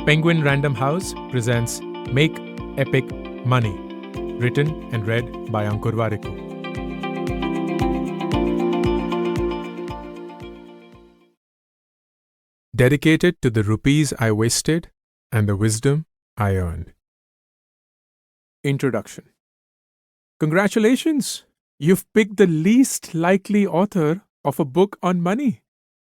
Penguin Random House presents Make Epic Money, written and read by Ankur Warikoo. Dedicated to the rupees I wasted and the wisdom I earned. Introduction. Congratulations! You've picked the least likely author of a book on money.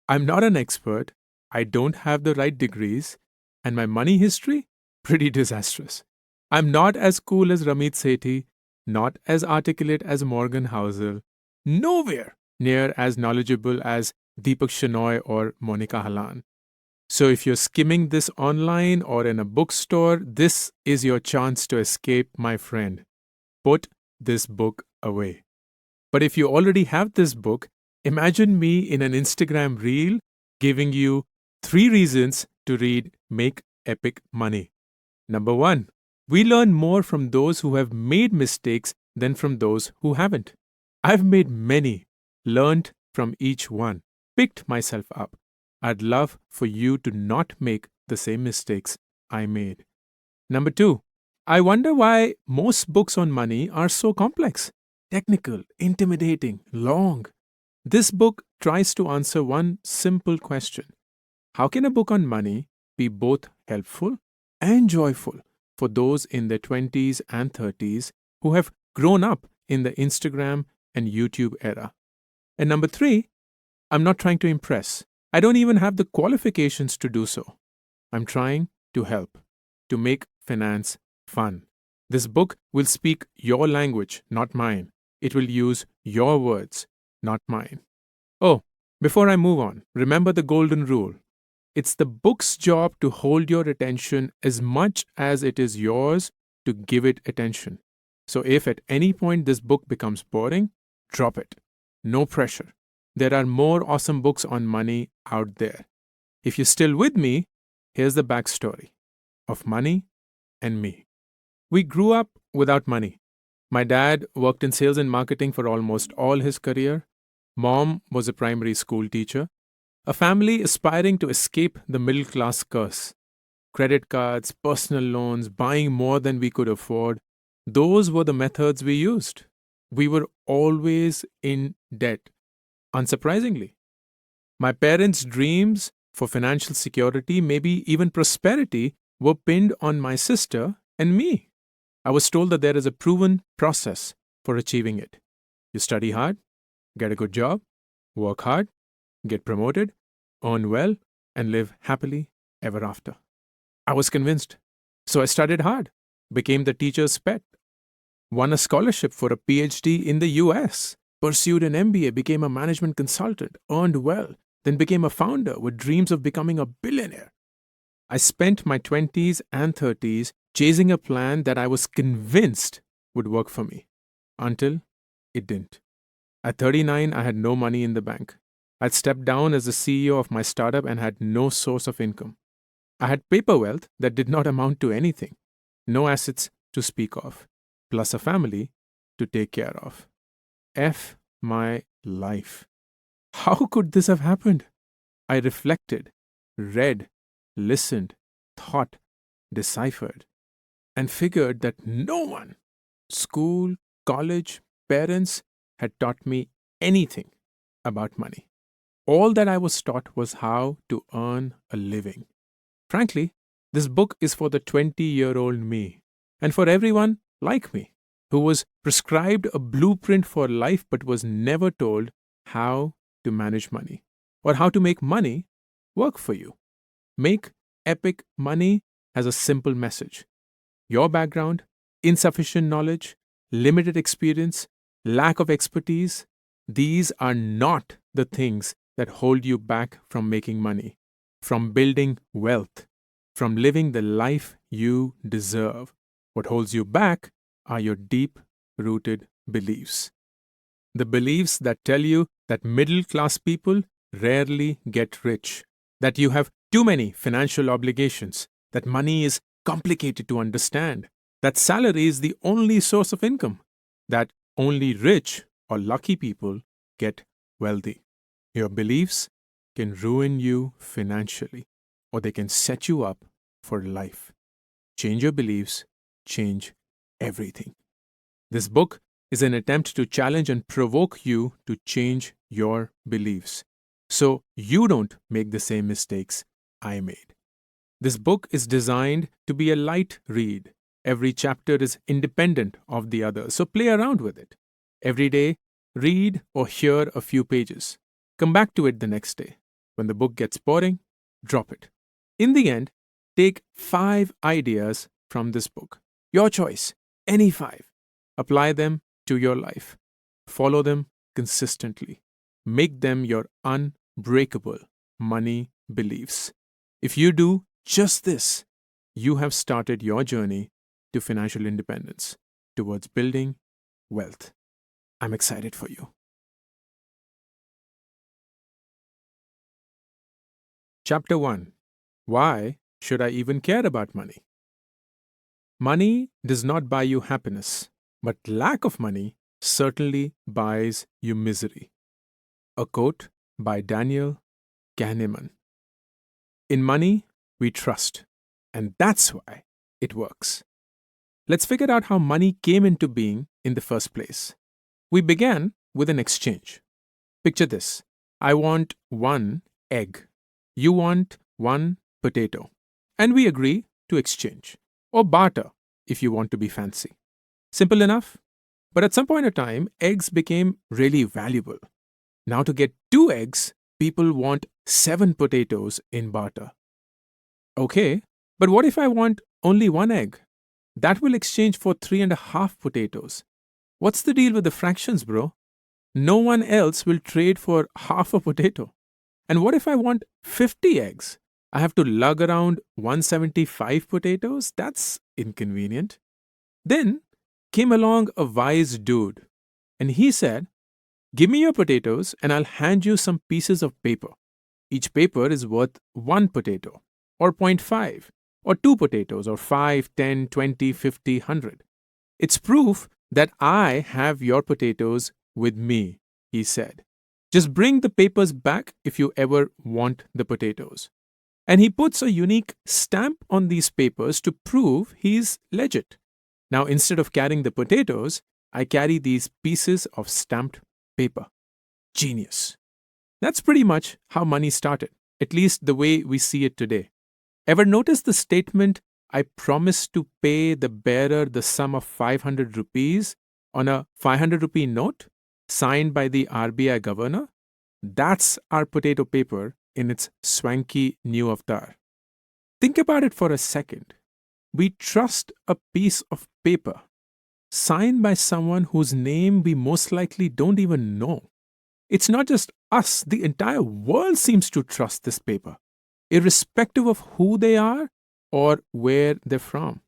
I'm not an expert, I don't have the right degrees, and my money history? Pretty disastrous. I'm not as cool as Ramit Sethi, not as articulate as Morgan Housel, nowhere near as knowledgeable as Deepak Shenoy or Monica Halan. So if you're skimming this online or in a bookstore, this is your chance to escape, my friend. Put this book away. But if you already have this book, imagine me in an Instagram reel giving you 3 reasons to read Make Epic Money. Number 1, we learn more from those who have made mistakes than from those who haven't. I've made many, learned from each one, picked myself up. I'd love for you to not make the same mistakes I made. Number 2, I wonder why most books on money are so complex, technical, intimidating, long. This book tries to answer one simple question. How can a book on money be both helpful and joyful for those in their 20s and 30s who have grown up in the Instagram and YouTube era? And number 3, I'm not trying to impress. I don't even have the qualifications to do so. I'm trying to help, to make finance fun. This book will speak your language, not mine. It will use your words, not mine. Oh, before I move on, remember the golden rule. It's the book's job to hold your attention as much as it is yours to give it attention. So if at any point this book becomes boring, drop it. No pressure. There are more awesome books on money out there. If you're still with me, here's the backstory of money and me. We grew up without money. My dad worked in sales and marketing for almost all his career. Mom was a primary school teacher. A family aspiring to escape the middle class curse. Credit cards, personal loans, buying more than we could afford. Those were the methods we used. We were always in debt. Unsurprisingly, my parents' dreams for financial security, maybe even prosperity, were pinned on my sister and me. I was told that there is a proven process for achieving it. You study hard, get a good job, work hard, get promoted, earn well, and live happily ever after. I was convinced. So I studied hard, became the teacher's pet, won a scholarship for a PhD in the US, pursued an MBA, became a management consultant, earned well, then became a founder with dreams of becoming a billionaire. I spent my 20s and 30s chasing a plan that I was convinced would work for me, until it didn't. At 39, I had no money in the bank. I'd stepped down as the CEO of my startup and had no source of income. I had paper wealth that did not amount to anything, no assets to speak of, plus a family to take care of. F my life. How could this have happened? I reflected, read, listened, thought, deciphered, and figured that no one, school, college, parents, had taught me anything about money. All that I was taught was how to earn a living. Frankly, this book is for the 20-year-old me, and for everyone like me, who was prescribed a blueprint for life but was never told how to manage money, or how to make money work for you. Make Epic Money has a simple message. Your background, insufficient knowledge, limited experience, lack of expertise, these are not the things that hold you back from making money, from building wealth, from living the life you deserve. What holds you back are your deep-rooted beliefs. The beliefs that tell you that middle-class people rarely get rich, that you have too many financial obligations, that money is complicated to understand, that salary is the only source of income, that only rich or lucky people get wealthy. Your beliefs can ruin you financially, or they can set you up for life. Change your beliefs, change everything. This book is an attempt to challenge and provoke you to change your beliefs so you don't make the same mistakes I made. This book is designed to be a light read. Every chapter is independent of the other, so play around with it. Every day, read or hear a few pages. Come back to it the next day. When the book gets boring, drop it. In the end, take 5 ideas from this book. Your choice, any 5. Apply them to your life. Follow them consistently. Make them your unbreakable money beliefs. If you do just this, you have started your journey to financial independence, towards building wealth. I'm excited for you. Chapter 1. Why should I even care about money? Money does not buy you happiness, but lack of money certainly buys you misery. A quote by Daniel Kahneman. In money, we trust, and that's why it works. Let's figure out how money came into being in the first place. We began with an exchange. Picture this. I want 1 egg. You want 1 potato. And we agree to exchange, or barter if you want to be fancy. Simple enough? But at some point of time, eggs became really valuable. Now to get 2 eggs, people want 7 potatoes in barter. Okay, but what if I want only 1 egg? That will exchange for 3.5 potatoes. What's the deal with the fractions, bro? No one else will trade for half a potato. And what if I want 50 eggs? I have to lug around 175 potatoes? That's inconvenient. Then came along a wise dude, and he said, give me your potatoes and I'll hand you some pieces of paper. Each paper is worth 1 potato, or 0.5, or 2 potatoes, or 5, 10, 20, 50, 100. It's proof that I have your potatoes with me, he said. Just bring the papers back if you ever want the potatoes. And he puts a unique stamp on these papers to prove he's legit. Now, instead of carrying the potatoes, I carry these pieces of stamped paper. Genius. That's pretty much how money started, at least the way we see it today. Ever notice the statement, I promise to pay the bearer the sum of 500 rupees on a 500 rupee note signed by the RBI governor? That's our potato paper in its swanky new avatar. Think about it for a second. We trust a piece of paper signed by someone whose name we most likely don't even know. It's not just us, the entire world seems to trust this paper, irrespective of who they are or where they're from.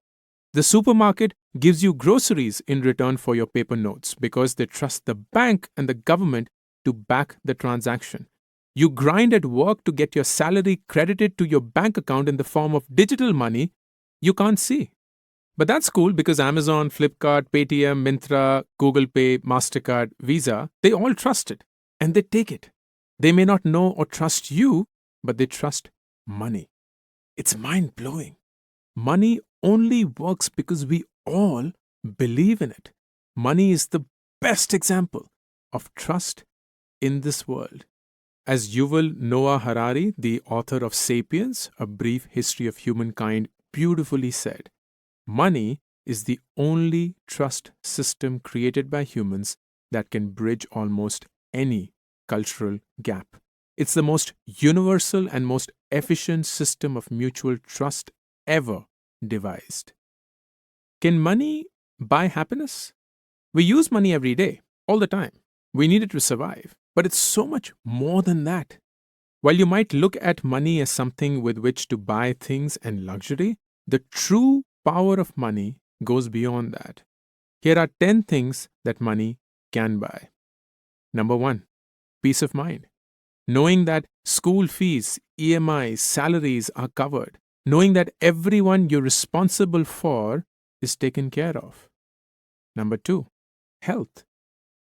The supermarket gives you groceries in return for your paper notes because they trust the bank and the government to back the transaction. You grind at work to get your salary credited to your bank account in the form of digital money you can't see. But that's cool because Amazon, Flipkart, Paytm, Myntra, Google Pay, MasterCard, Visa, they all trust it and they take it. They may not know or trust you, but they trust money. It's mind-blowing. Money only works because we all believe in it. Money is the best example of trust in this world. As Yuval Noah Harari, the author of Sapiens, A Brief History of Humankind, beautifully said, money is the only trust system created by humans that can bridge almost any cultural gap. It's the most universal and most efficient system of mutual trust ever devised. Can money buy happiness? We use money every day, all the time. We need it to survive. But it's so much more than that. While you might look at money as something with which to buy things and luxury, the true power of money goes beyond that. Here are 10 things that money can buy. Number 1, peace of mind. Knowing that school fees, EMIs, salaries are covered. Knowing that everyone you're responsible for is taken care of. Number 2, health.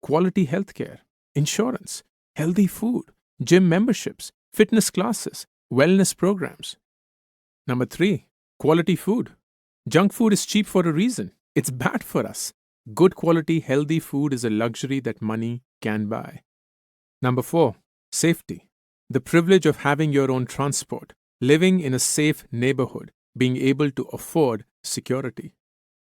Quality healthcare, insurance, healthy food, gym memberships, fitness classes, wellness programs. Number 3, Quality food. Junk food is cheap for a reason. It's bad for us. Good quality, healthy food is a luxury that money can buy. Number 4, safety. The privilege of having your own transport, living in a safe neighborhood, being able to afford security.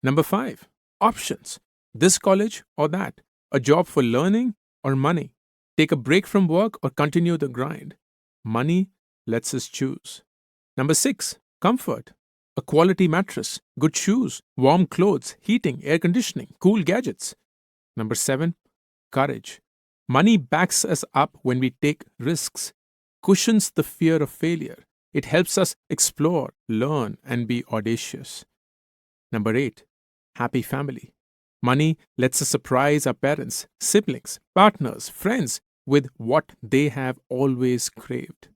Number 5, options. This college or that, a job for learning or money. Take a break from work or continue the grind. Money lets us choose. Number 6, comfort. A quality mattress, good shoes, warm clothes, heating, air conditioning, cool gadgets. Number 7, courage. Money backs us up when we take risks, cushions the fear of failure. It helps us explore, learn, and be audacious. Number 8, happy family. Money lets us surprise our parents, siblings, partners, friends with what they have always craved.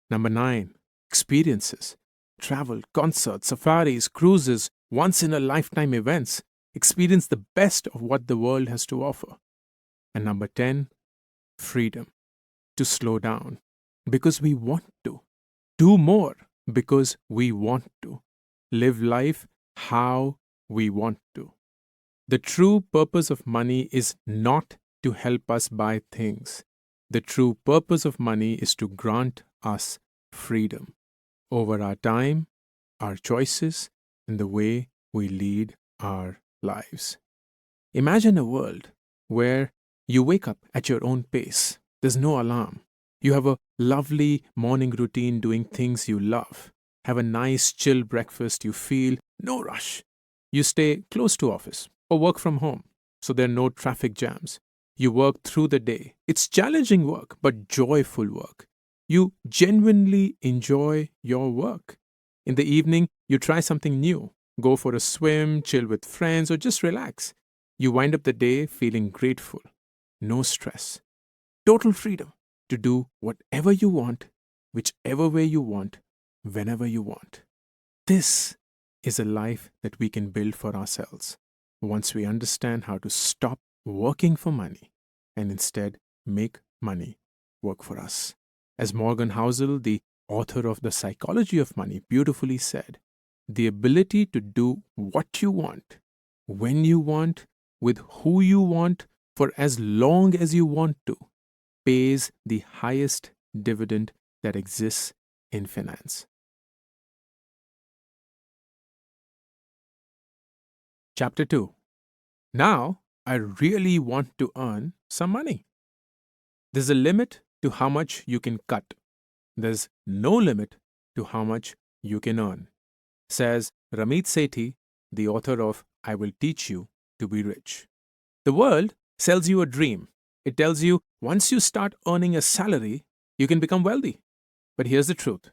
Number 9, experiences. Travel, concerts, safaris, cruises, once in a lifetime events. Experience the best of what the world has to offer. And number 10, freedom. To slow down because we want to. Do more because we want to. Live life how we want to. The true purpose of money is not to help us buy things. The true purpose of money is to grant us freedom over our time, our choices, and the way we lead our lives. Imagine a world where you wake up at your own pace. There's no alarm. You have a lovely morning routine doing things you love. Have a nice chill breakfast. You feel no rush. You stay close to office or work from home, so there are no traffic jams. You work through the day. It's challenging work, but joyful work. You genuinely enjoy your work. In the evening, you try something new. Go for a swim, chill with friends, or just relax. You wind up the day feeling grateful. No stress. Total freedom to do whatever you want, whichever way you want, whenever you want. This is a life that we can build for ourselves once we understand how to stop working for money and instead make money work for us. As Morgan Housel, the author of The Psychology of Money, beautifully said, the ability to do what you want, when you want, with who you want, for as long as you want to, pays the highest dividend that exists in finance. Chapter 2. Now, I really want to earn some money. There's a limit to how much you can cut. There's no limit to how much you can earn, says Ramit Sethi, the author of I Will Teach You to Be Rich. The world sells you a dream. It tells you once you start earning a salary, you can become wealthy. But here's the truth.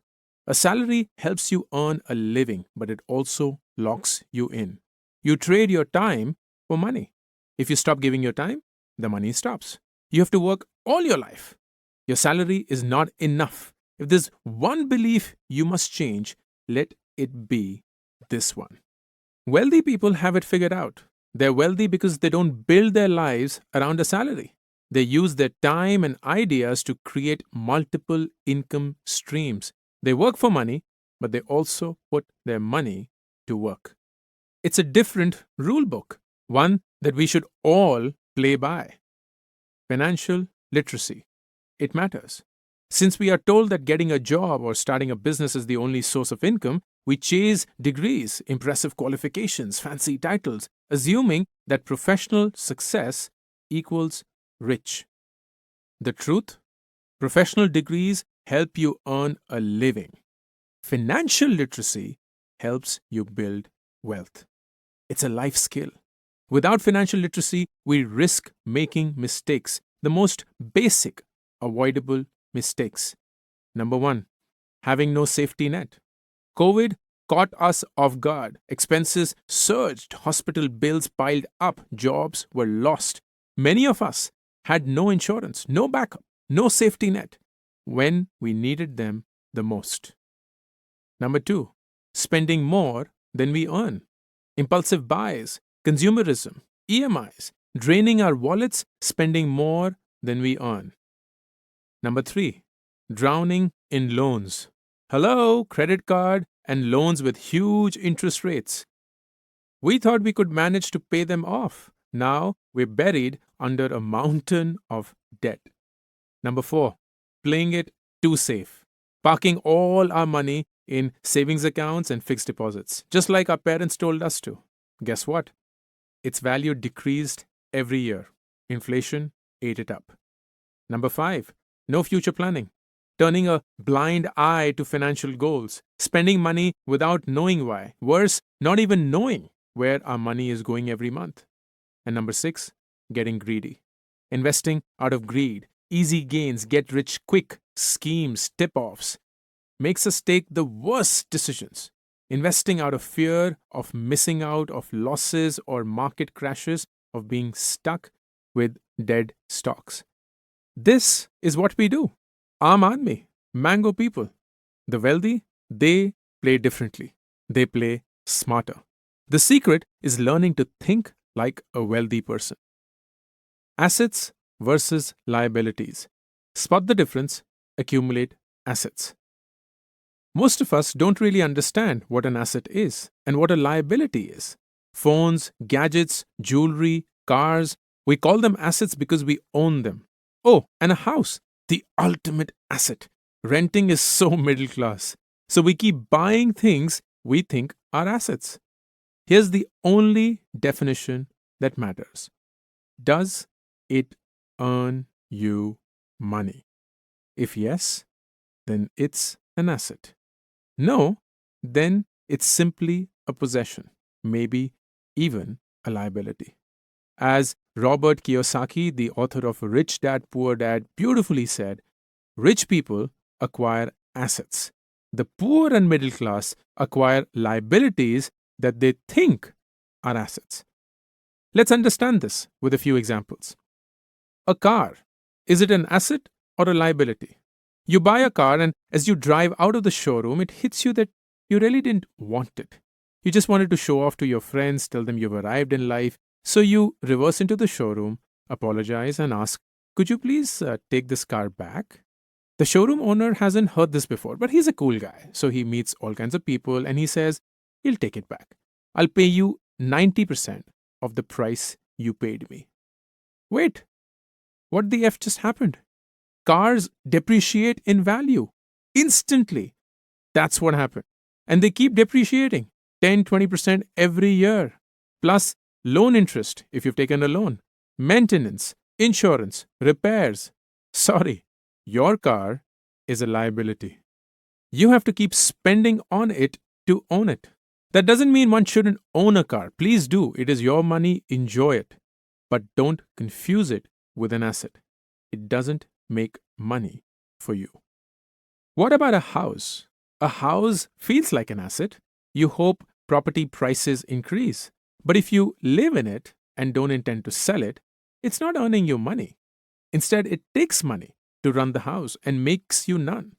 A salary helps you earn a living, but it also locks you in. You trade your time for money. If you stop giving your time, the money stops. You have to work all your life. Your salary is not enough. If there's one belief you must change, let it be this one. Wealthy people have it figured out. They're wealthy because they don't build their lives around a salary. They use their time and ideas to create multiple income streams. They work for money, but they also put their money to work. It's a different rule book, one that we should all play by. Financial literacy. It matters. Since we are told that getting a job or starting a business is the only source of income, we chase degrees, impressive qualifications, fancy titles, assuming that professional success equals rich. The truth? Professional degrees help you earn a living. Financial literacy helps you build wealth. It's a life skill. Without financial literacy, we risk making mistakes, the most basic, avoidable mistakes. Number 1, having no safety net. COVID caught us off guard. Expenses surged, hospital bills piled up, jobs were lost. Many of us had no insurance, no backup, no safety net when we needed them the most. Number 2, spending more than we earn. Impulsive buys, consumerism, EMIs, draining our wallets, spending more than we earn. Number 3, drowning in loans. Hello, credit card and loans with huge interest rates. We thought we could manage to pay them off. Now we're buried under a mountain of debt. Number 4, playing it too safe. Parking all our money in savings accounts and fixed deposits, just like our parents told us to. Guess what? Its value decreased every year. Inflation ate it up. Number 5, no future planning. Turning a blind eye to financial goals, spending money without knowing why. Worse, not even knowing where our money is going every month. And number 6, getting greedy. Investing out of greed, easy gains, get rich quick schemes, tip offs, makes us take the worst decisions. Investing out of fear of missing out, of losses or market crashes, of being stuck with dead stocks. This is what we do. Aam Aadmi, Mango people. The wealthy, they play differently. They play smarter. The secret is learning to think like a wealthy person. Assets versus liabilities. Spot the difference, accumulate assets. Most of us don't really understand what an asset is and what a liability is. Phones, gadgets, jewelry, cars, we call them assets because we own them. Oh, and a house, the ultimate asset. Renting is so middle class. So we keep buying things we think are assets. Here's the only definition that matters. Does it earn you money? If yes, then it's an asset. No, then it's simply a possession, maybe even a liability. As Robert Kiyosaki, the author of Rich Dad, Poor Dad, beautifully said, rich people acquire assets. The poor and middle class acquire liabilities that they think are assets. Let's understand this with a few examples. A car, is it an asset or a liability? You buy a car, and as you drive out of the showroom, it hits you that you really didn't want it. You just wanted to show off to your friends, tell them you've arrived in life. So you reverse into the showroom, apologize, and ask, could you please take this car back? The showroom owner hasn't heard this before, but he's a cool guy. So he meets all kinds of people and he says, he'll take it back. I'll pay you 90% of the price you paid me. Wait, what the F just happened? Cars depreciate in value instantly. That's what happened. And they keep depreciating 10-20% every year. Plus loan interest if you've taken a loan, maintenance, insurance, repairs. Sorry, your car is a liability. You have to keep spending on it to own it. That doesn't mean one shouldn't own a car. Please do. It is your money. Enjoy it. But don't confuse it with an asset. It doesn't make money for you. What about a house? A house feels like an asset. You hope property prices increase. But if you live in it and don't intend to sell it, it's not earning you money. Instead, it takes money to run the house and makes you none.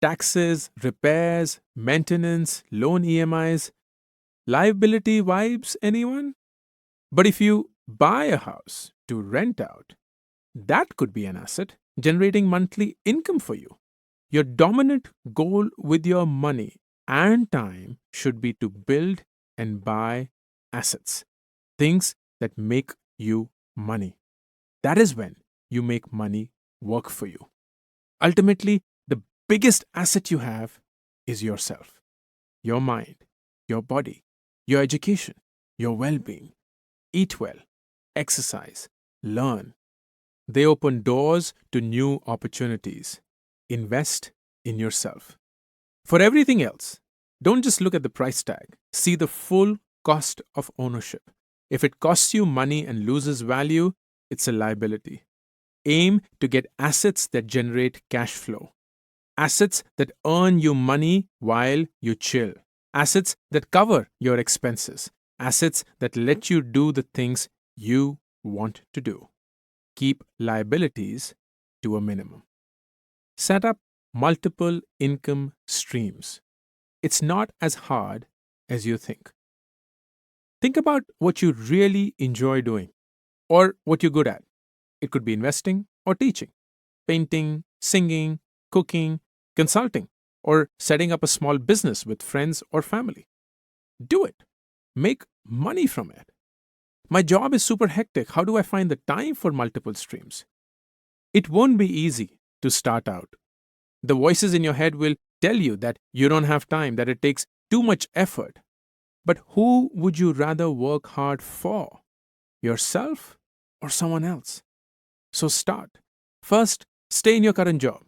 Taxes, repairs, maintenance, loan EMIs, liability vibes, anyone? But if you buy a house to rent out, that could be an asset generating monthly income for you. Your dominant goal with your money and time should be to build and buy assets, things that make you money. That is when you make money work for you. Ultimately, the biggest asset you have is yourself, your mind, your body, your education, your well being. Eat well, exercise, learn. They open doors to new opportunities. Invest in yourself. For everything else, don't just look at the price tag, see the full cost of ownership. If it costs you money and loses value, it's a liability. Aim to get assets that generate cash flow. Assets that earn you money while you chill. Assets that cover your expenses. Assets that let you do the things you want to do. Keep liabilities to a minimum. Set up multiple income streams. It's not as hard as you think. Think about what you really enjoy doing or what you're good at. It could be investing or teaching, painting, singing, cooking, consulting, or setting up a small business with friends or family. Do it. Make money from it. My job is super hectic. How do I find the time for multiple streams? It won't be easy to start out. The voices in your head will tell you that you don't have time, that it takes too much effort. But who would you rather work hard for? Yourself or someone else? So start. First, stay in your current job.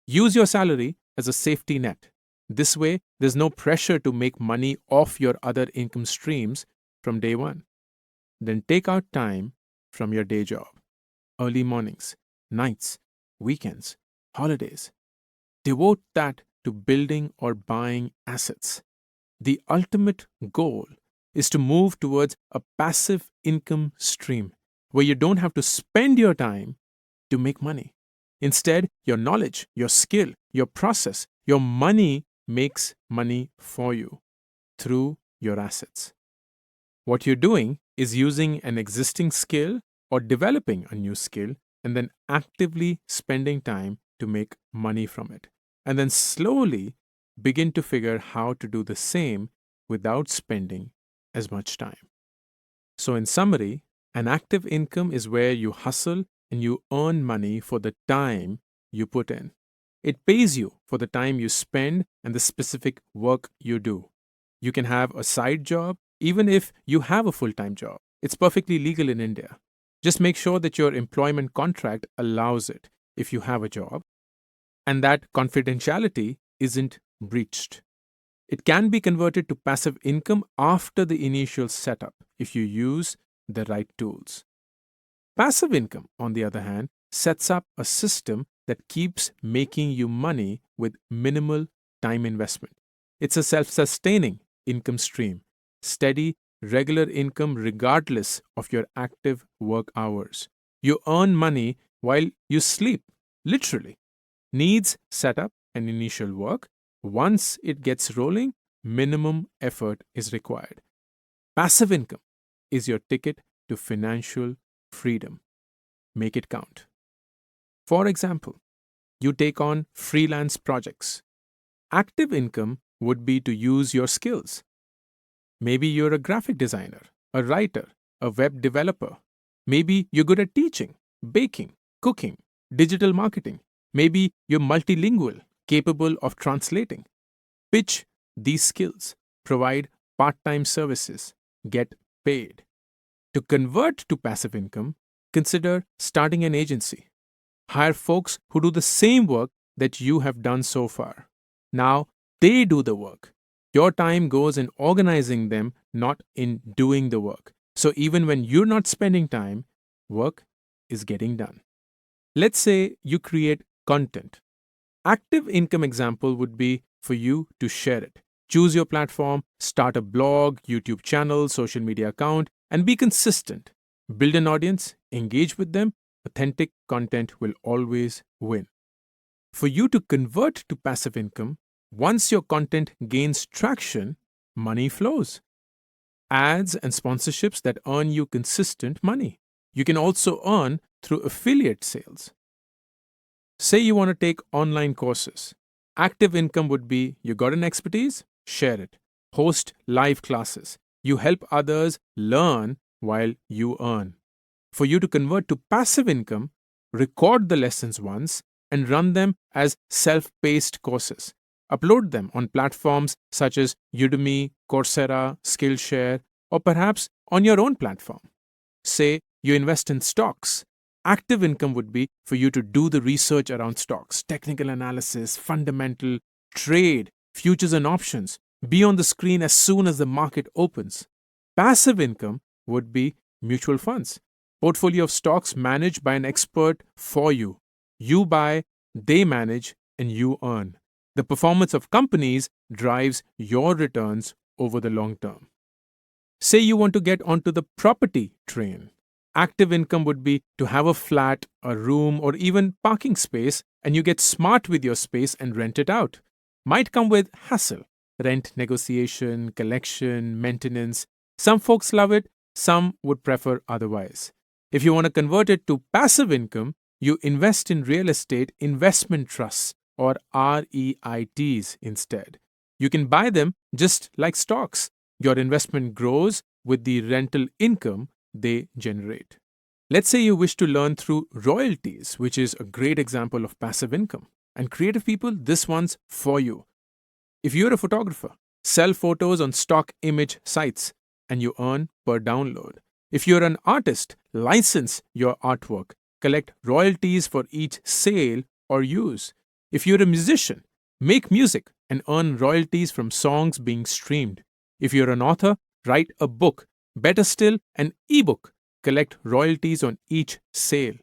Use your salary as a safety net. This way, there's no pressure to make money off your other income streams from day one. Then take out time from your day job. Early mornings, nights, weekends, holidays. Devote that to building or buying assets. The ultimate goal is to move towards a passive income stream where you don't have to spend your time to make money. Instead, your knowledge, your skill, your process, your money makes money for you through your assets. What you're doing is using an existing skill or developing a new skill and then actively spending time to make money from it. And then slowly begin to figure how to do the same without spending as much time. So, in summary, an active income is where you hustle and you earn money for the time you put in. It pays you for the time you spend and the specific work you do. You can have a side job even if you have a full-time job. It's perfectly legal in India. Just make sure that your employment contract allows it if you have a job and that confidentiality isn't breached. It can be converted to passive income after the initial setup if you use the right tools. Passive income, on the other hand, sets up a system that keeps making you money with minimal time investment. It's a self-sustaining income stream, steady, regular income regardless of your active work hours. You earn money while you sleep, literally. Needs setup and initial work. Once it gets rolling, minimum effort is required. Passive income is your ticket to financial freedom. Make it count. For example, you take on freelance projects. Active income would be to use your skills. Maybe you're a graphic designer, a writer, a web developer. Maybe you're good at teaching, baking, cooking, digital marketing. Maybe you're multilingual, capable of translating. Pitch these skills, provide part-time services, get paid. To convert to passive income, consider starting an agency. Hire folks who do the same work that you have done so far. Now they do the work. Your time goes in organizing them, not in doing the work. So even when you're not spending time, work is getting done. Let's say you create content. Active income example would be for you to share it. Choose your platform, start a blog, YouTube channel, social media account, and be consistent. Build an audience, engage with them. Authentic content will always win. For you to convert to passive income, once your content gains traction, money flows. Ads and sponsorships that earn you consistent money. You can also earn through affiliate sales. Say you want to take online courses. Active income would be you got an expertise, share it. Host live classes. You help others learn while you earn. For you to convert to passive income, record the lessons once and run them as self-paced courses. Upload them on platforms such as Udemy, Coursera, Skillshare, or perhaps on your own platform. Say you invest in stocks. Active income would be for you to do the research around stocks, technical analysis, fundamental, trade, futures and options. Be on the screen as soon as the market opens. Passive income would be mutual funds. Portfolio of stocks managed by an expert for you. You buy, they manage, and you earn. The performance of companies drives your returns over the long term. Say you want to get onto the property train. Active income would be to have a flat, a room, or even parking space, and you get smart with your space and rent it out. Might come with hassle, rent negotiation, collection, maintenance. Some folks love it, some would prefer otherwise. If you want to convert it to passive income, you invest in real estate investment trusts or REITs instead. You can buy them just like stocks. Your investment grows with the rental income they generate. Let's say you wish to learn through royalties, which is a great example of passive income. And creative people, this one's for you. If you're a photographer, sell photos on stock image sites and you earn per download. If you're an artist, license your artwork, collect royalties for each sale or use. If you're a musician, make music and earn royalties from songs being streamed. If you're an author, write a book. Better still, an ebook. Collect royalties on each sale.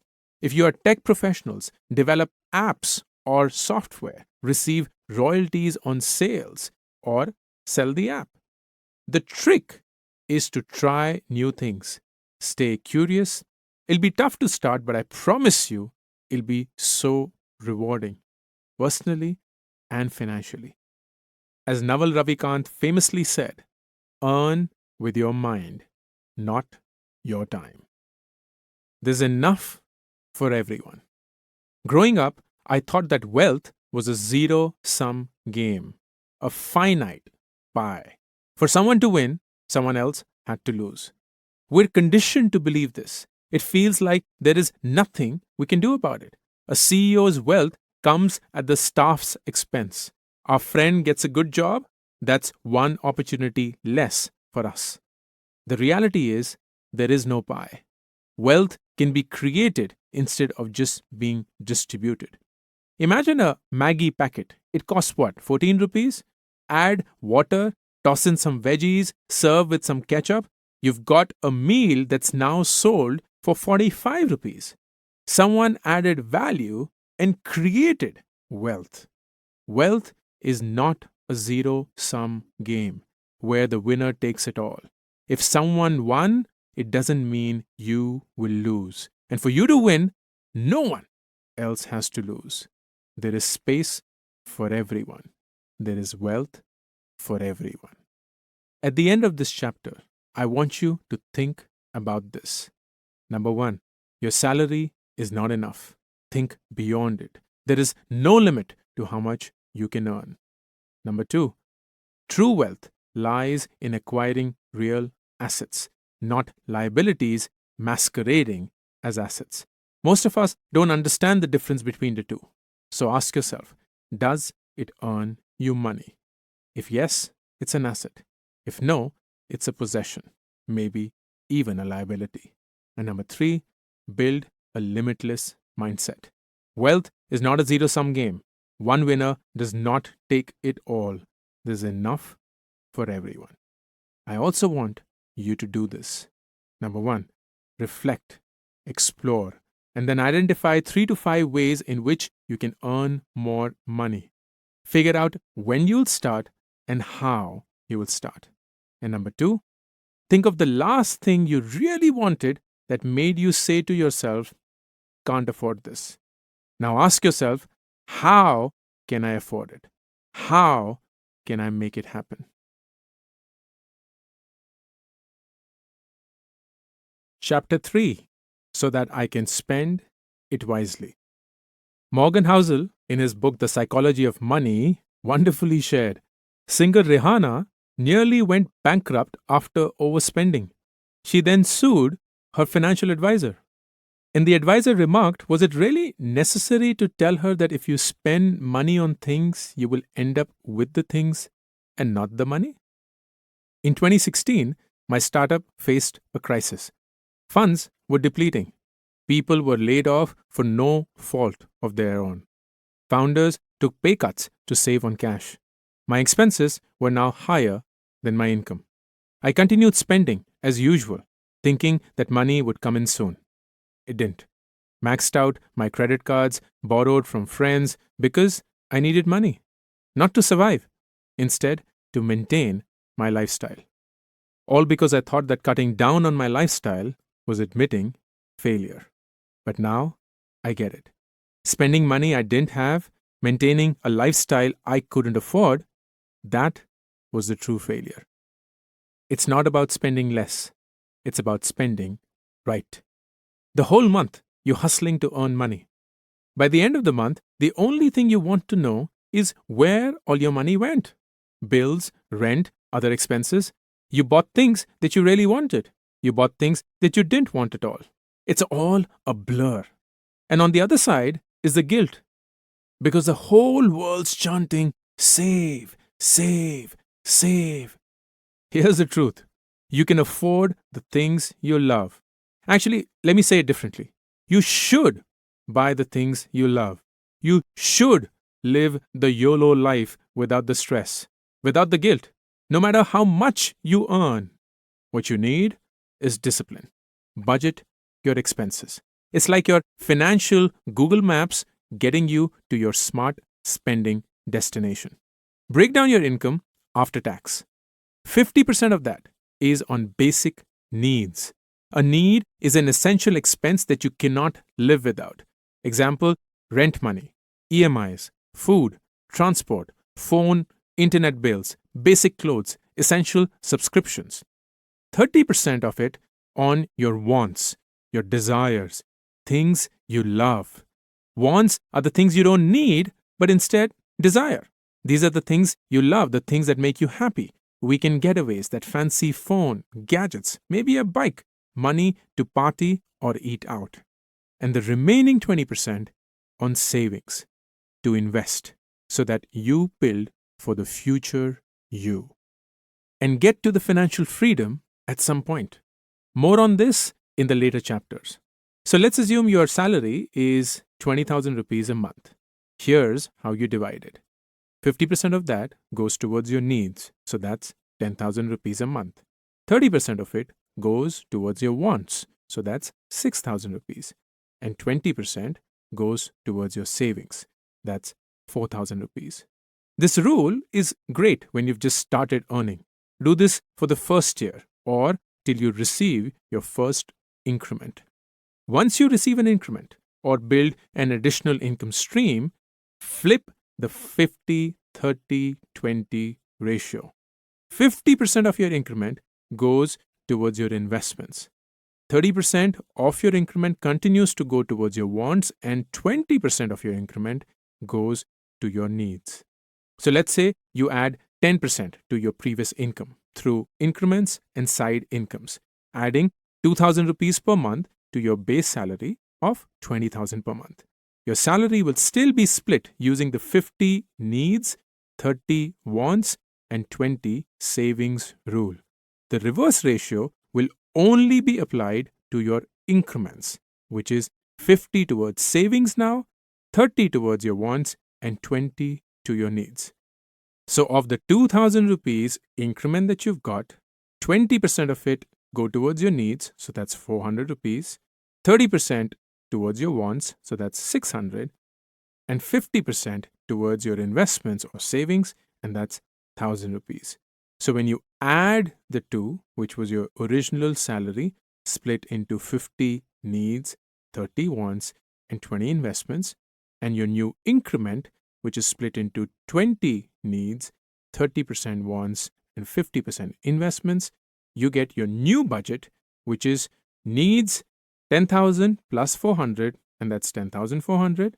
If you are tech professionals, develop apps or software, receive royalties on sales or sell the app. The trick is to try new things. Stay curious. It'll be tough to start, but I promise you, it'll be so rewarding, personally and financially. As Naval Ravikant famously said, earn with your mind, not your time. There's enough for everyone. Growing up, I thought that wealth was a zero-sum game, a finite pie. For someone to win, someone else had to lose. We're conditioned to believe this. It feels like there is nothing we can do about it. A CEO's wealth comes at the staff's expense. Our friend gets a good job, that's one opportunity less for us. The reality is, there is no pie. Wealth can be created instead of just being distributed. Imagine a Maggi packet. It costs what, 14 rupees? Add water, toss in some veggies, serve with some ketchup. You've got a meal that's now sold for 45 rupees. Someone added value and created wealth. Wealth is not a zero-sum game where the winner takes it all. If someone won, it doesn't mean you will lose. And for you to win, no one else has to lose. There is space for everyone. There is wealth for everyone. At the end of this chapter, I want you to think about this. Number one, your salary is not enough. Think beyond it. There is no limit to how much you can earn. Number two, true wealth lies in acquiring real assets, not liabilities masquerading as assets. Most of us don't understand the difference between the two. So ask yourself, does it earn you money? If yes, it's an asset. If no, it's a possession, maybe even a liability. And number three, build a limitless mindset. Wealth is not a zero-sum game. One winner does not take it all. There's enough for everyone. I also want you to do this. Number one, reflect, explore, and then identify 3 to 5 ways in which you can earn more money. Figure out when you'll start and how you will start. And number two, think of the last thing you really wanted that made you say to yourself, can't afford this. Now ask yourself, how can I afford it? How can I make it happen? Chapter 3, so that I can spend it wisely. Morgan Housel, in his book The Psychology of Money, wonderfully shared, singer Rihanna nearly went bankrupt after overspending. She then sued her financial advisor. And the advisor remarked, was it really necessary to tell her that if you spend money on things, you will end up with the things and not the money? In 2016, my startup faced a crisis. Funds were depleting. People were laid off for no fault of their own. Founders took pay cuts to save on cash. My expenses were now higher than my income. I continued spending as usual, thinking that money would come in soon. It didn't. Maxed out my credit cards, borrowed from friends because I needed money. Not to survive, instead to maintain my lifestyle. All because I thought that cutting down on my lifestyle was admitting failure. But now I get it. Spending money I didn't have, maintaining a lifestyle I couldn't afford, that was the true failure. It's not about spending less. It's about spending right. The whole month, you're hustling to earn money. By the end of the month, the only thing you want to know is where all your money went. Bills, rent, other expenses. You bought things that you really wanted. You bought things that you didn't want at all. It's all a blur. And on the other side is the guilt, because the whole world's chanting, save, save, save. Here's the truth. You can afford the things you love. Actually, let me say it differently. You should buy the things you love. You should live the YOLO life without the stress, without the guilt, no matter how much you earn. What you need is discipline. Budget your expenses. It's like your financial Google Maps getting you to your smart spending destination. Break down your income after tax. 50% of that is on basic needs. A need is an essential expense that you cannot live without. Example, rent money, EMIs, food, transport, phone, internet bills, basic clothes, essential subscriptions. 30% of it on your wants, your desires, things you love. Wants are the things you don't need, but instead desire. These are the things you love, the things that make you happy. Weekend getaways, that fancy phone, gadgets, maybe a bike, money to party or eat out. And the remaining 20% on savings to invest so that you build for the future you. And get to the financial freedom at some point. More on this in the later chapters. So let's assume your salary is 20,000 rupees a month. Here's how you divide it. 50% of that goes towards your needs, so that's 10,000 rupees a month. 30% of it goes towards your wants, so that's 6,000 rupees. And 20% goes towards your savings, that's 4,000 rupees. This rule is great when you've just started earning. Do this for the first year or till you receive your first increment. Once you receive an increment or build an additional income stream, flip the 50-30-20 ratio. 50% of your increment goes towards your investments. 30% of your increment continues to go towards your wants, and 20% of your increment goes to your needs. So let's say you add 10% to your previous income through increments and side incomes, adding 2,000 rupees per month to your base salary of 20,000 per month. Your salary will still be split using the 50 needs, 30 wants, and 20 savings rule. The reverse ratio will only be applied to your increments, which is 50 towards savings now, 30 towards your wants, and 20 to your needs. So of the 2,000 rupees increment that you've got, 20% of it go towards your needs, so that's 400 rupees, 30% towards your wants, so that's 600, and 50% towards your investments or savings, and that's 1,000 rupees. So when you add the two, which was your original salary, split into 50 needs, 30 wants, and 20 investments, and your new increment, which is split into 20 needs, 30% wants, and 50% investments, you get your new budget, which is needs 10,000 plus 400, and that's 10,400.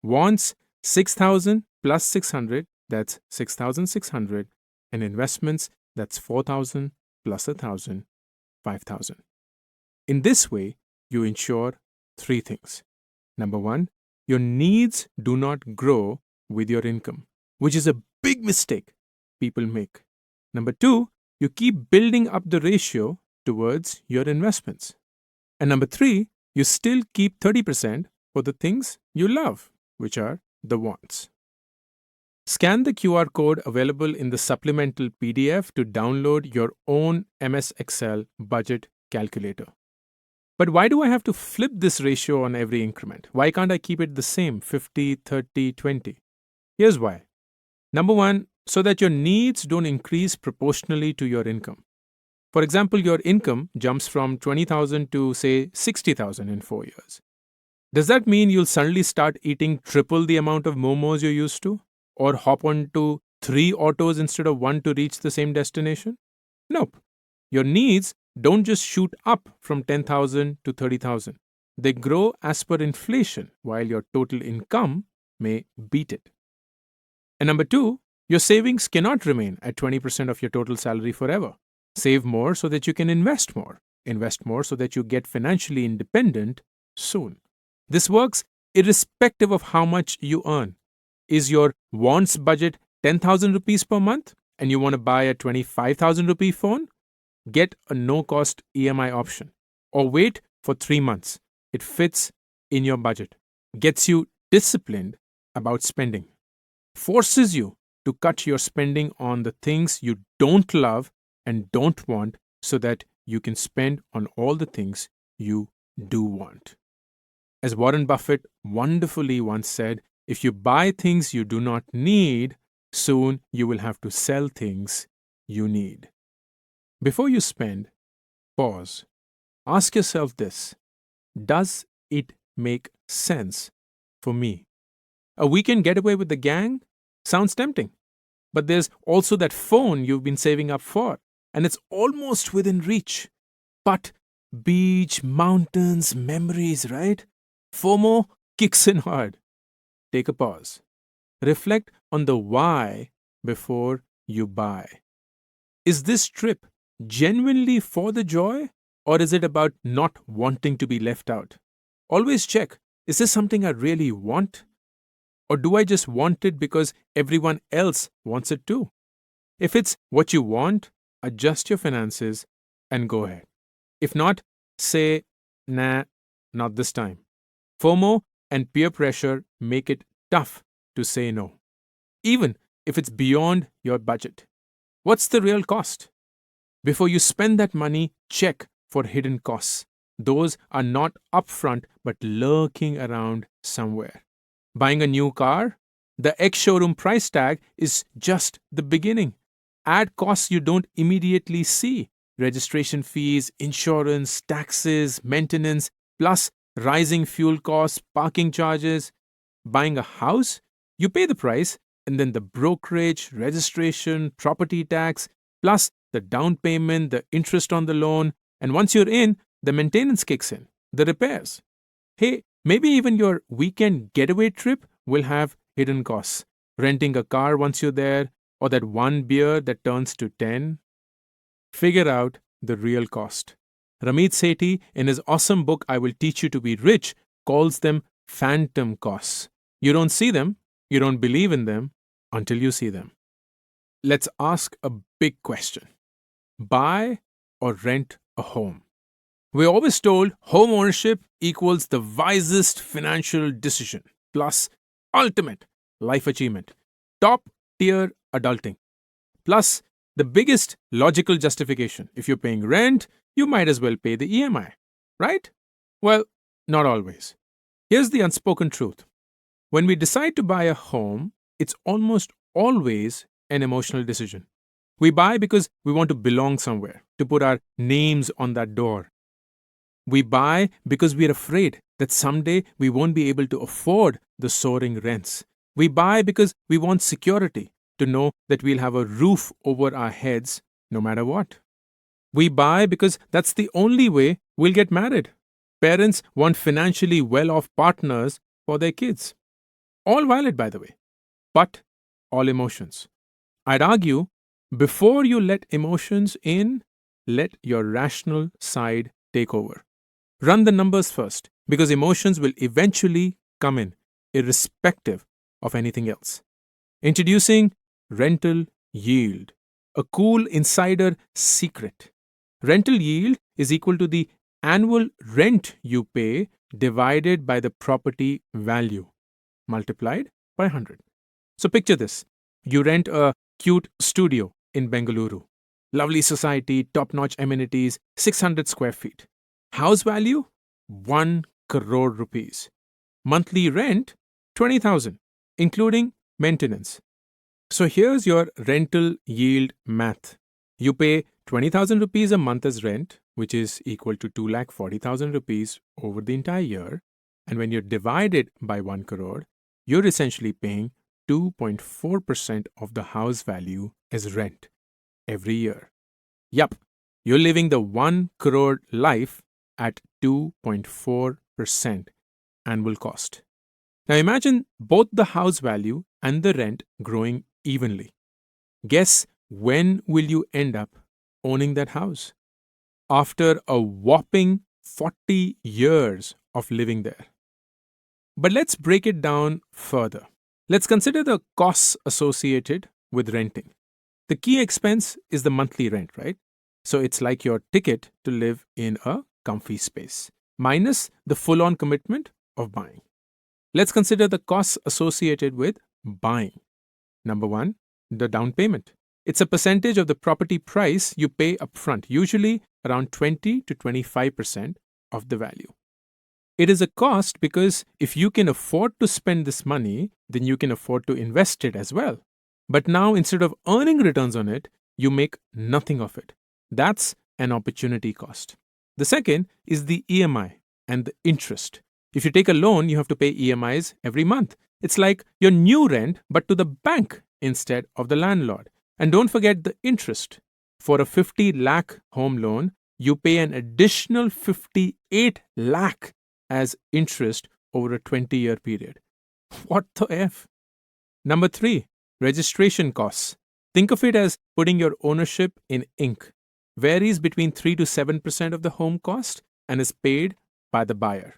Wants 6,000 plus 600, that's 6,600. And investments, that's 4,000 plus 1,000, 5,000. In this way, you ensure three things. Number one, your needs do not grow with your income, which is a big mistake people make. Number two, you keep building up the ratio towards your investments. And number three, you still keep 30% for the things you love, which are the wants. Scan the QR code available in the supplemental PDF to download your own MS Excel budget calculator. But why do I have to flip this ratio on every increment? Why can't I keep it the same, 50, 30, 20? Here's why. Number one, so that your needs don't increase proportionally to your income. For example, your income jumps from 20,000 to, say, 60,000 in 4 years. Does that mean you'll suddenly start eating triple the amount of momos you used to? Or hop onto 3 autos instead of 1 to reach the same destination? Nope. Your needs don't just shoot up from 10,000 to 30,000. they grow as per inflation, while your total income may beat it. And number two, your savings cannot remain at 20% of your total salary forever. Save more so that you can invest more. Invest more so that you get financially independent soon. This works irrespective of how much you earn. Is your wants budget 10,000 rupees per month and you want to buy a 25,000 rupee phone? Get a no cost EMI option or wait for 3 months. It fits in your budget, gets you disciplined about spending, forces you to cut your spending on the things you don't love and don't want so that you can spend on all the things you do want. As Warren Buffett wonderfully once said, if you buy things you do not need, soon you will have to sell things you need. Before you spend, pause. Ask yourself this: does it make sense for me? A weekend getaway with the gang sounds tempting, but there's also that phone you've been saving up for, and it's almost within reach. But beach, mountains, memories, right? FOMO kicks in hard. Take a pause. Reflect on the why before you buy. Is this trip genuinely for the joy, or is it about not wanting to be left out? Always check, is this something I really want? Or do I just want it because everyone else wants it too? If it's what you want, adjust your finances and go ahead. If not, say, nah, not this time. FOMO and peer pressure make it tough to say no, even if it's beyond your budget. What's the real cost? Before you spend that money, check for hidden costs. Those are not upfront but lurking around somewhere. Buying a new car? The ex-showroom price tag is just the beginning. Add costs you don't immediately see: registration fees, insurance, taxes, maintenance, plus rising fuel costs, parking charges. Buying a house? You pay the price, and then the brokerage, registration, property tax, plus the down payment, the interest on the loan, and once you're in, the maintenance kicks in, the repairs. Hey, maybe even your weekend getaway trip will have hidden costs. Renting a car once you're there, or that one beer that turns to 10. Figure out the real cost. Ramit Sethi, in his awesome book, I Will Teach You to Be Rich, calls them phantom costs. You don't see them, you don't believe in them until you see them. Let's ask a big question: buy or rent a home? We're always told home ownership equals the wisest financial decision, plus ultimate life achievement, top tier adulting, plus the biggest logical justification. If you're paying rent, you might as well pay the EMI, right? Well, not always. Here's the unspoken truth. When we decide to buy a home, it's almost always an emotional decision. We buy because we want to belong somewhere, to put our names on that door. We buy because we're afraid that someday we won't be able to afford the soaring rents. We buy because we want security, to know that we'll have a roof over our heads no matter what. We buy because that's the only way we'll get married. Parents want financially well-off partners for their kids. All valid, by the way, but all emotions. I'd argue, before you let emotions in, let your rational side take over. Run the numbers first, because emotions will eventually come in, irrespective of anything else. Introducing rental yield, a cool insider secret. Rental yield is equal to the annual rent you pay divided by the property value, multiplied by 100. So picture this. You rent a cute studio in Bengaluru. Lovely society, top-notch amenities, 600 square feet. House value? 1 crore rupees. Monthly rent? 20,000, including maintenance. So here's your rental yield math. You pay 20,000 rupees a month as rent, which is equal to 2,40,000 rupees over the entire year. And when you divide it by 1 crore, you're essentially paying 2.4% of the house value as rent every year. Yup, you're living the 1 crore life at 2.4%. annual cost. Now imagine both the house value and the rent growing evenly. Guess when will you end up owning that house? After a whopping 40 years of living there. But let's break it down further. Let's consider the costs associated with renting. The key expense is the monthly rent, right? So it's like your ticket to live in a comfy space, minus the full on commitment of buying. Let's consider the costs associated with buying. Number one, the down payment. It's a percentage of the property price you pay upfront, usually around 20 to 25% of the value. It is a cost because if you can afford to spend this money, then you can afford to invest it as well. But now, instead of earning returns on it, you make nothing of it. That's an opportunity cost. The second is the EMI and the interest. If you take a loan, you have to pay EMIs every month. It's like your new rent, but to the bank instead of the landlord. And don't forget the interest. For a 50 lakh home loan, you pay an additional 58 lakh as interest over a 20-year period. What the F? Number three, registration costs. Think of it as putting your ownership in ink. Varies between 3 to 7% of the home cost and is paid by the buyer.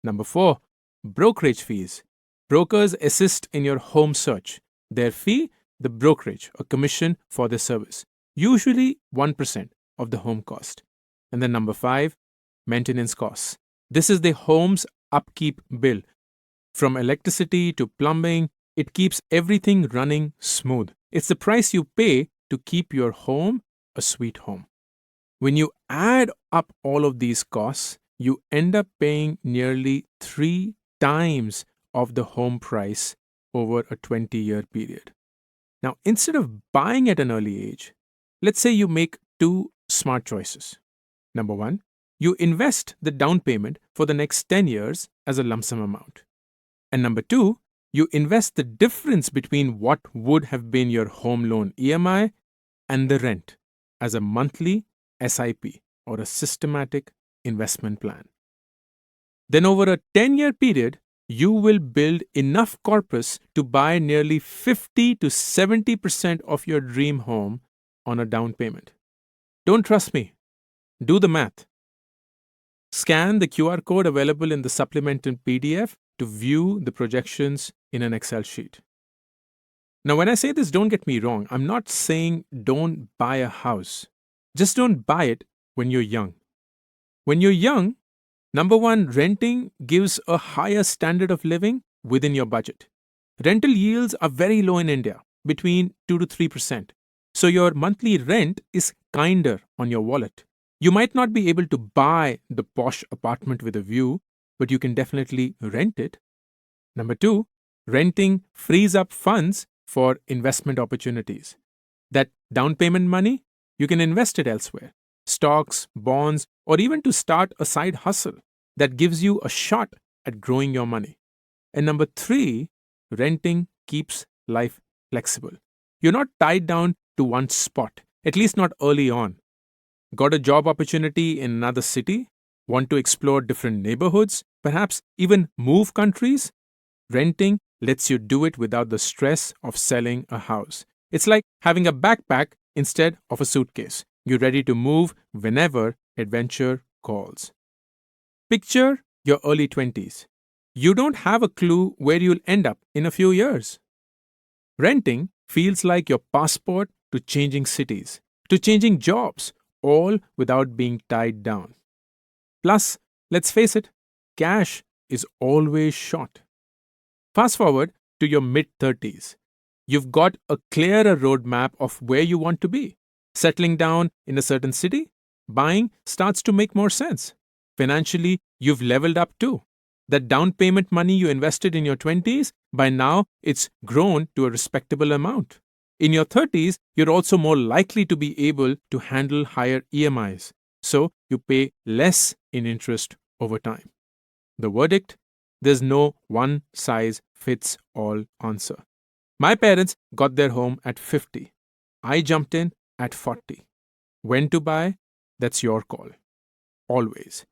Number four, brokerage fees. Brokers assist in your home search. Their fee, the brokerage or commission for the service, usually 1% of the home cost. And then number five, maintenance costs. This is the home's upkeep bill. From electricity to plumbing, it keeps everything running smooth. It's the price you pay to keep your home a sweet home. When you add up all of these costs, you end up paying nearly 3 times of the home price over a 20-year period. Now, instead of buying at an early age, let's say you make two smart choices. Number one, you invest the down payment for the next 10 years as a lump sum amount. And number two, you invest the difference between what would have been your home loan EMI and the rent as a monthly SIP or a systematic investment plan. Then over a 10-year period, you will build enough corpus to buy nearly 50 to 70% of your dream home on a down payment. Don't trust me? Do the math. Scan the QR code available in the supplemental PDF to view the projections in an Excel sheet. Now, when I say this, don't get me wrong. I'm not saying don't buy a house. Just don't buy it when you're young. When you're young, number one, renting gives a higher standard of living within your budget. Rental yields are very low in India, between 2 to 3%. So your monthly rent is kinder on your wallet. You might not be able to buy the posh apartment with a view, but you can definitely rent it. Number two, renting frees up funds for investment opportunities. That down payment money, you can invest it elsewhere. Stocks, bonds, or even to start a side hustle that gives you a shot at growing your money. And number three, renting keeps life flexible. You're not tied down to one spot, at least not early on. Got a job opportunity in another city? Want to explore different neighborhoods? Perhaps even move countries? Renting lets you do it without the stress of selling a house. It's like having a backpack instead of a suitcase. You're ready to move whenever adventure calls. Picture your early 20s. You don't have a clue where you'll end up in a few years. Renting feels like your passport to changing cities, to changing jobs, all without being tied down. Plus, let's face it, cash is always short. Fast forward to your mid-30s. You've got a clearer roadmap of where you want to be. Settling down in a certain city, buying starts to make more sense. Financially, you've leveled up too. That down payment money you invested in your 20s, by now it's grown to a respectable amount. In your 30s, you're also more likely to be able to handle higher EMIs, so you pay less in interest over time. The verdict? There's no one-size-fits-all answer. My parents got their home at 50. I jumped in at 40. When to buy? That's your call. Always.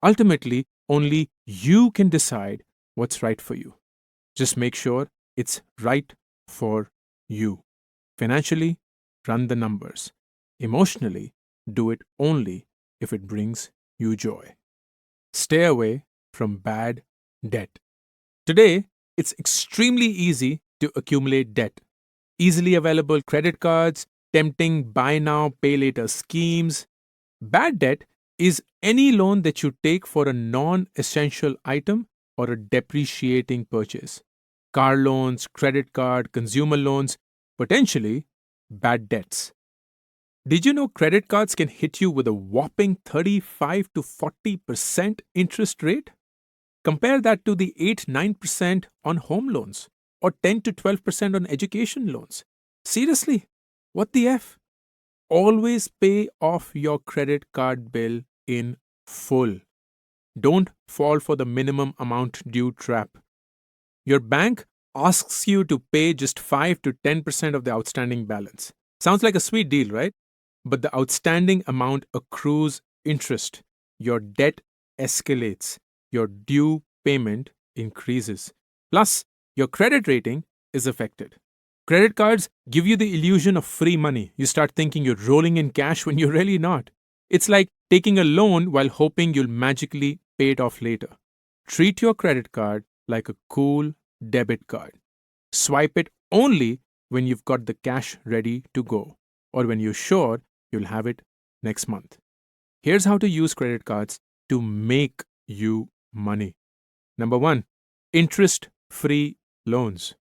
Ultimately, Only you can decide what's right for you. Just make sure it's right for you. Financially, run the numbers. Emotionally, do it only if it brings you joy. Stay away from bad debt. Today, it's extremely easy to accumulate debt. Easily available credit cards, tempting buy now, pay later schemes. Bad debt is any loan that you take for a non essential item or a depreciating purchase. Car loans, credit card, consumer loans, potentially bad debts. Did you know credit cards can hit you with a whopping 35 to 40% interest rate? Compare that to the 8-9% on home loans or 10 to 12% on education loans. Seriously, what the F? Always pay off your credit card bill in full. Don't fall for the minimum amount due trap. Your bank asks you to pay just 5 to 10% of the outstanding balance. Sounds like a sweet deal, right? But the outstanding amount accrues interest. Your debt escalates. Your due payment increases. Plus, your credit rating is affected. Credit cards give you the illusion of free money. You start thinking you're rolling in cash when you're really not. It's like taking a loan while hoping you'll magically pay it off later. Treat your credit card like a cool debit card. Swipe it only when you've got the cash ready to go or when you're sure you'll have it next month. Here's how to use credit cards to make you money. Number 1, interest-free loans.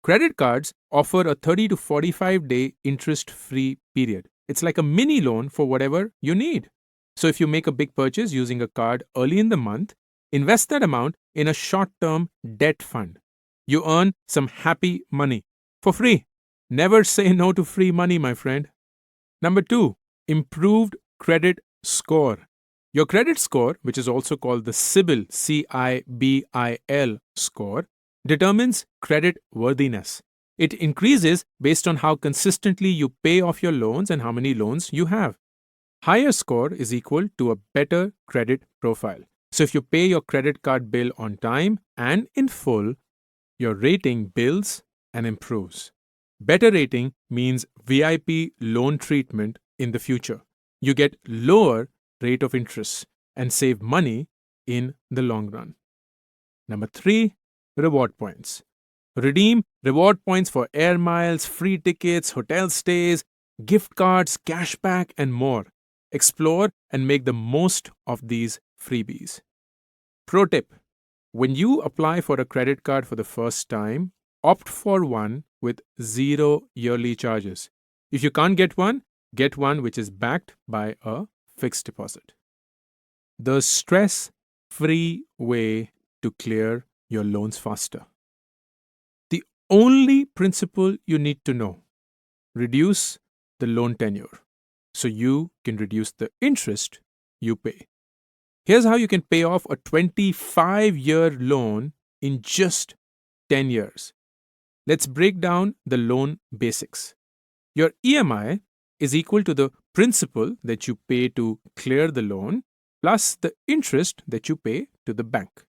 Credit cards offer a 30 to 45-day interest-free period. It's like a mini loan for whatever you need. So if you make a big purchase using a card early in the month, invest that amount in a short-term debt fund. You earn some happy money for free. Never say no to free money, my friend. Number 2, improved credit score. Your credit score, which is also called the CIBIL, CIBIL score, determines credit worthiness. It increases based on how consistently you pay off your loans and how many loans you have. Higher score is equal to a better credit profile. So if you pay your credit card bill on time and in full, your rating builds and improves. Better rating means VIP loan treatment in the future. You get lower rate of interest and save money in the long run. Number 3, reward points. Redeem reward points for air miles, free tickets, hotel stays, gift cards, cashback, and more. Explore and make the most of these freebies. Pro tip: when you apply for a credit card for the first time, opt for one with 0 yearly charges. If you can't get one which is backed by a fixed deposit. The stress-free way to clear your loans faster. The only principle you need to know: reduce the loan tenure so you can reduce the interest you pay. Here's how you can pay off a 25-year loan in just 10 years. Let's break down the loan basics. Your EMI is equal to the principal that you pay to clear the loan plus the interest that you pay to the bank.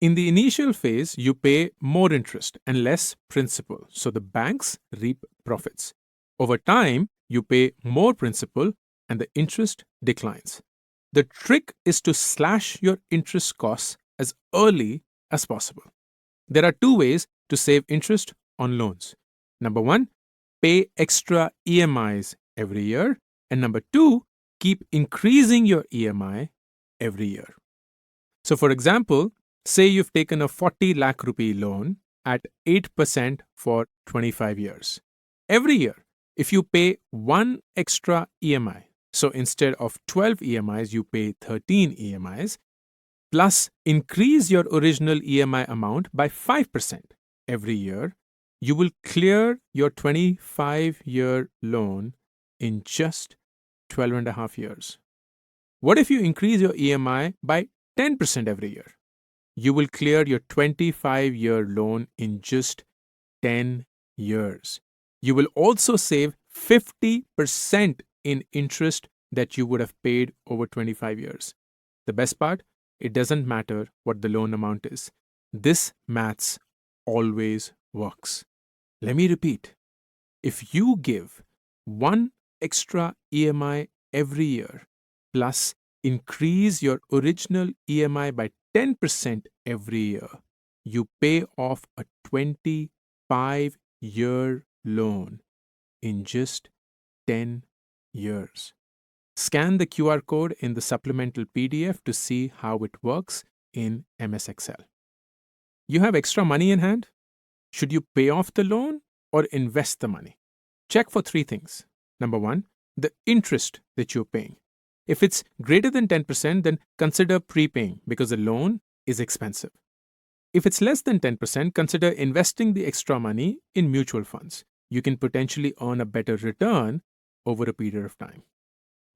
In the initial phase, you pay more interest and less principal, so the banks reap profits. Over time, you pay more principal and the interest declines. The trick is to slash your interest costs as early as possible. There are 2 ways to save interest on loans. Number 1, pay extra EMIs every year. And number 2, keep increasing your EMI every year. So for example, say you've taken a 40 lakh rupee loan at 8% for 25 years. Every year, if you pay 1 extra EMI, so instead of 12 EMIs, you pay 13 EMIs, plus increase your original EMI amount by 5% every year, you will clear your 25-year loan in just 12 and a half years. What if you increase your EMI by 10% every year? You will clear your 25-year loan in just 10 years. You will also save 50% in interest that you would have paid over 25 years. The best part? It doesn't matter what the loan amount is. This maths always works. Let me repeat. If you give one extra EMI every year, plus increase your original EMI by 10% every year, you pay off a 25-year loan in just 10 years. Scan the QR code in the supplemental PDF to see how it works in MS Excel. You have extra money in hand? Should you pay off the loan or invest the money? Check for three things. Number one, the interest that you're paying. If it's greater than 10%, then consider prepaying because the loan is expensive. If it's less than 10%, consider investing the extra money in mutual funds. You can potentially earn a better return over a period of time.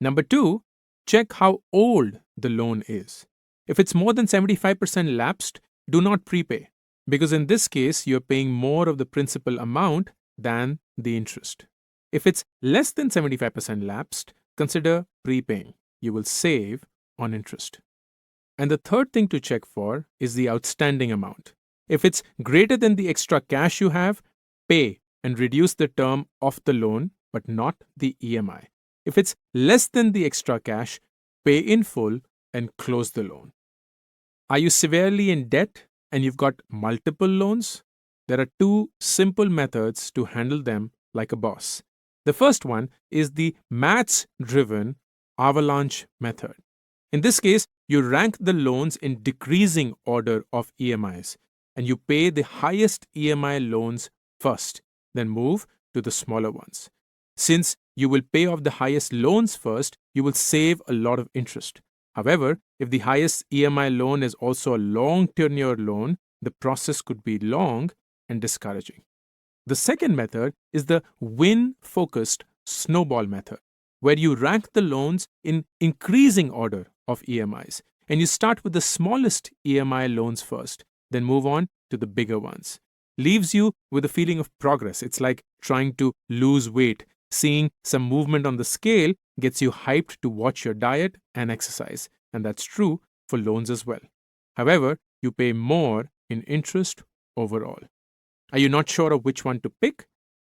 Number two, check how old the loan is. If it's more than 75% lapsed, do not prepay, because in this case, you're paying more of the principal amount than the interest. If it's less than 75% lapsed, consider prepaying. You will save on interest. And the third thing to check for is the outstanding amount. If it's greater than the extra cash you have, pay and reduce the term of the loan, but not the EMI. If it's less than the extra cash, pay in full and close the loan. Are you severely in debt and you've got multiple loans? There are two simple methods to handle them like a boss. The first one is the maths-driven avalanche method. In this case, you rank the loans in decreasing order of EMIs and you pay the highest EMI loans first, then move to the smaller ones. Since you will pay off the highest loans first, you will save a lot of interest. However, if the highest EMI loan is also a long tenure loan, the process could be long and discouraging. The second method is the win-focused snowball method, where you rank the loans in increasing order of EMIs, and you start with the smallest EMI loans first, then move on to the bigger ones. Leaves you with a feeling of progress. It's like trying to lose weight. Seeing some movement on the scale gets you hyped to watch your diet and exercise, and that's true for loans as well. However, you pay more in interest overall. Are you not sure of which one to pick?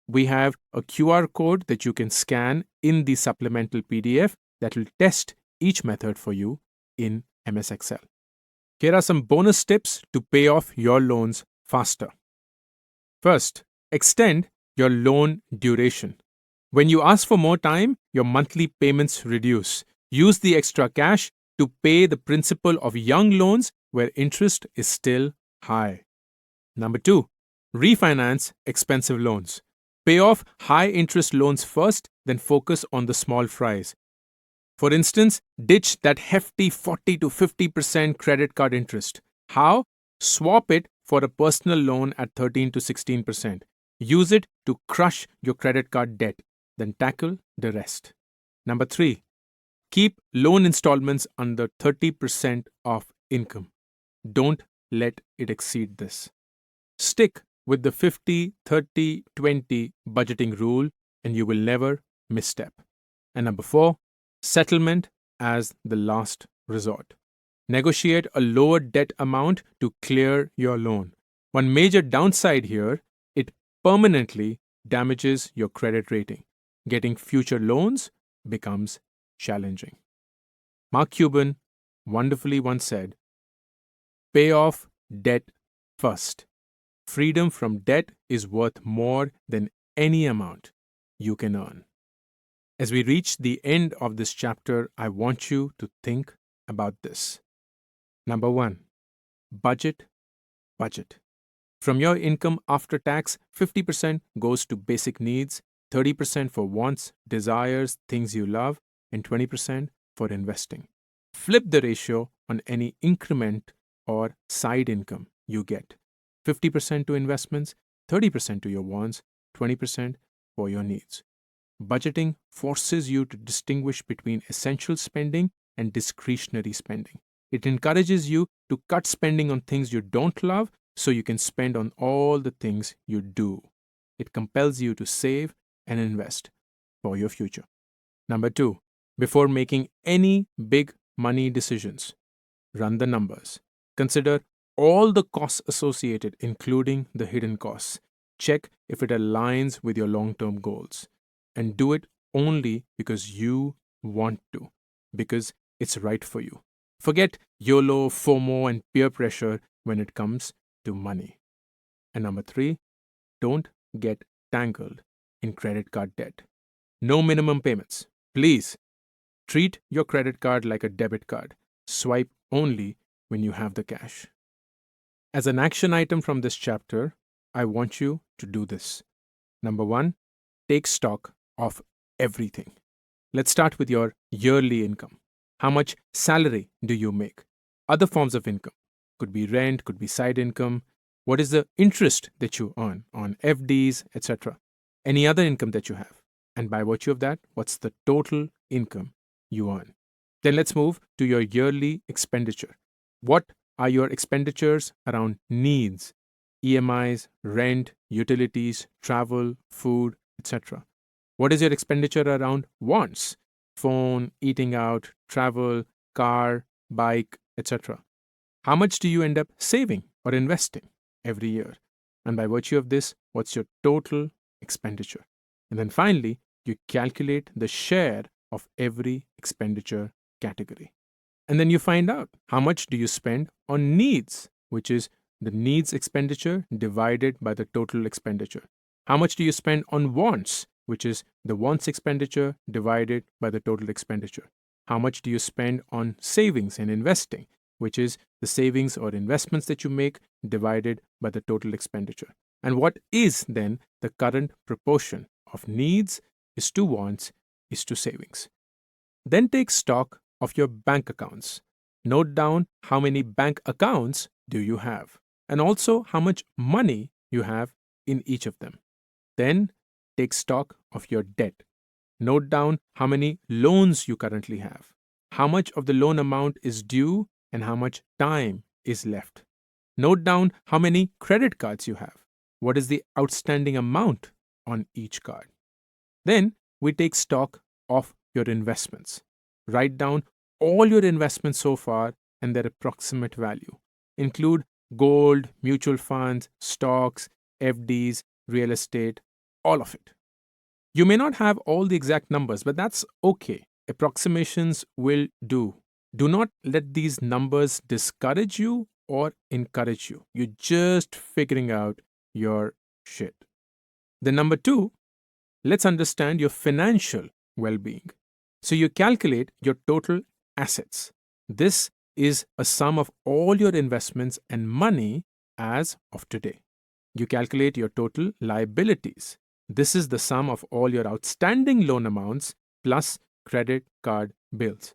We have a QR code that you can scan in the supplemental PDF that will test each method for you in MS Excel. Here are some bonus tips to pay off your loans faster. First, extend your loan duration. When you ask for more time, your monthly payments reduce. Use the extra cash to pay the principal of young loans where interest is still high. Number two, refinance expensive loans. Pay off high-interest loans first, then focus on the small fries. For instance, ditch that hefty 40 to 50% credit card interest. How? Swap it for a personal loan at 13 to 16%. Use it to crush your credit card debt, then tackle the rest. Number three, keep loan installments under 30% of income. Don't let it exceed this. Stick with the 50-30-20 budgeting rule and you will never misstep. And number four, settlement as the last resort. Negotiate a lower debt amount to clear your loan. One major downside here, it permanently damages your credit rating. Getting future loans becomes challenging. Mark Cuban wonderfully once said, "Pay off debt first. Freedom from debt is worth more than any amount you can earn." As we reach the end of this chapter, I want you to think about this. Number one, budget. From your income after tax, 50% goes to basic needs, 30% for wants, desires, things you love, and 20% for investing. Flip the ratio on any increment or side income you get. 50% to investments, 30% to your wants, 20% for your needs. Budgeting forces you to distinguish between essential spending and discretionary spending. It encourages you to cut spending on things you don't love so you can spend on all the things you do. It compels you to save and invest for your future. Number two, before making any big money decisions, run the numbers. Consider all the costs associated, including the hidden costs. Check if it aligns with your long term goals. And do it only because you want to, because it's right for you. Forget YOLO, FOMO, and peer pressure when it comes to money. And number three, don't get tangled in credit card debt. No minimum payments. Please treat your credit card like a debit card. Swipe only when you have the cash. As an action item from this chapter, I want you to do this. Number one, take stock of everything. Let's start with your yearly income. How much salary do you make? Other forms of income could be rent, could be side income. What is the interest that you earn on FDs, etc.? Any other income that you have. And by virtue of that, what's the total income you earn? Then let's move to your yearly expenditure. What are your expenditures around needs, EMIs, rent, utilities, travel, food, etc.? What is your expenditure around wants? Phone, eating out, travel, car, bike, etc. How much do you end up saving or investing every year? And by virtue of this, what's your total expenditure? And then finally, you calculate the share of every expenditure category. And then you find out how much do you spend on needs, which is the needs expenditure divided by the total expenditure. How much do you spend on wants, which is the wants expenditure divided by the total expenditure? How much do you spend on savings and investing, which is the savings or investments that you make divided by the total expenditure? And what is then the current proportion of needs is to wants is to savings? Then take stock of your bank accounts. Note down how many bank accounts do you have, and also how much money you have in each of them. Then take stock of your debt. Note down how many loans you currently have, how much of the loan amount is due, and how much time is left. Note down how many credit cards you have. What is the outstanding amount on each card? Then we take stock of your investments. Write down all your investments so far and their approximate value. Include gold, mutual funds, stocks, FDs, real estate, all of it. You may not have all the exact numbers, but that's okay. Approximations will do. Do not let these numbers discourage you or encourage you. You're just figuring out your shit. Then, number two, let's understand your financial well being. So, you calculate your total assets. This is a sum of all your investments and money as of today. You calculate your total liabilities. This is the sum of all your outstanding loan amounts plus credit card bills.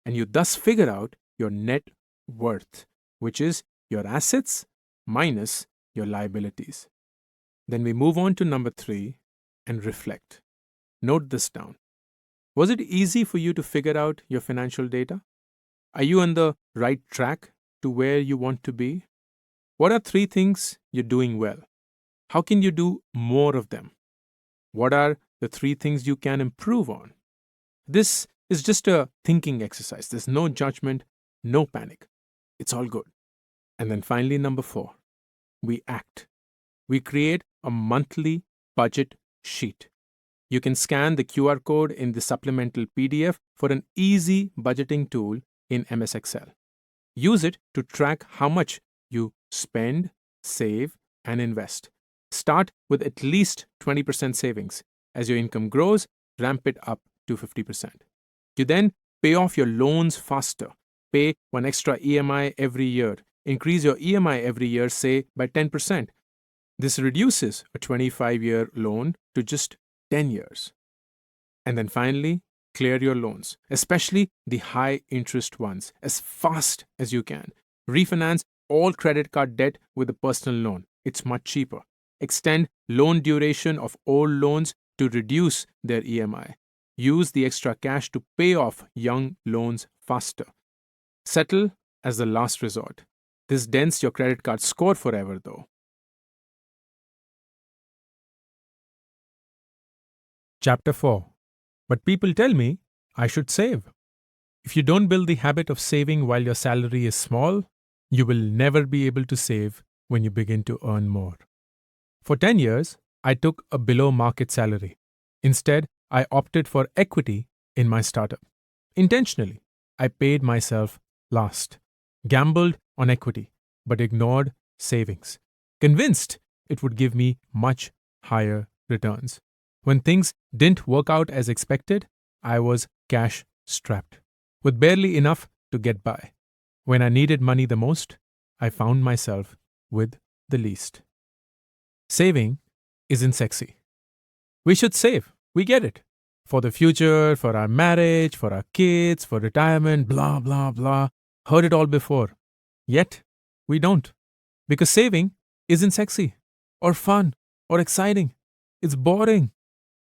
And you thus figure out your net worth, which is your assets minus your liabilities. Then we move on to number three and reflect. Note this down. Was it easy for you to figure out your financial data? Are you on the right track to where you want to be? What are three things you're doing well? How can you do more of them? What are the three things you can improve on? This is just a thinking exercise. There's no judgment, no panic. It's all good. And then finally, number four, we act. We create a monthly budget sheet. You can scan the QR code in the supplemental PDF for an easy budgeting tool in MS Excel. Use it to track how much you spend, save, and invest. Start with at least 20% savings. As your income grows, ramp it up to 50%. You then pay off your loans faster. Pay one extra EMI every year. Increase your EMI every year, say, by 10%. This reduces a 25-year loan to just 10 years. And then finally, clear your loans, especially the high interest ones, as fast as you can. Refinance all credit card debt with a personal loan. It's much cheaper. Extend loan duration of old loans to reduce their EMI. Use the extra cash to pay off young loans faster. Settle as the last resort. This dents your credit card score forever, though. Chapter 4. But people tell me I should save. If you don't build the habit of saving while your salary is small, you will never be able to save when you begin to earn more. For 10 years, I took a below market salary. Instead, I opted for equity in my startup. Intentionally, I paid myself last, gambled on equity, but ignored savings, convinced it would give me much higher returns. When things didn't work out as expected, I was cash strapped, with barely enough to get by. When I needed money the most, I found myself with the least. Saving isn't sexy. We should save. We get it. For the future, for our marriage, for our kids, for retirement, blah, blah, blah. Heard it all before. Yet, we don't. Because saving isn't sexy, or fun, or exciting. It's boring.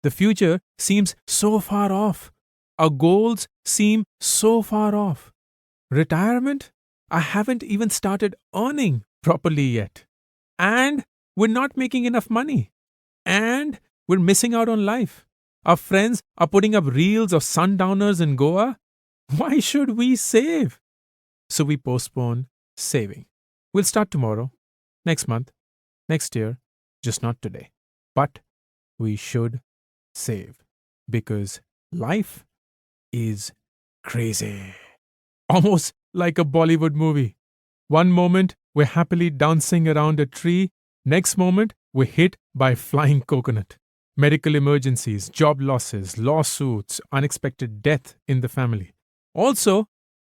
The future seems so far off. Our goals seem so far off. Retirement? I haven't even started earning properly yet. And we're not making enough money. And we're missing out on life. Our friends are putting up reels of sundowners in Goa. Why should we save? So we postpone saving. We'll start tomorrow, next month, next year, just not today. But we should save because life is crazy. Almost like a Bollywood movie. One moment, we're happily dancing around a tree. Next moment, we're hit by a flying coconut. Medical emergencies, job losses, lawsuits, unexpected death in the family. Also,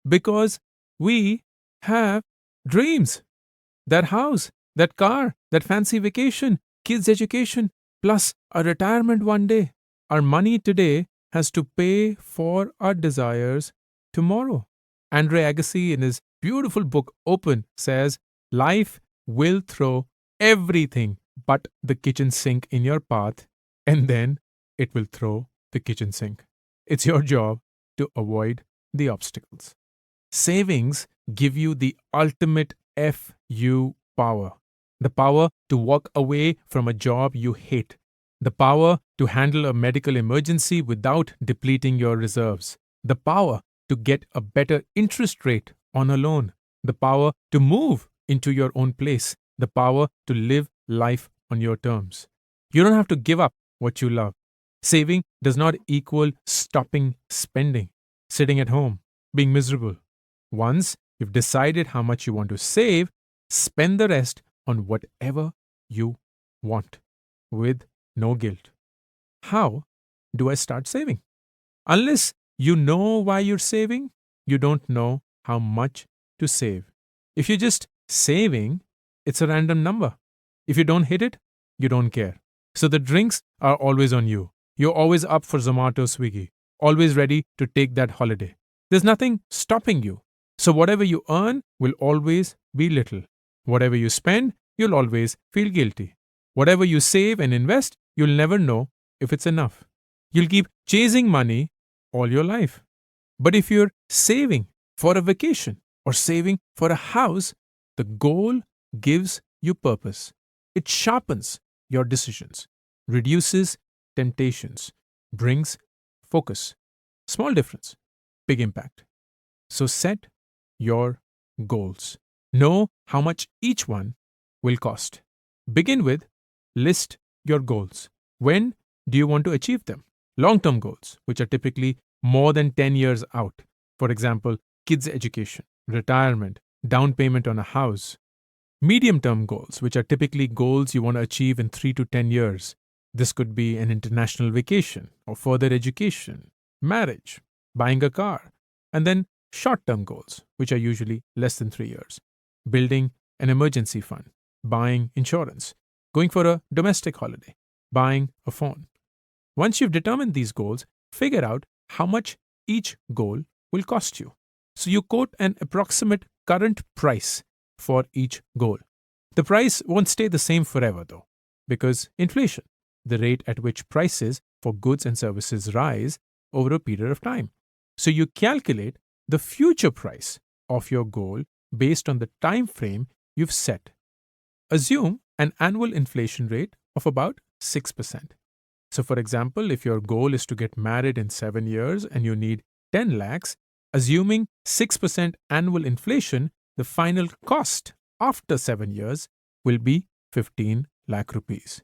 because we have dreams. That house, that car, that fancy vacation, kids' education, plus a retirement one day. Our money today has to pay for our desires tomorrow. Andre Agassi, in his beautiful book Open, says, life will throw everything but the kitchen sink in your path, and then it will throw the kitchen sink. It's your job to avoid the obstacles. Savings give you the ultimate FU power. The power to walk away from a job you hate. The power to handle a medical emergency without depleting your reserves. The power to get a better interest rate on a loan. The power to move into your own place. The power to live life on your terms. You don't have to give up what you love. Saving does not equal stopping spending, sitting at home, being miserable. Once you've decided how much you want to save, spend the rest on whatever you want with no guilt. How do I start saving? Unless you know why you're saving, you don't know how much to save. If you're just saving, it's a random number. If you don't hit it, you don't care. So the drinks are always on you. You're always up for Zomato, Swiggy, always ready to take that holiday. There's nothing stopping you. So whatever you earn will always be little. Whatever you spend, you'll always feel guilty. Whatever you save and invest, you'll never know if it's enough. You'll keep chasing money all your life. But if you're saving for a vacation or saving for a house, the goal gives you purpose. It sharpens your decisions, reduces temptations, brings focus. Small difference, big impact. So set your goals. Know how much each one will cost. Begin with list your goals. When do you want to achieve them? Long-term goals, which are typically more than 10 years out. For example, kids' education, retirement, down payment on a house. Medium-term goals, which are typically goals you want to achieve in 3 to 10 years. This could be an international vacation or further education, marriage, buying a car. And then short-term goals, which are usually less than 3 years. Building an emergency fund, buying insurance, going for a domestic holiday, buying a phone. Once you've determined these goals, figure out how much each goal will cost you. So you quote an approximate current price for each goal. The price won't stay the same forever though, because inflation, the rate at which prices for goods and services rise over a period of time. So you calculate the future price of your goal based on the time frame you've set. Assume an annual inflation rate of about 6%. So for example, if your goal is to get married in 7 years and you need 10 lakhs, Assuming 6% annual inflation, the final cost after 7 years will be 15 lakh rupees.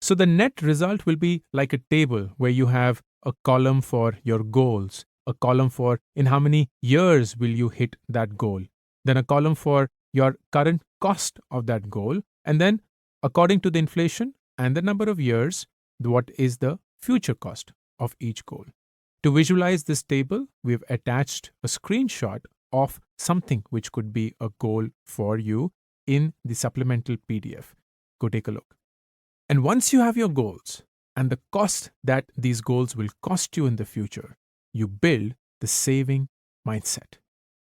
So the net result will be like a table where you have a column for your goals, a column for in how many years will you hit that goal, then a column for your current cost of that goal, and then according to the inflation and the number of years, what is the future cost of each goal. To visualize this table, we've attached a screenshot of something which could be a goal for you in the supplemental PDF. Go take a look. And once you have your goals and the cost that these goals will cost you in the future, you build the saving mindset.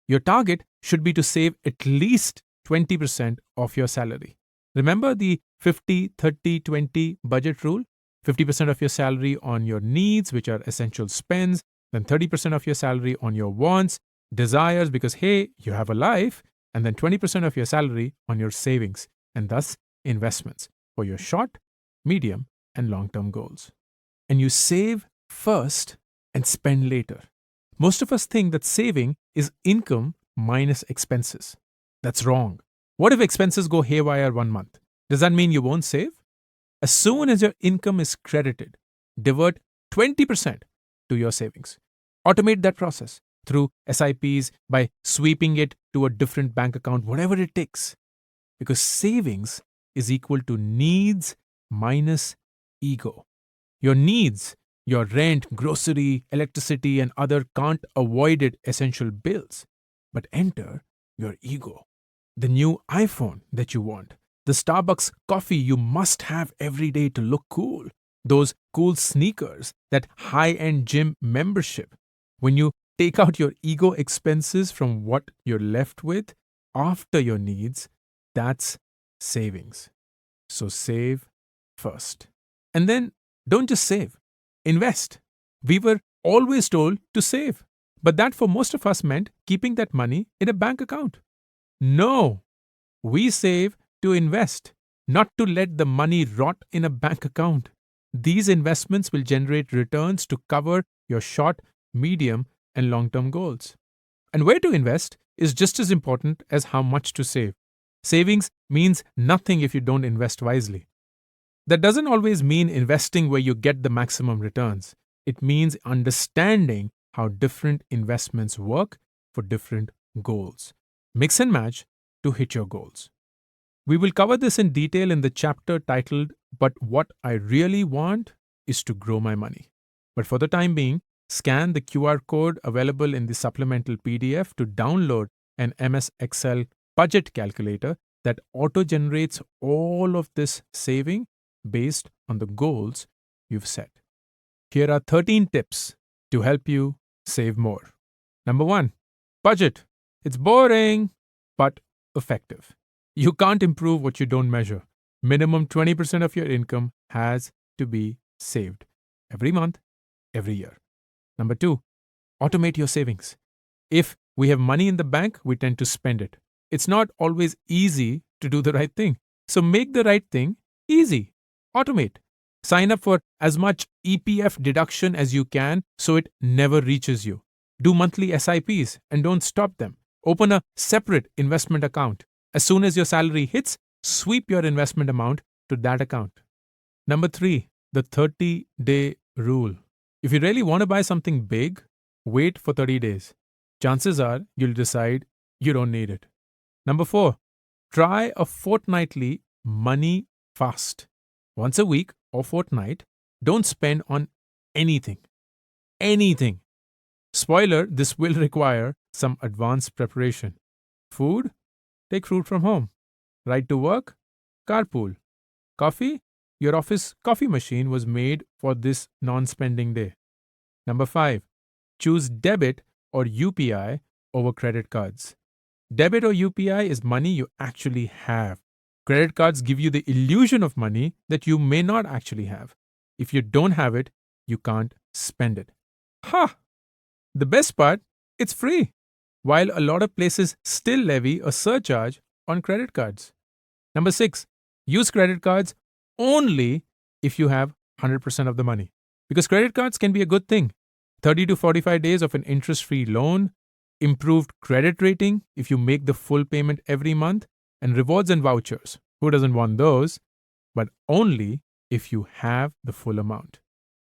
Your target should be to save at least 20% of your salary. Remember the 50-30-20 budget rule? 50% of your salary on your needs, which are essential spends, then 30% of your salary on your wants, desires, because hey, you have a life, and then 20% of your salary on your savings, and thus investments for your short, medium, and long-term goals. And you save first and spend later. Most of us think that saving is income minus expenses. That's wrong. What if expenses go haywire 1 month? Does that mean you won't save? As soon as your income is credited, divert 20% to your savings. Automate that process through SIPs by sweeping it to a different bank account, whatever it takes. Because savings is equal to needs minus ego. Your needs, your rent, grocery, electricity, and other can't avoided essential bills. But enter your ego. The new iPhone that you want, the Starbucks coffee you must have every day to look cool, those cool sneakers, that high-end gym membership. When you take out your ego expenses from what you're left with after your needs, that's savings. So save first. And then don't just save, invest. We were always told to save, but that for most of us meant keeping that money in a bank account. No, we save to invest, not to let the money rot in a bank account. These investments will generate returns to cover your short, medium, and long-term goals. And where to invest is just as important as how much to save. Savings means nothing if you don't invest wisely. That doesn't always mean investing where you get the maximum returns. It means understanding how different investments work for different goals. Mix and match to hit your goals. We will cover this in detail in the chapter titled, But What I Really Want is to Grow My Money. But for the time being, scan the QR code available in the supplemental PDF to download an MS Excel budget calculator that auto-generates all of this saving based on the goals you've set. Here are 13 tips to help you save more. Number 1, budget. It's boring, but effective. You can't improve what you don't measure. Minimum 20% of your income has to be saved every month, every year. Number 2, automate your savings. If we have money in the bank, we tend to spend it. It's not always easy to do the right thing. So make the right thing easy. Automate. Sign up for as much EPF deduction as you can so it never reaches you. Do monthly SIPs and don't stop them. Open a separate investment account. As soon as your salary hits, sweep your investment amount to that account. Number 3, the 30-day rule. If you really want to buy something big, wait for 30 days. Chances are you'll decide you don't need it. Number 4, try a fortnightly money fast. Once a week or fortnight, don't spend on anything. Anything. Spoiler, this will require some advanced preparation. Food? Take fruit from home. Ride to work? Carpool. Coffee? Your office coffee machine was made for this non-spending day. Number 5, choose debit or UPI over credit cards. Debit or UPI is money you actually have. Credit cards give you the illusion of money that you may not actually have. If you don't have it, you can't spend it. Ha! The best part, it's free, while a lot of places still levy a surcharge on credit cards. Number 6, use credit cards only if you have 100% of the money. Because credit cards can be a good thing. 30 to 45 days of an interest-free loan, improved credit rating if you make the full payment every month, and rewards and vouchers. Who doesn't want those? But only if you have the full amount.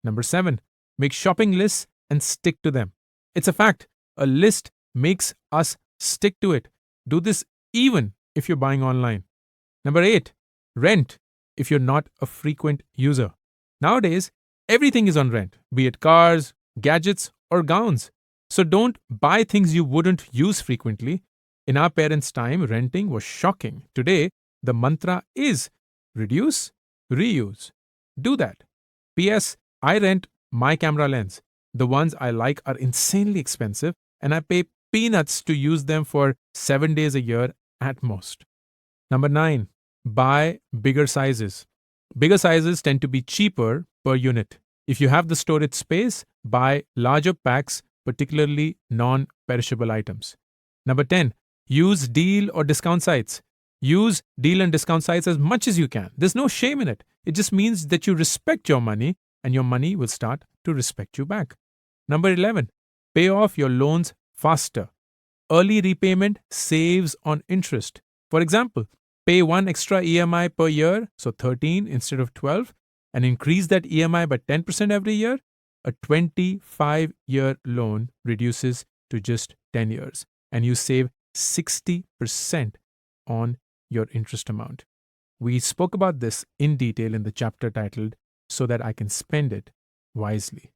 Number 7, make shopping lists and stick to them. It's a fact. A list makes us stick to it. Do this even if you're buying online. Number 8, rent if you're not a frequent user. Nowadays, everything is on rent, be it cars, gadgets, or gowns. So don't buy things you wouldn't use frequently. In our parents' time, renting was shocking. Today, the mantra is reduce, reuse. Do that. P.S. I rent my camera lens. The ones I like are insanely expensive, and I pay peanuts to use them for 7 days a year at most. Number 9, buy bigger sizes. Bigger sizes tend to be cheaper per unit. If you have the storage space, buy larger packs, particularly non-perishable items. Number 10, use deal or discount sites. Use deal and discount sites as much as you can. There's no shame in it. It just means that you respect your money, and your money will start to respect you back. Number 11, pay off your loans faster. Early repayment saves on interest. For example, pay one extra EMI per year, so 13 instead of 12, and increase that EMI by 10% every year. A 25-year loan reduces to just 10 years, and you save 60% on your interest amount. We spoke about this in detail in the chapter titled So That I Can Spend It Wisely.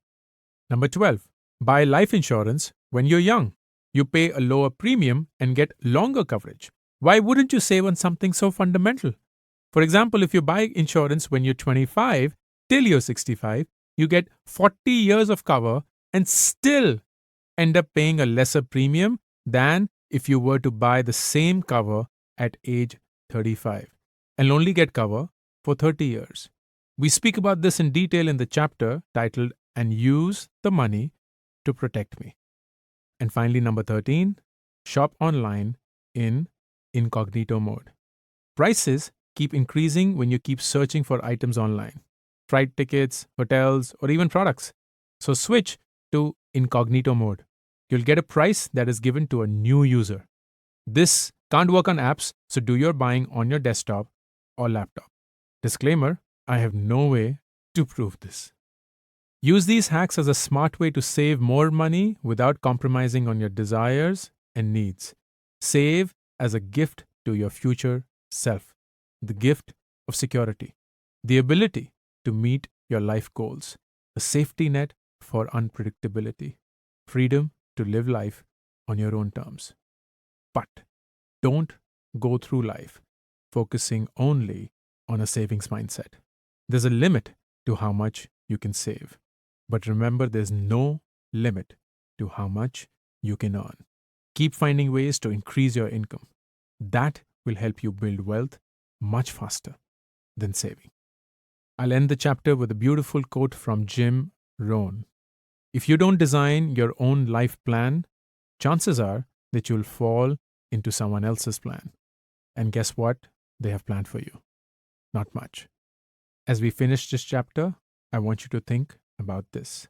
Number 12, buy life insurance when you're young. You pay a lower premium and get longer coverage. Why wouldn't you save on something so fundamental? For example, if you buy insurance when you're 25 till you're 65, you get 40 years of cover and still end up paying a lesser premium than if you were to buy the same cover at age 35 and only get cover for 30 years. We speak about this in detail in the chapter titled And Use the Money to Protect Me. And finally, number 13, shop online in incognito mode. Prices keep increasing when you keep searching for items online. Flight tickets, hotels, or even products. So switch to incognito mode. You'll get a price that is given to a new user. This can't work on apps, so do your buying on your desktop or laptop. Disclaimer, I have no way to prove this. Use these hacks as a smart way to save more money without compromising on your desires and needs. Save as a gift to your future self. The gift of security. The ability to meet your life goals. A safety net for unpredictability. Freedom to live life on your own terms. But don't go through life focusing only on a savings mindset. There's a limit to how much you can save. But remember, there's no limit to how much you can earn. Keep finding ways to increase your income. That will help you build wealth much faster than saving. I'll end the chapter with a beautiful quote from Jim Rohn. If you don't design your own life plan, chances are that you'll fall into someone else's plan. And guess what they have planned for you? Not much. As we finish this chapter, I want you to think about this.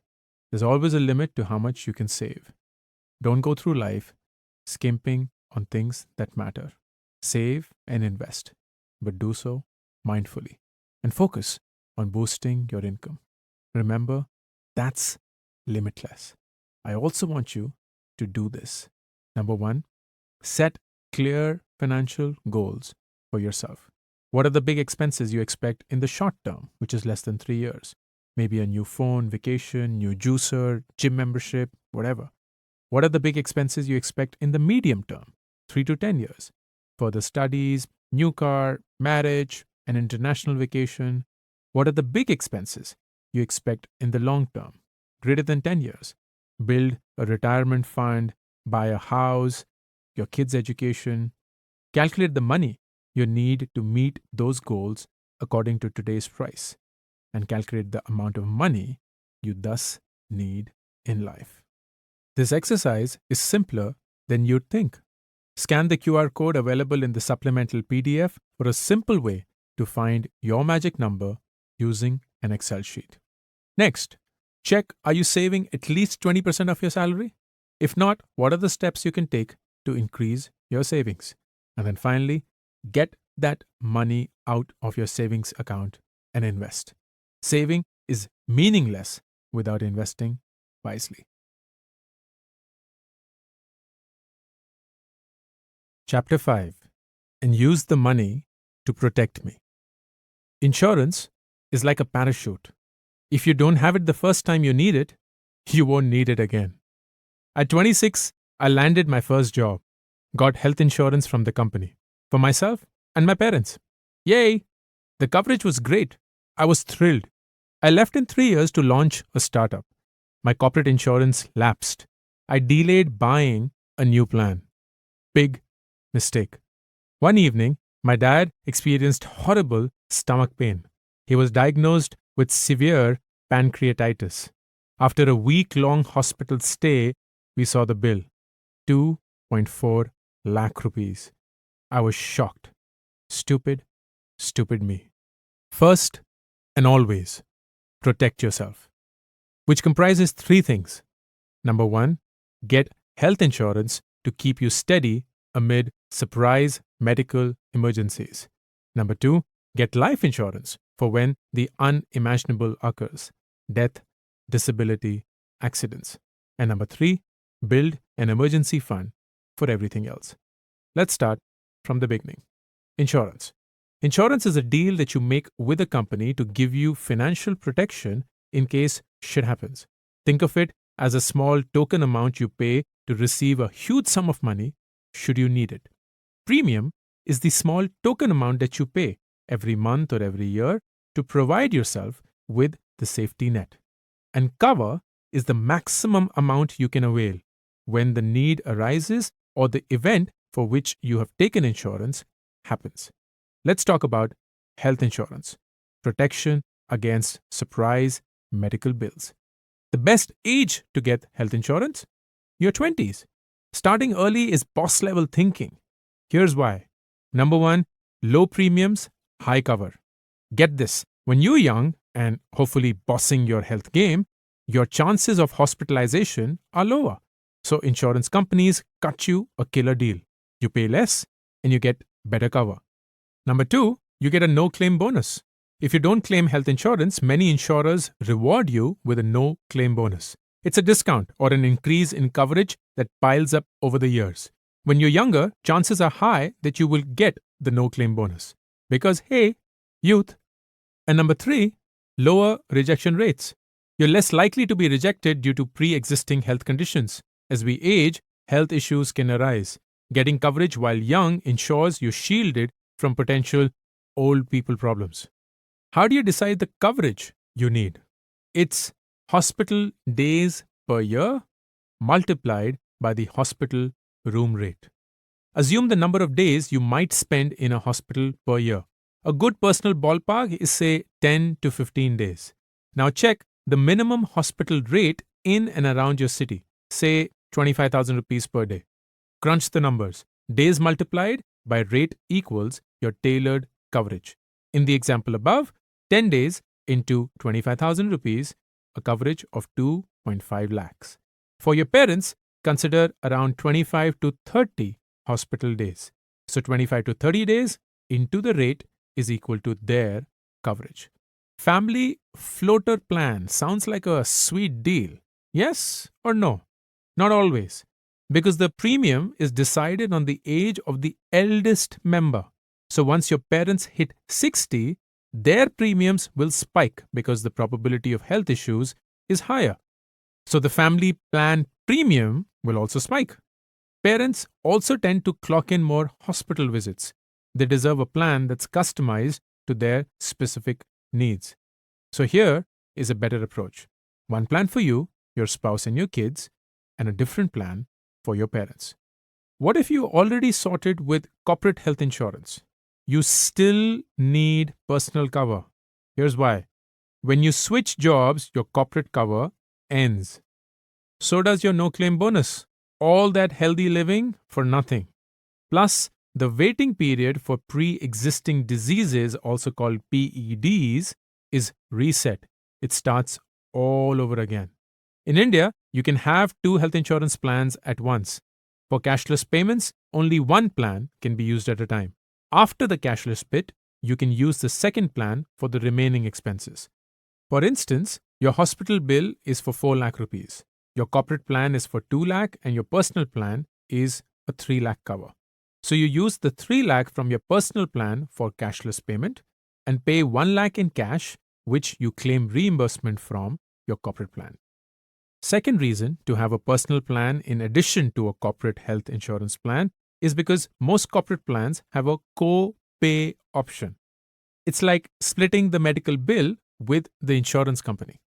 There's always a limit to how much you can save. Don't go through life skimping on things that matter. Save and invest, but do so mindfully and focus on boosting your income. Remember, that's limitless. I also want you to do this. Number 1, set clear financial goals for yourself. What are the big expenses you expect in the short term, which is less than 3 years? Maybe a new phone, vacation, new juicer, gym membership, whatever. What are the big expenses you expect in the medium term, 3 to 10 years? Further studies, new car, marriage, an international vacation. What are the big expenses you expect in the long term, greater than 10 years? Build a retirement fund, buy a house, your kids' education. Calculate the money you need to meet those goals according to today's price, and calculate the amount of money you thus need in life. This exercise is simpler than you'd think. Scan the QR code available in the supplemental PDF for a simple way to find your magic number using an Excel sheet. Next, check, are you saving at least 20% of your salary? If not, what are the steps you can take to increase your savings? And then finally, get that money out of your savings account and invest. Saving is meaningless without investing wisely. Chapter 5. And use the money to protect me. Insurance is like a parachute. If you don't have it the first time you need it, you won't need it again. At 26, I landed my first job, got health insurance from the company, for myself and my parents. Yay! The coverage was great. I was thrilled. I left in 3 years to launch a startup. My corporate insurance lapsed. I delayed buying a new plan. Big mistake. One evening, my dad experienced horrible stomach pain. He was diagnosed with severe pancreatitis. After a week-long hospital stay, we saw the bill, 2.4 lakh rupees. I was shocked. Stupid me. First and always, protect yourself, which comprises 3 things. Number 1, get health insurance to keep you steady amid surprise medical emergencies. Number 2, get life insurance for when the unimaginable occurs: death, disability, accidents. And number 3, build an emergency fund for everything else. Let's start from the beginning. Insurance. Insurance is a deal that you make with a company to give you financial protection in case shit happens. Think of it as a small token amount you pay to receive a huge sum of money should you need it. Premium is the small token amount that you pay every month or every year to provide yourself with the safety net. And cover is the maximum amount you can avail when the need arises or the event for which you have taken insurance happens. Let's talk about health insurance. Protection against surprise medical bills. The best age to get health insurance? Your 20s. Starting early is boss level thinking. Here's why. Number 1, low premiums, high cover. Get this, when you're young and hopefully bossing your health game, your chances of hospitalization are lower. So insurance companies cut you a killer deal. You pay less and you get better cover. Number 2, you get a no-claim bonus. If you don't claim health insurance, many insurers reward you with a no-claim bonus. It's a discount or an increase in coverage that piles up over the years. When you're younger, chances are high that you will get the no-claim bonus. Because, hey, youth. And number 3, lower rejection rates. You're less likely to be rejected due to pre-existing health conditions. As we age, health issues can arise. Getting coverage while young ensures you're shielded from potential old people problems. How do you decide the coverage you need? It's hospital days per year multiplied by the hospital room rate. Assume the number of days you might spend in a hospital per year. A good personal ballpark is, say, 10 to 15 days. Now check the minimum hospital rate in and around your city, say 25,000 rupees per day. Crunch the numbers. Days multiplied by rate equals your tailored coverage. In the example above, 10 days into 25,000 rupees, a coverage of 2.5 lakhs. For your parents, consider around 25 to 30 hospital days. So 25 to 30 days into the rate is equal to their coverage. Family floater plan sounds like a sweet deal. Yes or no? Not always. Because the premium is decided on the age of the eldest member. So once your parents hit 60, their premiums will spike because the probability of health issues is higher. So the family plan premium will also spike. Parents also tend to clock in more hospital visits. They deserve a plan that's customized to their specific needs. So here is a better approach. One plan for you, your spouse and your kids, and a different plan for your parents. What if you already sorted with corporate health insurance? You still need personal cover. Here's why. When you switch jobs, your corporate cover ends. So does your no-claim bonus. All that healthy living for nothing. Plus, the waiting period for pre-existing diseases, also called PEDs, is reset. It starts all over again. In India, You can have two health insurance plans at once. For cashless payments, only one plan can be used at a time. After the cashless bit, you can use the second plan for the remaining expenses. For instance, your hospital bill is for 4 lakh rupees. Your corporate plan is for 2 lakh and your personal plan is a 3 lakh cover. So you use the 3 lakh from your personal plan for cashless payment and pay 1 lakh in cash, which you claim reimbursement from your corporate plan. Second reason to have a personal plan in addition to a corporate health insurance plan is because most corporate plans have a co-pay option. It's like splitting the medical bill with the insurance company.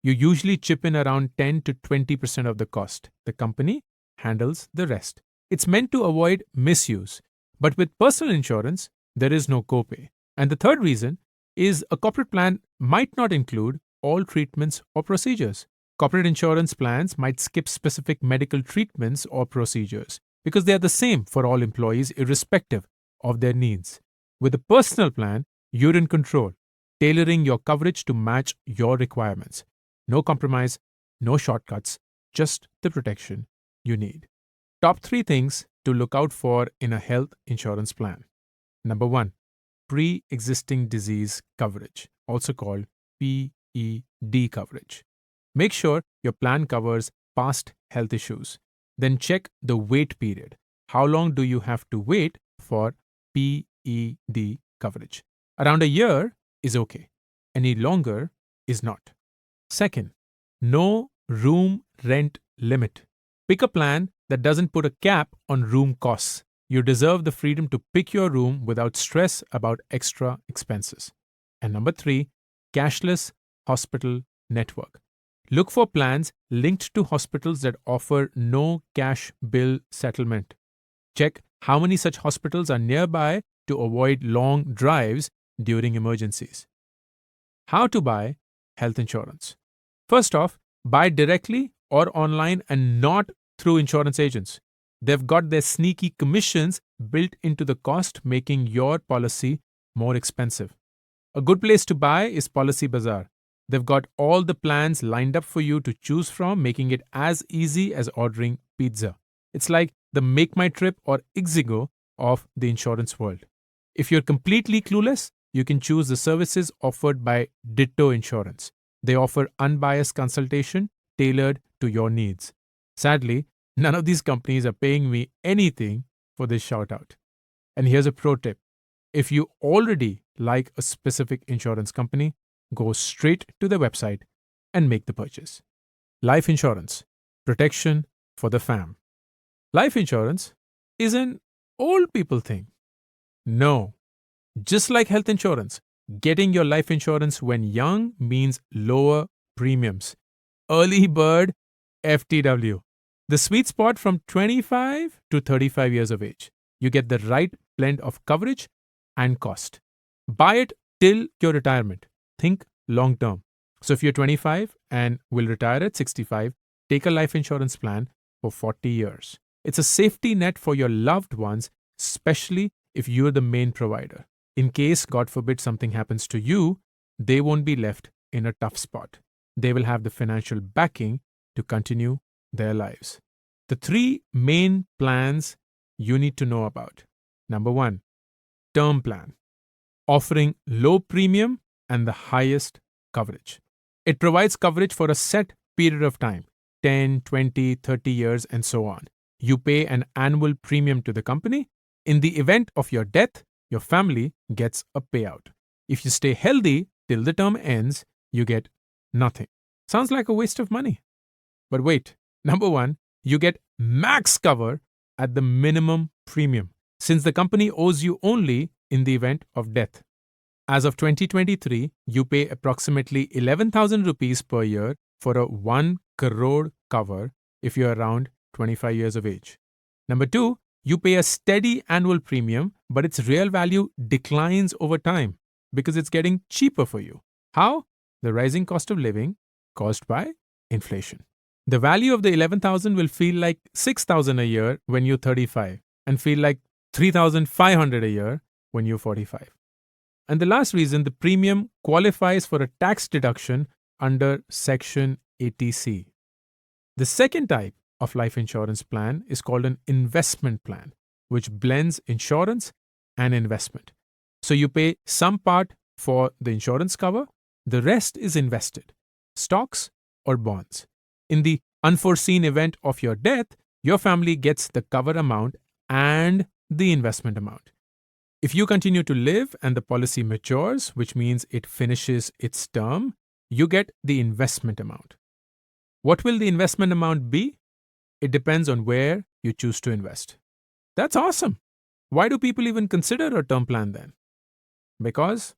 You usually chip in around 10 to 20% of the cost. The company handles the rest. It's meant to avoid misuse. But with personal insurance, there is no copay. And the third reason is a corporate plan might not include all treatments or procedures. Corporate insurance plans might skip specific medical treatments or procedures because they are the same for all employees irrespective of their needs. With a personal plan, you're in control, tailoring your coverage to match your requirements. No compromise, no shortcuts, just the protection you need. Top 3 things to look out for in a health insurance plan. Number 1, pre-existing disease coverage, also called PED coverage. Make sure your plan covers past health issues. Then check the wait period. How long do you have to wait for PED coverage? Around a year is okay. Any longer is not. Second, no room rent limit. Pick a plan that doesn't put a cap on room costs. You deserve the freedom to pick your room without stress about extra expenses. And number 3, cashless hospital network. Look for plans linked to hospitals that offer no cash bill settlement. Check how many such hospitals are nearby to avoid long drives during emergencies. How to buy health insurance. First off, buy directly or online and not through insurance agents. They've got their sneaky commissions built into the cost, making your policy more expensive. A good place to buy is Policy Bazaar. They've got all the plans lined up for you to choose from, making it as easy as ordering pizza. It's like the Make My Trip or Ixigo of the insurance world. If you're completely clueless, you can choose the services offered by Ditto Insurance. They offer unbiased consultation tailored to your needs. Sadly, none of these companies are paying me anything for this shout out. And here's a pro tip. If you already like a specific insurance company, go straight to their website and make the purchase. Life insurance, protection for the fam. Life insurance is an old people thing. No. Just like health insurance, getting your life insurance when young means lower premiums. Early bird FTW. The sweet spot from 25 to 35 years of age. You get the right blend of coverage and cost. Buy it till your retirement. Think long term. So if you're 25 and will retire at 65, take a life insurance plan for 40 years. It's a safety net for your loved ones, especially if you're the main provider. In case, God forbid, something happens to you, they won't be left in a tough spot. They will have the financial backing to continue their lives. The 3 main plans you need to know about. Number 1, term plan, offering low premium and the highest coverage. It provides coverage for a set period of time, 10, 20, 30 years, and so on. You pay an annual premium to the company. In the event of your death, your family gets a payout. If you stay healthy till the term ends, you get nothing. Sounds like a waste of money. But wait, number 1, you get max cover at the minimum premium, since the company owes you only in the event of death. As of 2023, you pay approximately 11,000 rupees per year for a 1 crore cover if you're around 25 years of age. Number 2, you pay a steady annual premium, but its real value declines over time because it's getting cheaper for you. How? The rising cost of living caused by inflation. The value of the 11,000 will feel like 6,000 a year when you're 35 and feel like 3,500 a year when you're 45. And the last reason, the premium qualifies for a tax deduction under Section 80C. The second type of life insurance plan is called an investment plan, which blends insurance and investment. So you pay some part for the insurance cover, the rest is invested, stocks or bonds. In the unforeseen event of your death, your family gets the cover amount and the investment amount. If you continue to live and the policy matures, which means it finishes its term, you get the investment amount. What will the investment amount be? It depends on where you choose to invest. That's awesome. Why do people even consider a term plan then? Because,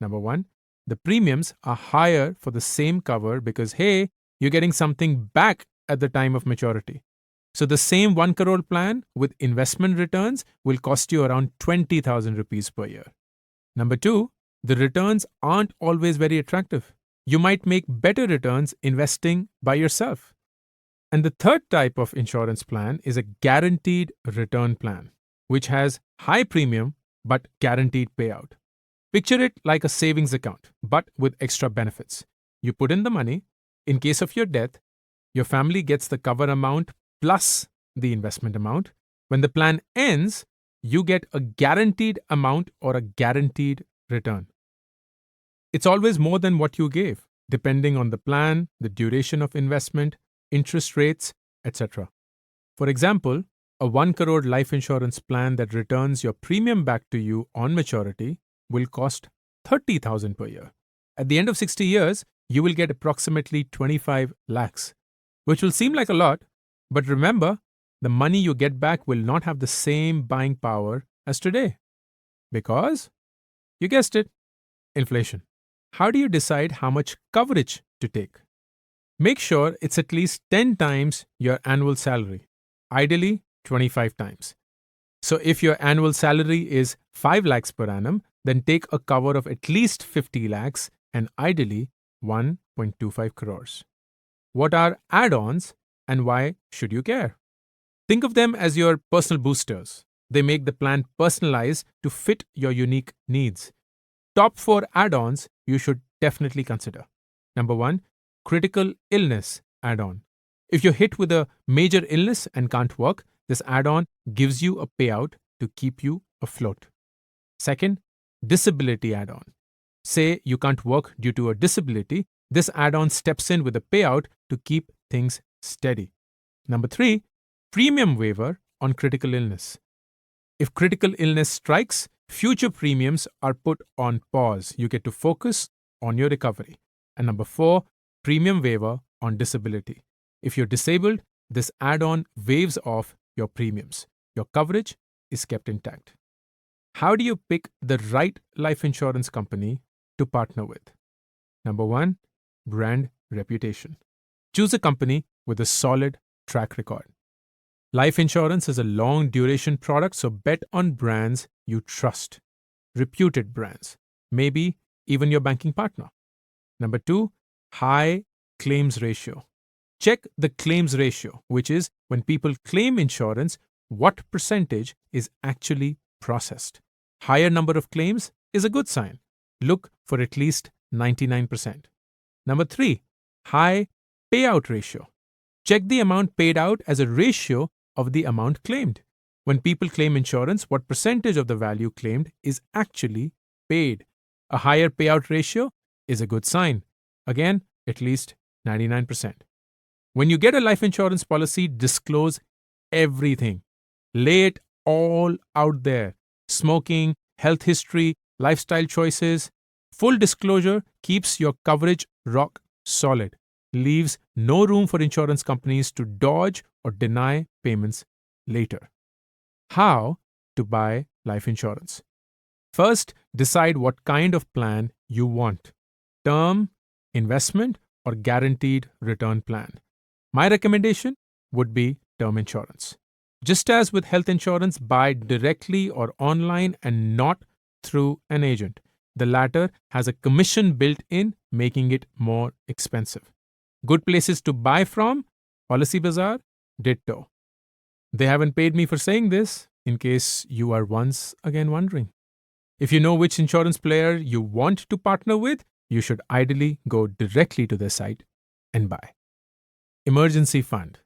number one, the premiums are higher for the same cover because, hey, you're getting something back at the time of maturity. So the same 1 crore plan with investment returns will cost you around 20,000 rupees per year. Number two, the returns aren't always very attractive. You might make better returns investing by yourself. And the third type of insurance plan is a guaranteed return plan, which has high premium but guaranteed payout. Picture it like a savings account, but with extra benefits. You put in the money. In case of your death, your family gets the cover amount plus the investment amount. When the plan ends, you get a guaranteed amount or a guaranteed return. It's always more than what you gave, depending on the plan, the duration of investment, interest rates, etc. For example, a 1 crore life insurance plan that returns your premium back to you on maturity will cost 30,000 per year. At the end of 60 years, you will get approximately 25 lakhs, which will seem like a lot, but remember, the money you get back will not have the same buying power as today. Because, you guessed it, inflation. How do you decide how much coverage to take? Make sure it's at least 10 times your annual salary, ideally 25 times. So if your annual salary is 5 lakhs per annum, then take a cover of at least 50 lakhs and ideally 1.25 crores. What are add-ons and why should you care? Think of them as your personal boosters. They make the plan personalized to fit your unique needs. Top 4 add-ons you should definitely consider. Number 1, critical illness add-on. If you're hit with a major illness and can't work, this add-on gives you a payout to keep you afloat. Second, disability add-on. Say you can't work due to a disability, this add-on steps in with a payout to keep things steady. Number 3, premium waiver on critical illness. If critical illness strikes, future premiums are put on pause. You get to focus on your recovery. And number 4, premium waiver on disability. If you're disabled, this add-on waives off your premiums. Your coverage is kept intact. How do you pick the right life insurance company to partner with? Number 1, brand reputation. Choose a company with a solid track record. Life insurance is a long duration product, so bet on brands you trust. Reputed brands, maybe even your banking partner. Number 2, high claims ratio. Check the claims ratio, which is when people claim insurance, what percentage is actually processed. Higher number of claims is a good sign. Look for at least 99%. Number 3, high payout ratio. Check the amount paid out as a ratio of the amount claimed. When people claim insurance, what percentage of the value claimed is actually paid. A higher payout ratio is a good sign. Again, at least 99%. When you get a life insurance policy, disclose everything. Lay it all out there. Smoking, health history, lifestyle choices. Full disclosure keeps your coverage rock solid. Leaves no room for insurance companies to dodge or deny payments later. How to buy life insurance? First, decide what kind of plan you want. Term, investment, or guaranteed return plan. My recommendation would be term insurance. Just as with health insurance, buy directly or online and not through an agent. The latter has a commission built in, making it more expensive. Good places to buy from: Policy Bazaar, ditto. They haven't paid me for saying this, in case you are once again wondering. If you know which insurance player you want to partner with, you should ideally go directly to their site and buy. Emergency fund,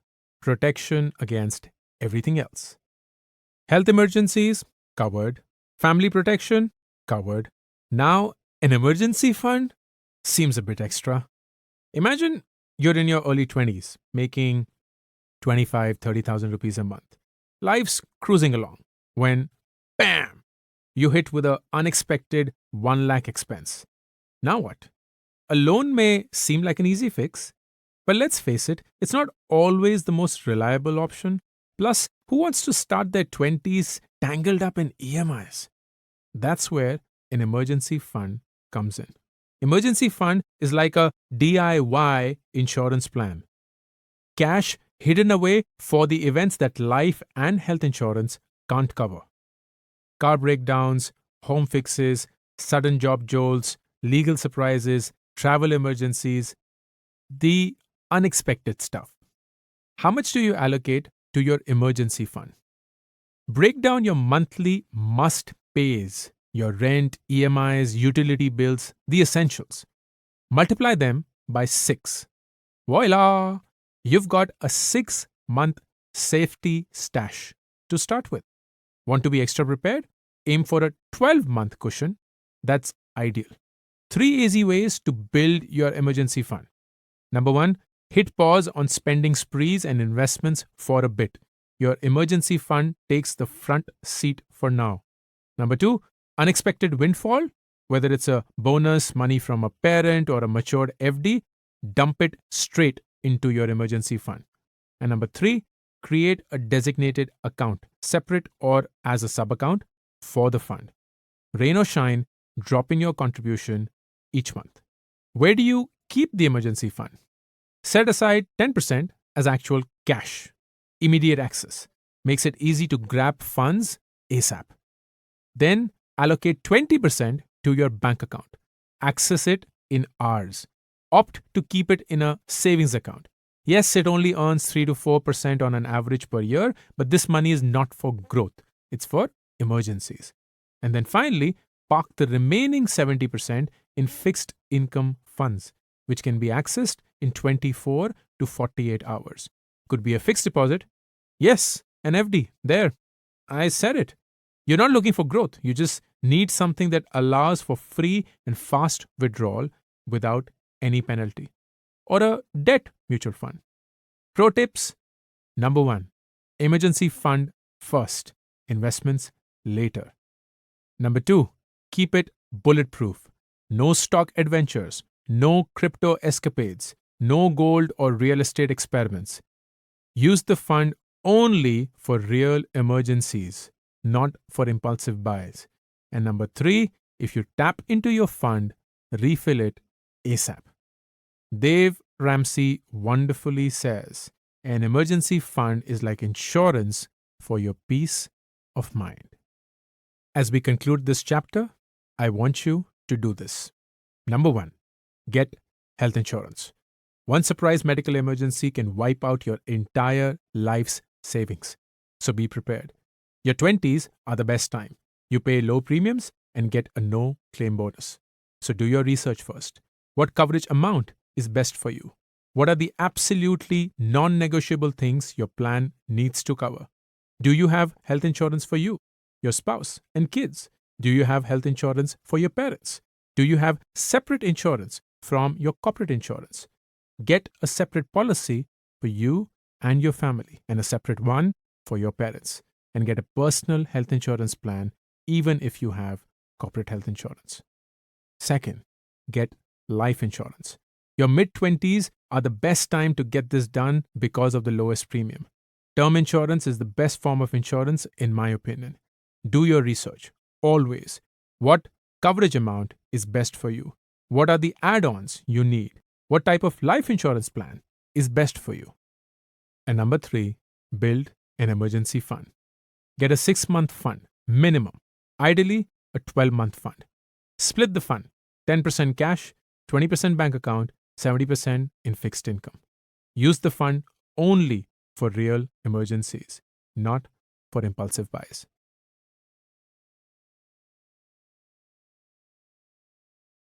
protection against everything else. Health emergencies, covered. Family protection, covered. Now, an emergency fund seems a bit extra. Imagine you're in your early 20s, making 25, 30,000 rupees a month. Life's cruising along when, bam, you hit with an unexpected 1 lakh expense. Now what? A loan may seem like an easy fix, but let's face it, it's not always the most reliable option. Plus, who wants to start their 20s tangled up in EMIs? That's where an emergency fund comes in. Emergency fund is like a DIY insurance plan. Cash hidden away for the events that life and health insurance can't cover. Car breakdowns, home fixes, sudden job jolts, legal surprises, travel emergencies, the unexpected stuff. How much do you allocate to your emergency fund? Break down your monthly must pays, your rent, EMIs, utility bills, the essentials. Multiply them by 6. Voila! You've got a 6-month safety stash to start with. Want to be extra prepared? Aim for a 12-month cushion. That's ideal. 3 easy ways to build your emergency fund. Number 1, hit pause on spending sprees and investments for a bit. Your emergency fund takes the front seat for now. Number 2, unexpected windfall, whether it's a bonus, money from a parent, or a matured FD, dump it straight into your emergency fund. And number 3, create a designated account, separate or as a sub-account, for the fund. Rain or shine, drop in your contribution each month. Where do you keep the emergency fund? Set aside 10% as actual cash. Immediate access. Makes it easy to grab funds ASAP. Then allocate 20% to your bank account. Access it in hours. Opt to keep it in a savings account. Yes, it only earns 3 to 4% on an average per year, but this money is not for growth. It's for emergencies. And then finally, park the remaining 70% in fixed income funds, which can be accessed in 24 to 48 hours. Could be a fixed deposit. Yes, an FD. There. I said it. You're not looking for growth. You just need something that allows for free and fast withdrawal without any penalty. Or a debt mutual fund. Pro tips. Number 1, emergency fund first, investments later. Number 2, keep it bulletproof. No stock adventures, no crypto escapades, no gold or real estate experiments. Use the fund only for real emergencies, not for impulsive buys. And number 3, if you tap into your fund, refill it ASAP. Dave Ramsey wonderfully says, an emergency fund is like insurance for your peace of mind. As we conclude this chapter, I want you to do this. Number 1, get health insurance. One surprise medical emergency can wipe out your entire life's savings. So be prepared. Your 20s are the best time. You pay low premiums and get a no claim bonus. So do your research first. What coverage amount is best for you? What are the absolutely non-negotiable things your plan needs to cover? Do you have health insurance for you, your spouse, and kids? Do you have health insurance for your parents? Do you have separate insurance from your corporate insurance? Get a separate policy for you and your family, and a separate one for your parents. And get a personal health insurance plan even if you have corporate health insurance. Second, get life insurance. Your mid-20s are the best time to get this done because of the lowest premium. Term insurance is the best form of insurance in my opinion. Do your research, always. What coverage amount is best for you? What are the add-ons you need? What type of life insurance plan is best for you? And number 3, build an emergency fund. Get a 6-month fund, minimum. Ideally, a 12-month fund. Split the fund, 10% cash, 20% bank account, 70% in fixed income. Use the fund only for real emergencies, not for impulsive buys.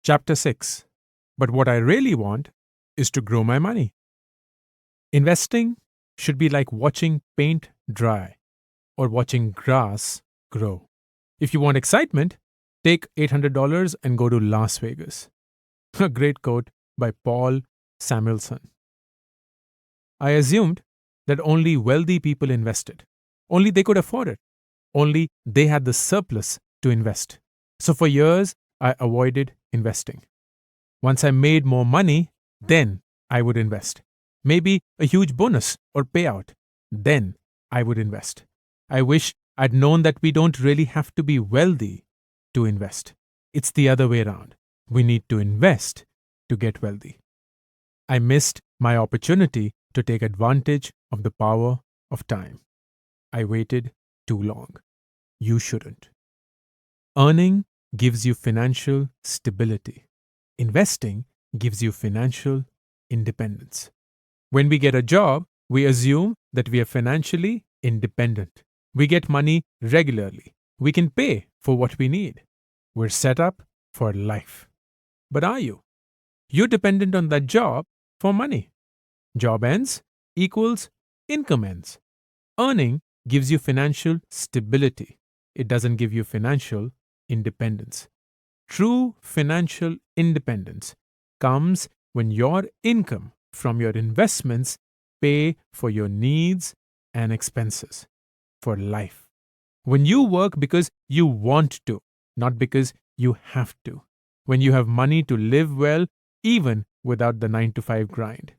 Chapter 6. But what I really want is to grow my money. Investing should be like watching paint dry or watching grass grow. If you want excitement, take $800 and go to Las Vegas. A great quote by Paul Samuelson. I assumed that only wealthy people invested. Only they could afford it. Only they had the surplus to invest. So for years, I avoided investing. Once I made more money, then I would invest. Maybe a huge bonus or payout. Then I would invest. I wish I'd known that we don't really have to be wealthy to invest. It's the other way around. We need to invest to get wealthy. I missed my opportunity to take advantage of the power of time. I waited too long. You shouldn't. Earning gives you financial stability. Investing gives you financial independence. When we get a job, we assume that we are financially independent. We get money regularly. We can pay for what we need. We're set up for life. But are you? You're dependent on that job for money. Job ends equals income ends. Earning gives you financial stability. It doesn't give you financial independence. True financial independence comes when your income from your investments pay for your needs and expenses for life. When you work because you want to, not because you have to. When you have money to live well, even without the 9 to 5 grind.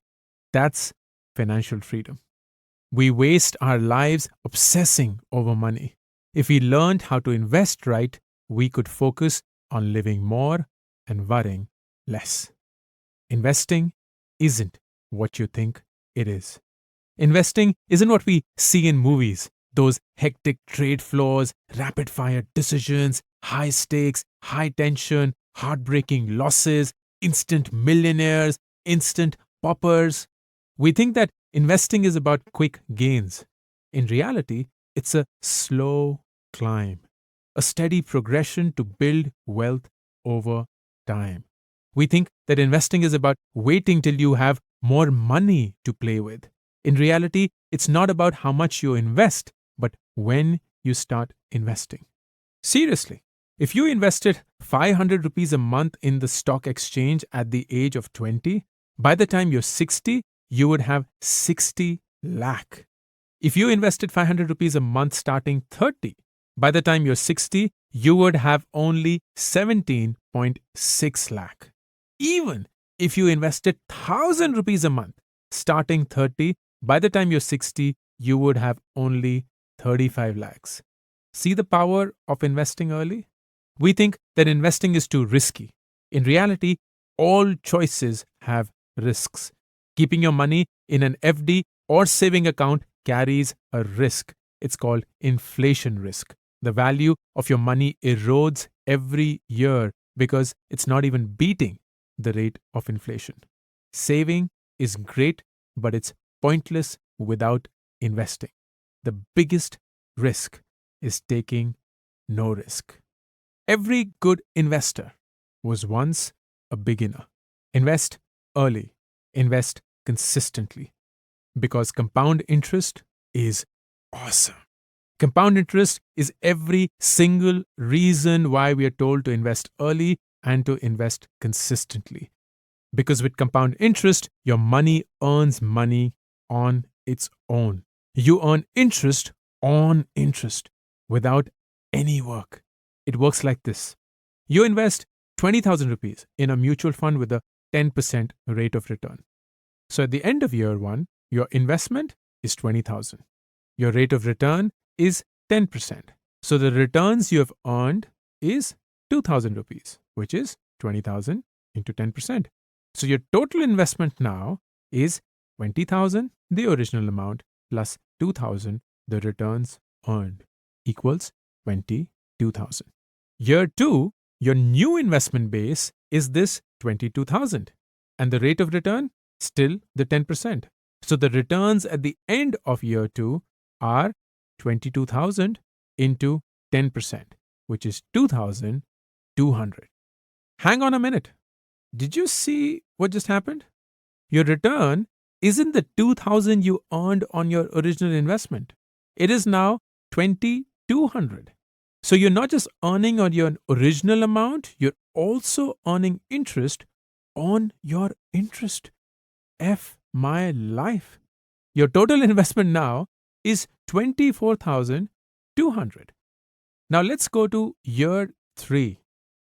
That's financial freedom. We waste our lives obsessing over money. If we learned how to invest right, we could focus on living more and worrying less. Investing isn't what you think it is. Investing isn't what we see in movies, those hectic trade floors, rapid fire decisions, high stakes, high tension, heartbreaking losses, instant millionaires, instant poppers. We think that investing is about quick gains. In reality, it's a slow climb, a steady progression to build wealth over time. We think that investing is about waiting till you have more money to play with. In reality, it's not about how much you invest, but when you start investing. Seriously, if you invested 500 rupees a month in the stock exchange at the age of 20, by the time you're 60, you would have 60 lakh. If you invested 500 rupees a month starting 30, by the time you're 60, you would have only 17.6 lakh. Even if you invested 1000 rupees a month starting 30, by the time you're 60, you would have only 35 lakhs. See the power of investing early? We think that investing is too risky. In reality, all choices have risks. Keeping your money in an FD or saving account carries a risk. It's called inflation risk. The value of your money erodes every year because it's not even beating the rate of inflation. Saving is great, but it's pointless without investing. The biggest risk is taking no risk. Every good investor was once a beginner. Invest early. Invest consistently. Because compound interest is awesome. Compound interest is every single reason why we are told to invest early and to invest consistently. Because with compound interest, your money earns money on its own. You earn interest on interest without any work. It works like this. You invest 20,000 rupees in a mutual fund with a 10% rate of return. So at the end of year one, your investment is 20,000. Your rate of return is 10%. So the returns you have earned is 2,000 rupees, which is 20,000 into 10%. So your total investment now is 20,000, the original amount, plus 2,000, the returns earned, equals 22,000. Year 2, your new investment base is this 22,000. And the rate of return, still the 10%. So the returns at the end of year 2 are 22,000 into 10%, which is 2,200. Hang on a minute. Did you see what just happened? Your return isn't the 2000 you earned on your original investment. It is now 2200. So you're not just earning on your original amount, you're also earning interest on your interest. F my life. Your total investment now is 24,200. Now let's go to year 3.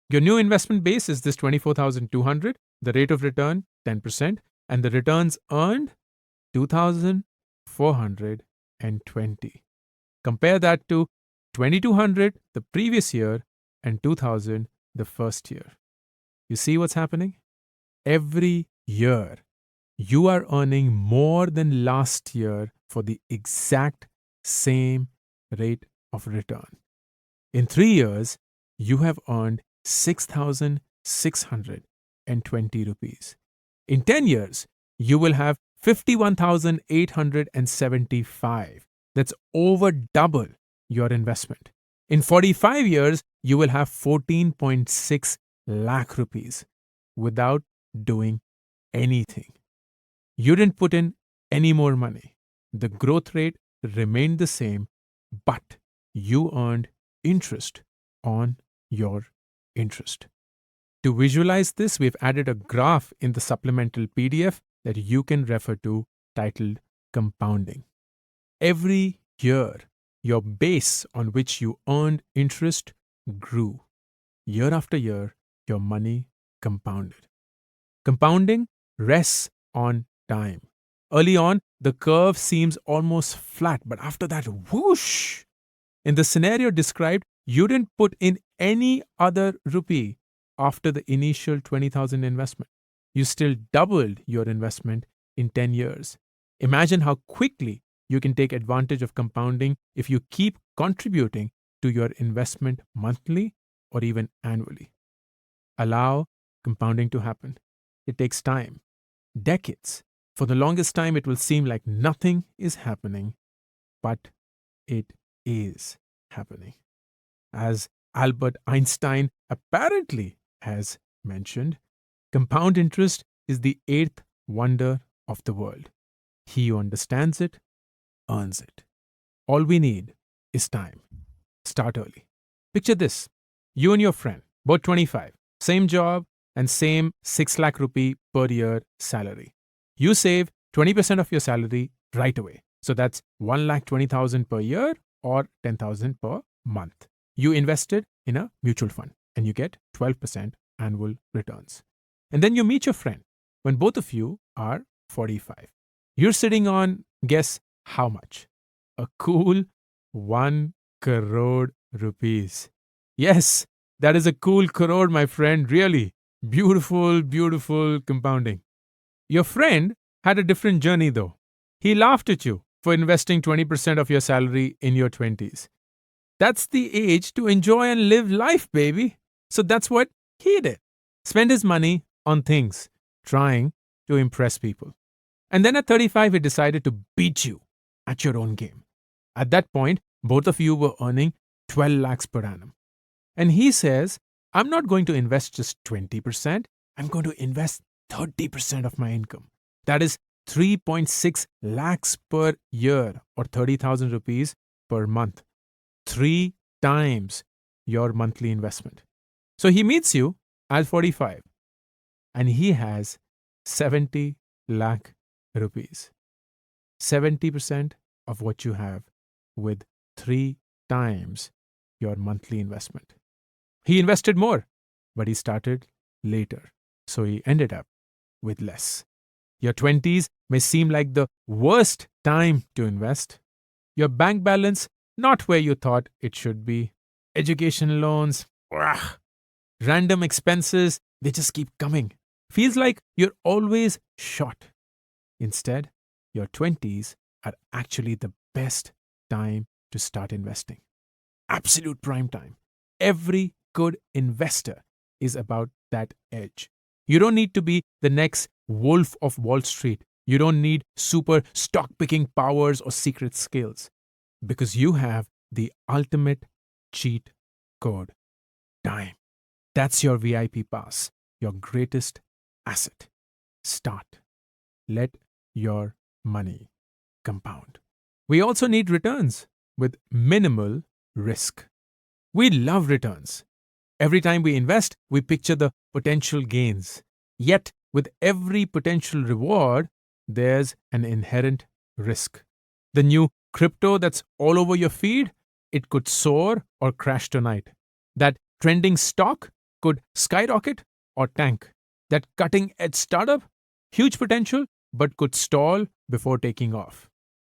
Your new investment base is this 24,200, the rate of return 10%, and the returns earned 2,420. Compare that to 2,200 the previous year and 2,000 the first year. You see what's happening? Every year, you are earning more than last year for the exact same rate of return. In 3 years, you have earned 6,620 rupees. In 10 years, you will have 51,875. That's over double your investment. In 45 years, you will have 14.6 lakh rupees without doing anything. You didn't put in any more money. The growth rate remained the same, but you earned interest on your interest. To visualize this, we've added a graph in the supplemental PDF that you can refer to titled Compounding. Every year, your base on which you earned interest grew. Year after year, your money compounded. Compounding rests on time. Early on, the curve seems almost flat, but after that, whoosh! In the scenario described, you didn't put in any other rupee after the initial 20,000 investment. You still doubled your investment in 10 years. Imagine how quickly you can take advantage of compounding if you keep contributing to your investment monthly or even annually. Allow compounding to happen. It takes time, decades. For the longest time, it will seem like nothing is happening, but it is happening. As Albert Einstein apparently has mentioned, compound interest is the 8th wonder of the world. He who understands it earns it. All we need is time. Start early. Picture this. You and your friend, both 25, same job and same 6 lakh rupee per year salary. You save 20% of your salary right away. So that's 1,20,000 per year or 10,000 per month. You invested in a mutual fund and you get 12% annual returns. And then you meet your friend when both of you are 45. You're sitting on, guess how much? A cool 1 crore rupees. Yes, that is a cool crore, my friend. Really. Beautiful, beautiful compounding. Your friend had a different journey though. He laughed at you for investing 20% of your salary in your 20s. That's the age to enjoy and live life, baby. So that's what he did. Spend his money on things, trying to impress people. And then at 35, he decided to beat you at your own game. At that point, both of you were earning 12 lakhs per annum. And he says, I'm not going to invest just 20%. I'm going to invest 30% of my income. That is 3.6 lakhs per year or 30,000 rupees per month. 3 times your monthly investment. So he meets you at 45 and he has 70 lakh rupees. 70% of what you have with 3 times your monthly investment. He invested more, but he started later. So he ended up with less. Your 20s may seem like the worst time to invest. Your bank balance, not where you thought it should be. Education loans, random expenses, they just keep coming. Feels like you're always short. Instead, your 20s are actually the best time to start investing. Absolute prime time. Every good investor is about that edge. You don't need to be the next Wolf of Wall Street. You don't need super stock picking powers or secret skills because you have the ultimate cheat code: time. That's your VIP pass, your greatest asset. Start. Let your money compound. We also need returns with minimal risk. We love returns. Every time we invest, we picture the potential gains. Yet, with every potential reward, there's an inherent risk. The new crypto that's all over your feed, it could soar or crash tonight. That trending stock could skyrocket or tank. That cutting edge startup, huge potential, but could stall before taking off.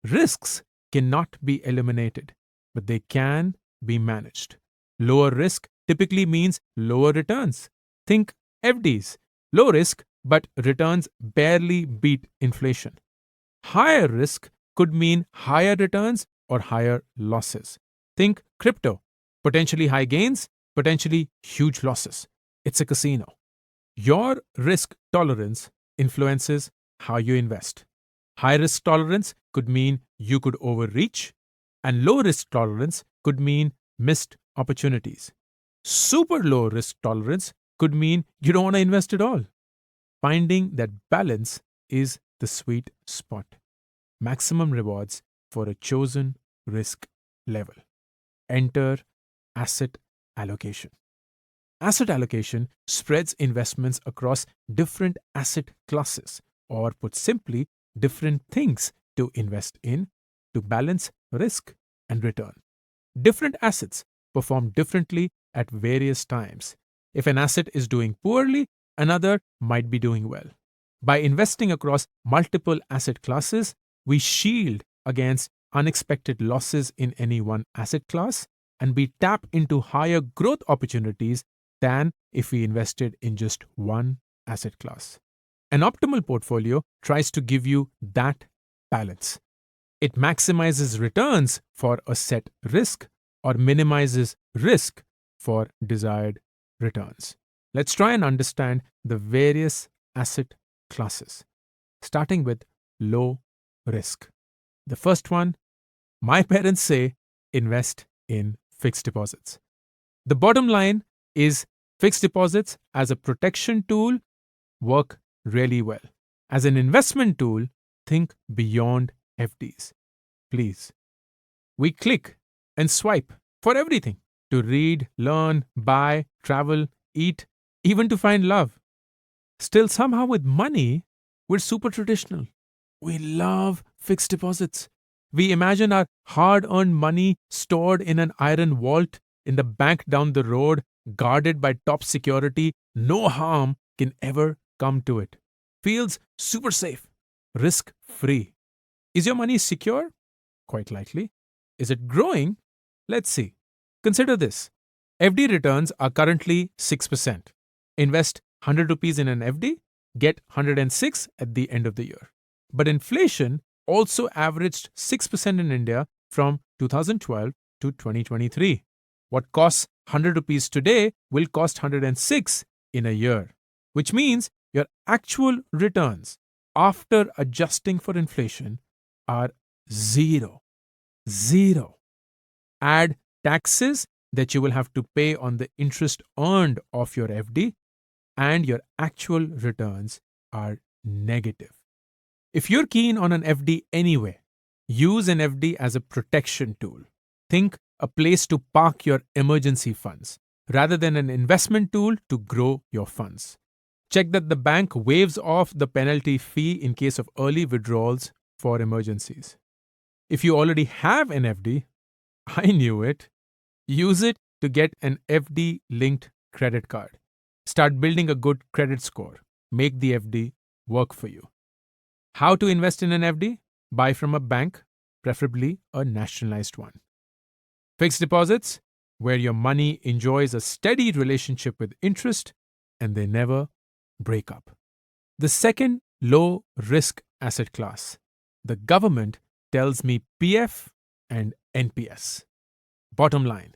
Risks cannot be eliminated, but they can be managed. Lower risk typically means lower returns. Think FDs. Low risk, but returns barely beat inflation. Higher risk could mean higher returns or higher losses. Think crypto. Potentially high gains, potentially huge losses. It's a casino. Your risk tolerance influences how you invest. High risk tolerance could mean you could overreach, and low risk tolerance could mean missed opportunities. Super low risk tolerance could mean you don't want to invest at all. Finding that balance is the sweet spot. Maximum rewards for a chosen risk level. Enter asset allocation. Asset allocation spreads investments across different asset classes, or put simply, different things to invest in to balance risk and return. Different assets perform differently at various times. If an asset is doing poorly, another might be doing well. By investing across multiple asset classes, we shield against unexpected losses in any one asset class, and we tap into higher growth opportunities than if we invested in just one asset class. An optimal portfolio tries to give you that balance. It maximizes returns for a set risk or minimizes risk for desired returns. Let's try and understand the various asset classes, starting with low risk. The first one, my parents say, invest in fixed deposits. The bottom line is fixed deposits as a protection tool work really well. As an investment tool, think beyond FDs. Please. We click and swipe for everything: to read, learn, buy, travel, eat, even to find love. Still, somehow with money, we're super traditional. We love fixed deposits. We imagine our hard-earned money stored in an iron vault in the bank down the road, guarded by top security. No harm can ever come to it. Feels super safe, risk-free. Is your money secure? Quite likely. Is it growing? Let's see. Consider this. FD returns are currently 6%. Invest 100 rupees in an FD, get 106 at the end of the year. But inflation also averaged 6% in India from 2012 to 2023. What costs 100 rupees today will cost 106 in a year, which means your actual returns after adjusting for inflation are zero. Zero. Add taxes that you will have to pay on the interest earned off your FD, and your actual returns are negative. If you're keen on an FD anyway, use an FD as a protection tool. Think a place to park your emergency funds rather than an investment tool to grow your funds. Check that the bank waives off the penalty fee in case of early withdrawals for emergencies. If you already have an FD, I knew it. Use it to get an FD linked credit card. Start building a good credit score. Make the FD work for you. How to invest in an FD? Buy from a bank, preferably a nationalized one. Fixed deposits, where your money enjoys a steady relationship with interest and they never break up. The second low risk asset class. The government tells me PF and NPS. Bottom line,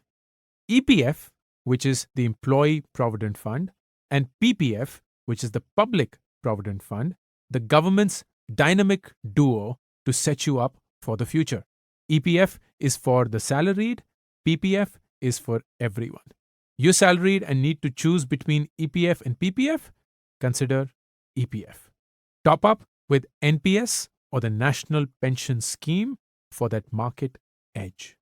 EPF, which is the Employee Provident Fund, and PPF, which is the Public Provident Fund, the government's dynamic duo to set you up for the future. EPF is for the salaried, PPF is for everyone. You're salaried and need to choose between EPF and PPF? Consider EPF. Top up with NPS or the National Pension Scheme for that market edge.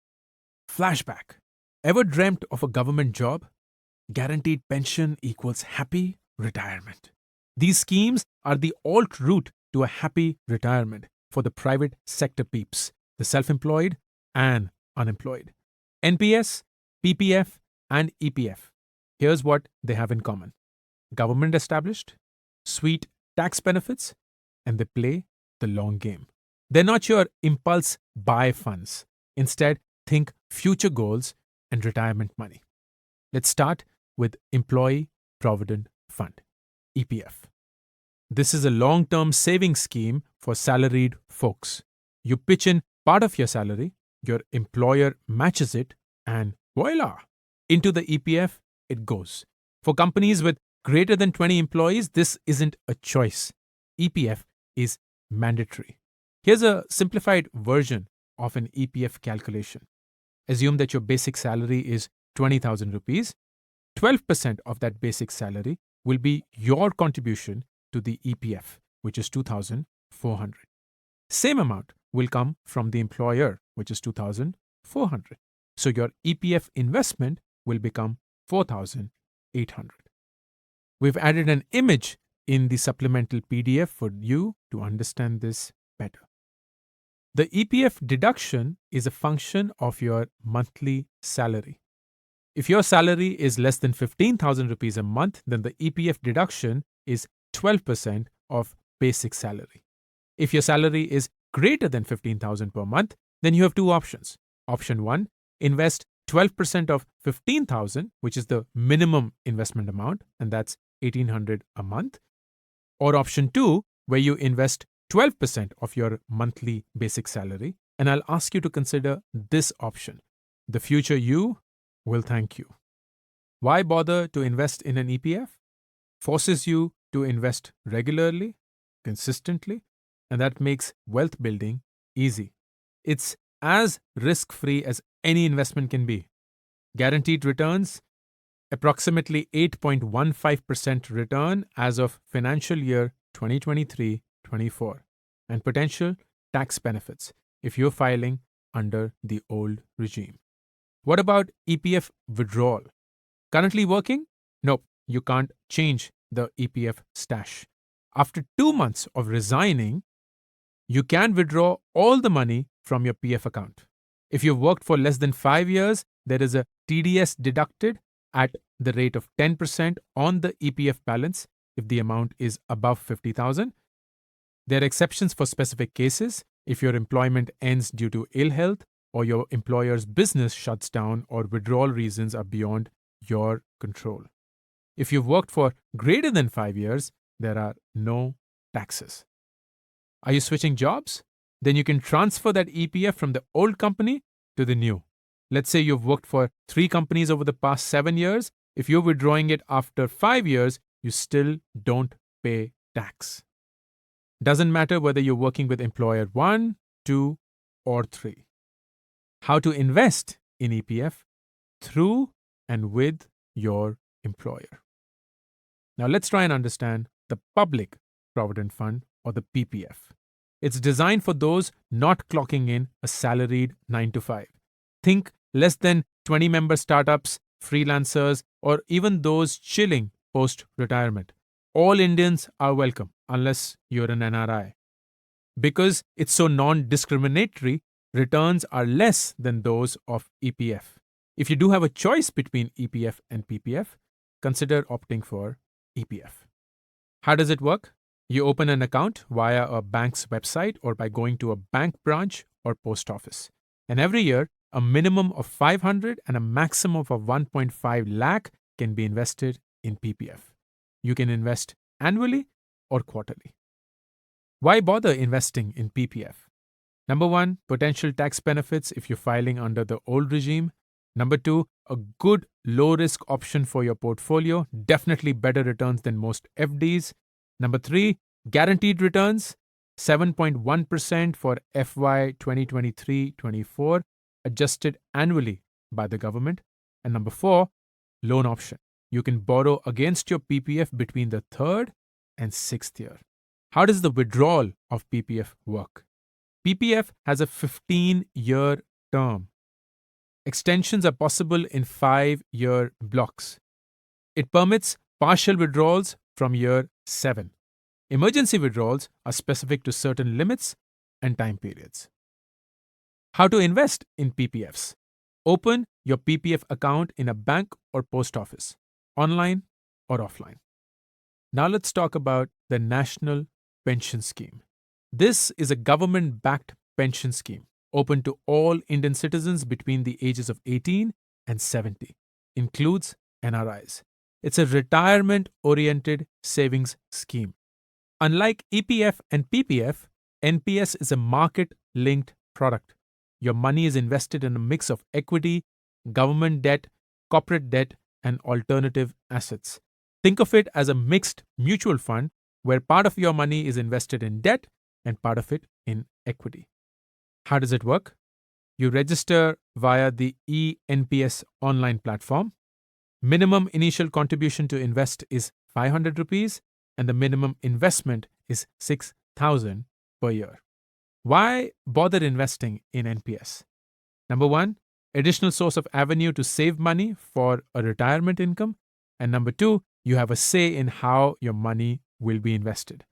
Flashback. Ever dreamt of a government job? Guaranteed pension equals happy retirement. These schemes are the alt route to a happy retirement for the private sector peeps, the self-employed and unemployed. NPS, PPF, and EPF. Here's what they have in common. Government established, sweet tax benefits, and they play the long game. They're not your impulse buy funds. Instead, think future goals and retirement money. Let's start with Employee Provident Fund, EPF. This is a long-term savings scheme for salaried folks. You pitch in part of your salary, your employer matches it, and voila! Into the EPF it goes. For companies with greater than 20 employees, this isn't a choice. EPF is mandatory. Here's a simplified version of an EPF calculation. Assume that your basic salary is 20,000 rupees. 12% of that basic salary will be your contribution to the EPF, which is 2,400. Same amount will come from the employer, which is 2,400. So your EPF investment will become 4,800. We've added an image in the supplemental PDF for you to understand this better. The EPF deduction is a function of your monthly salary. If your salary is less than 15,000 rupees a month, then the EPF deduction is 12% of basic salary. If your salary is greater than 15,000 per month, then you have two options. Option 1, invest 12% of 15,000, which is the minimum investment amount, and that's 1,800 a month. Or option 2, where you invest 12% of your monthly basic salary, and I'll ask you to consider this option. The future you will thank you. Why bother to invest in an EPF? Forces you to invest regularly, consistently, and that makes wealth building easy. It's as risk-free as any investment can be. Guaranteed returns, approximately 8.15% return as of financial year 2023-24, and potential tax benefits if you're filing under the old regime. What about EPF withdrawal? Currently working? Nope, you can't change the EPF stash. After 2 months of resigning, you can withdraw all the money from your PF account. If you've worked for less than 5 years, there is a TDS deducted at the rate of 10% on the EPF balance if the amount is above 50,000. There are exceptions for specific cases. If your employment ends due to ill health, or your employer's business shuts down, or withdrawal reasons are beyond your control. If you've worked for greater than 5 years, there are no taxes. Are you switching jobs? Then you can transfer that EPF from the old company to the new. Let's say you've worked for 3 companies over the past 7 years. If you're withdrawing it after 5 years, you still don't pay tax. Doesn't matter whether you're working with employer 1, 2, or 3. How to invest in EPF through and with your employer. Now let's try and understand the Public Provident Fund, or the PPF. It's designed for those not clocking in a salaried 9 to 5. Think less than 20-member startups, freelancers, or even those chilling post-retirement. All Indians are welcome unless you're an NRI. Because it's so non-discriminatory, returns are less than those of EPF. If you do have a choice between EPF and PPF, consider opting for EPF. How does it work? You open an account via a bank's website or by going to a bank branch or post office. And every year, a minimum of 500 and a maximum of 1.5 lakh can be invested in PPF. You can invest annually or quarterly. Why bother investing in PPF? Number 1, potential tax benefits if you're filing under the old regime. Number 2, a good low-risk option for your portfolio, definitely better returns than most FDs. Number 3, guaranteed returns, 7.1% for FY 2023-24, adjusted annually by the government. And number 4, loan option. You can borrow against your PPF between the 3rd and 6th year. How does the withdrawal of PPF work? PPF has a 15-year term. Extensions are possible in 5-year blocks. It permits partial withdrawals from year 7. Emergency withdrawals are specific to certain limits and time periods. How to invest in PPFs? Open your PPF account in a bank or post office, online or offline. Now let's talk about the National Pension Scheme. This is a government-backed pension scheme open to all Indian citizens between the ages of 18 and 70, includes NRIs. It's a retirement-oriented savings scheme. Unlike EPF and PPF, NPS is a market-linked product. Your money is invested in a mix of equity, government debt, corporate debt, and alternative assets. Think of it as a mixed mutual fund where part of your money is invested in debt and part of it in equity. How does it work? You register via the eNPS online platform. Minimum initial contribution to invest is 500 rupees and the minimum investment is 6,000 per year. Why bother investing in NPS? Number 1, additional source of avenue to save money for a retirement income. And number 2, you have a say in how your money will be invested.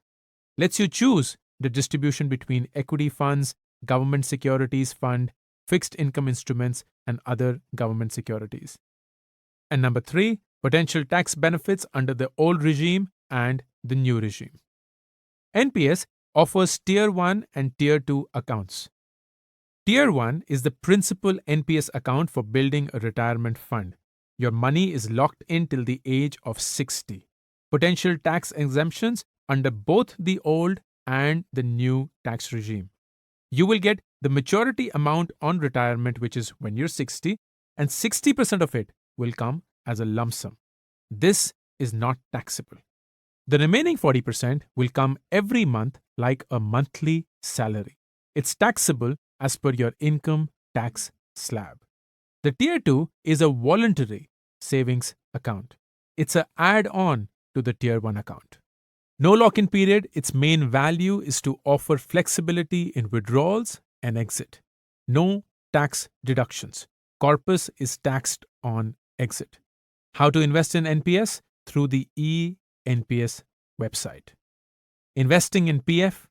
Lets you choose the distribution between equity funds, government securities fund, fixed income instruments, and other government securities. And number 3, potential tax benefits under the old regime and the new regime. NPS offers Tier 1 and Tier 2 accounts. Tier 1 is the principal NPS account for building a retirement fund. Your money is locked in till the age of 60. Potential tax exemptions under both the old and the new tax regime. You will get the maturity amount on retirement, which is when you're 60, and 60% of it will come as a lump sum. This is not taxable. The remaining 40% will come every month like a monthly salary. It's taxable as per your income tax slab. The Tier 2 is a voluntary savings account. It's an add-on to the Tier 1 account. No lock-in period, its main value is to offer flexibility in withdrawals and exit. No tax deductions. Corpus is taxed on exit. How to invest in NPS? Through the eNPS website. Investing in PF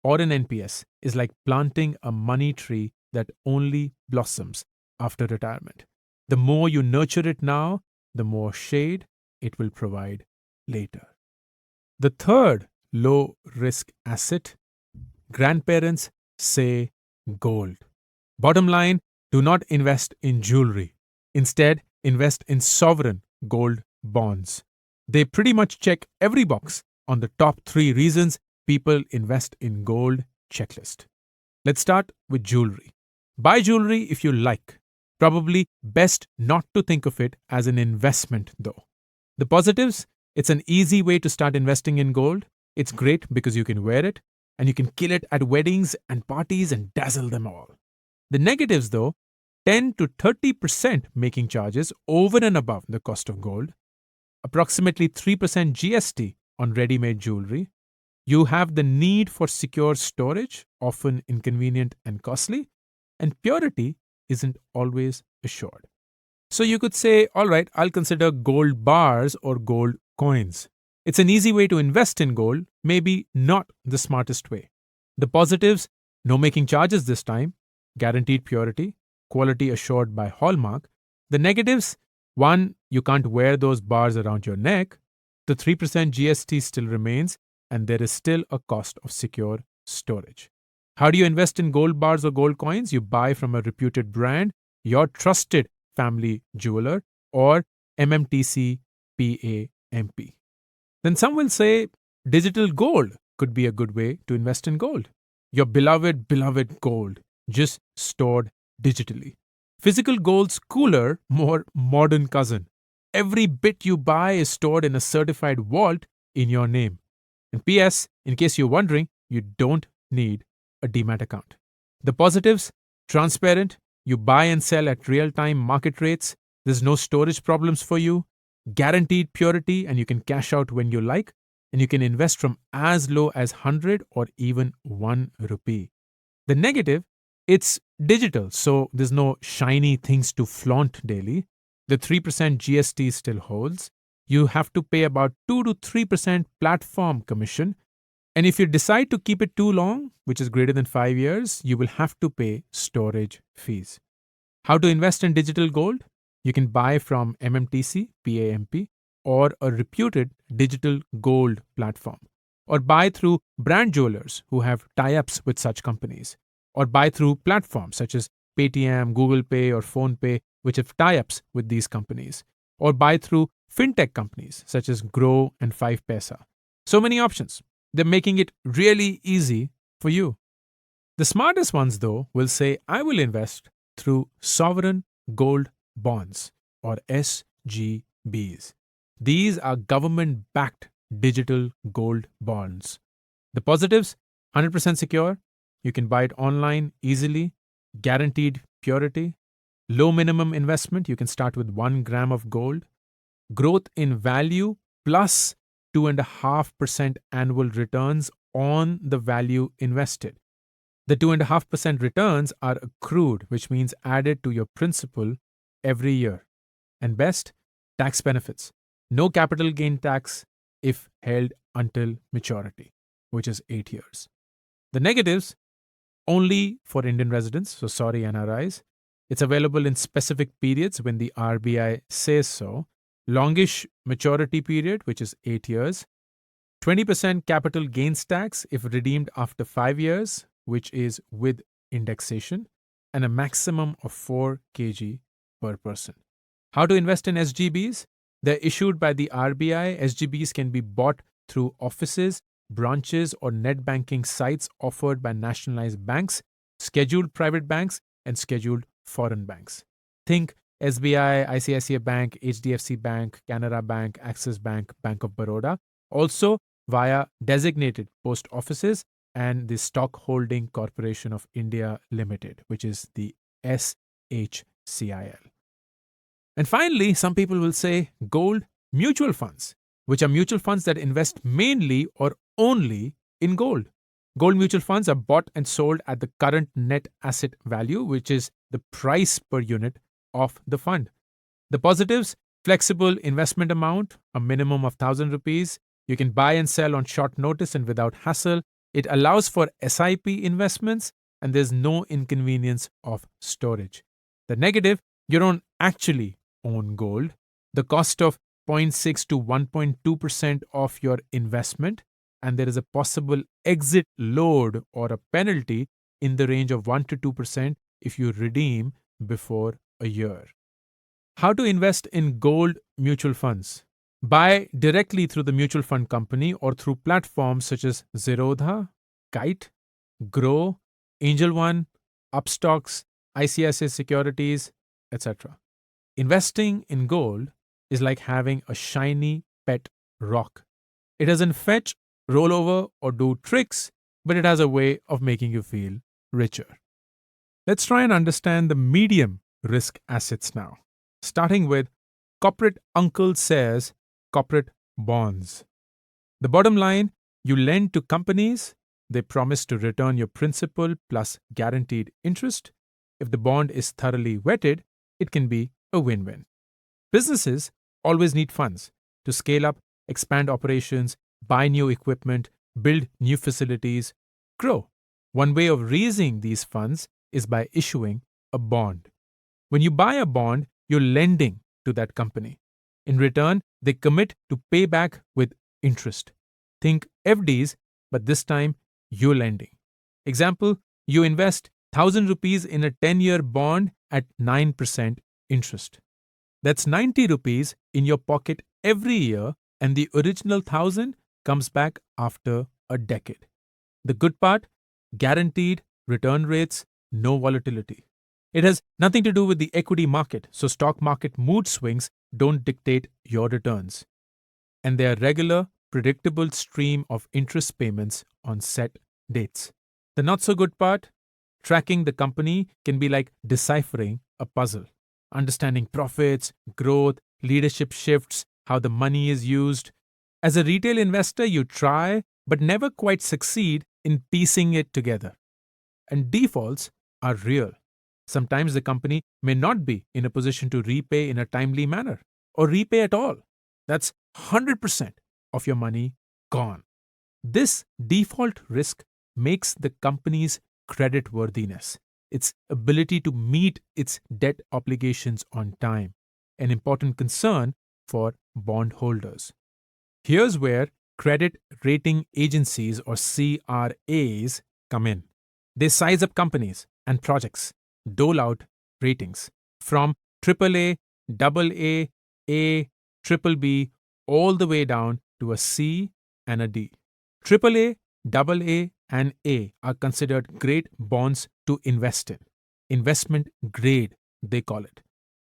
or in NPS is like planting a money tree that only blossoms after retirement. The more you nurture it now, the more shade it will provide later. The third low-risk asset, grandparents say gold. Bottom line, do not invest in jewelry. Instead, invest in sovereign gold bonds. They pretty much check every box on the top 3 reasons people invest in gold checklist. Let's start with jewelry. Buy jewelry if you like. Probably best not to think of it as an investment though. The positives, it's an easy way to start investing in gold. It's great because you can wear it and you can kill it at weddings and parties and dazzle them all. The negatives though, 10 to 30% making charges over and above the cost of gold, approximately 3% GST on ready-made jewelry. You have the need for secure storage, often inconvenient and costly, and purity isn't always assured. So you could say, all right, I'll consider gold bars or gold coins. It's an easy way to invest in gold, maybe not the smartest way. The positives, no making charges this time, guaranteed purity, quality assured by Hallmark. The negatives, 1, you can't wear those bars around your neck. The 3% GST still remains, and there is still a cost of secure storage. How do you invest in gold bars or gold coins? You buy from a reputed brand, your trusted family jeweler, or MMTC PAMP. Then some will say digital gold could be a good way to invest in gold. Your beloved gold, just stored digitally. Physical gold's cooler, more modern cousin. Every bit you buy is stored in a certified vault in your name. And PS, in case you're wondering, you don't need a demat account. The positives, transparent, you buy and sell at real-time market rates, there's no storage problems for you, guaranteed purity and you can cash out when you like, and you can invest from as low as 100 or even 1 rupee. The negative, it's digital, so there's no shiny things to flaunt daily. The 3% GST still holds. You have to pay about 2 to 3% platform commission. And if you decide to keep it too long, which is greater than 5 years, you will have to pay storage fees. How to invest in digital gold? You can buy from MMTC, PAMP, or a reputed digital gold platform, or buy through brand jewelers who have tie ups with such companies, or buy through platforms such as Paytm, Google Pay, or PhonePe, which have tie ups with these companies, or buy through fintech companies such as Grow and 5paisa. So many options. They're making it really easy for you. The smartest ones, though, will say, I will invest through sovereign gold bonds or SGBs. These are government backed digital gold bonds. The positives 100% secure, you can buy it online easily, guaranteed purity, low minimum investment, you can start with 1 gram of gold, growth in value plus 2.5% annual returns on the value invested. The 2.5% returns are accrued, which means added to your principal every year. And best, tax benefits. No capital gain tax if held until maturity, which is 8 years. The negatives, only for Indian residents, so sorry NRIs. It's available in specific periods when the RBI says so. Longish maturity period, which is 8 years. 20% capital gains tax if redeemed after 5 years, which is with indexation, and a maximum of 4 kg per person. How to invest in SGBs? They're issued by the RBI. SGBs can be bought through offices, branches, or net banking sites offered by nationalized banks, scheduled private banks, and scheduled foreign banks. Think SBI, ICICI Bank, HDFC Bank, Canara Bank, Axis Bank, Bank of Baroda. Also via designated post offices and the Stock Holding Corporation of India Limited, which is the SHCIL. And finally, some people will say gold mutual funds, which are mutual funds that invest mainly or only in gold. Gold mutual funds are bought and sold at the current net asset value, which is the price per unit of the fund. The positives, flexible investment amount, a minimum of 1,000 rupees. You can buy and sell on short notice and without hassle. It allows for SIP investments, and there's no inconvenience of storage. The negative, you don't actually own gold. The cost of 0.6 to 1.2% of your investment, and there is a possible exit load or a penalty in the range of 1 to 2% if you redeem before a year. How to invest in gold mutual funds? Buy directly through the mutual fund company or through platforms such as Zerodha, Kite, Grow, Angel One, Upstocks, ICICI Securities, etc. Investing in gold is like having a shiny pet rock. It doesn't fetch, roll over, or do tricks, but it has a way of making you feel richer. Let's try and understand the medium risk assets now, starting with corporate uncle says corporate bonds. The bottom line, you lend to companies, they promise to return your principal plus guaranteed interest. If the bond is thoroughly vetted, it can be a win-win. Businesses always need funds to scale up, expand operations, buy new equipment, build new facilities, grow. One way of raising these funds is by issuing a bond. When you buy a bond, you're lending to that company. In return, they commit to pay back with interest. Think FDs, but this time you're lending. Example, you invest 1,000 rupees in a 10-year bond at 9% interest. That's 90 rupees in your pocket every year, and the original 1,000 comes back after a decade. The good part, guaranteed return rates, no volatility. It has nothing to do with the equity market, so stock market mood swings don't dictate your returns. And they are regular, predictable stream of interest payments on set dates. The not so good part, tracking the company can be like deciphering a puzzle. Understanding profits, growth, leadership shifts, how the money is used. As a retail investor, you try but never quite succeed in piecing it together. And defaults are real. Sometimes the company may not be in a position to repay in a timely manner or repay at all. That's 100% of your money gone. This default risk makes the company's creditworthiness, its ability to meet its debt obligations on time, an important concern for bondholders. Here's where credit rating agencies or CRAs come in. They size up companies and projects, dole out ratings from AAA, AA, A, triple B, all the way down to a C and a D. AAA, AA, and A are considered great bonds to invest in. Investment grade, they call it.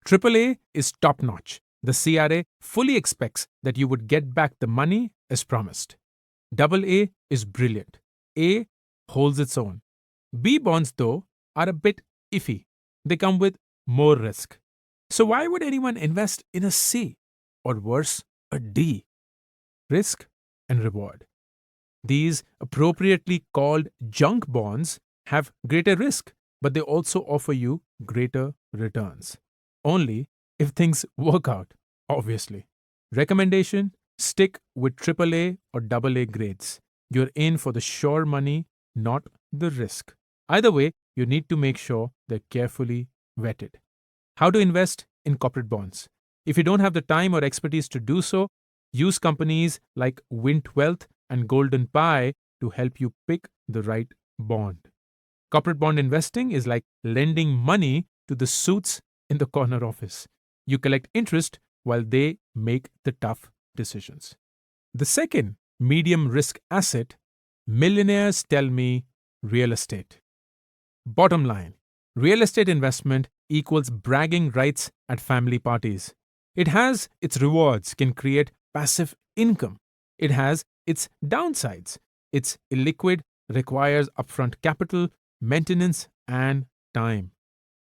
AAA is top notch. The CRA fully expects that you would get back the money as promised. AA is brilliant. A holds its own. B bonds, though, are a bit iffy. They come with more risk. So, why would anyone invest in a C or worse, a D? Risk and reward. These appropriately called junk bonds have greater risk, but they also offer you greater returns. Only if things work out, obviously. Recommendation: stick with AAA or AA grades. You're in for the sure money, not the risk. Either way, you need to make sure they're carefully vetted. How to invest in corporate bonds? If you don't have the time or expertise to do so, use companies like Wint Wealth and Golden Pie to help you pick the right bond. Corporate bond investing is like lending money to the suits in the corner office. You collect interest while they make the tough decisions. The second medium risk asset, millionaires tell me, real estate. Bottom line, real estate investment equals bragging rights at family parties. It has its rewards, can create passive income. It has its downsides. It's illiquid, requires upfront capital, maintenance, and time.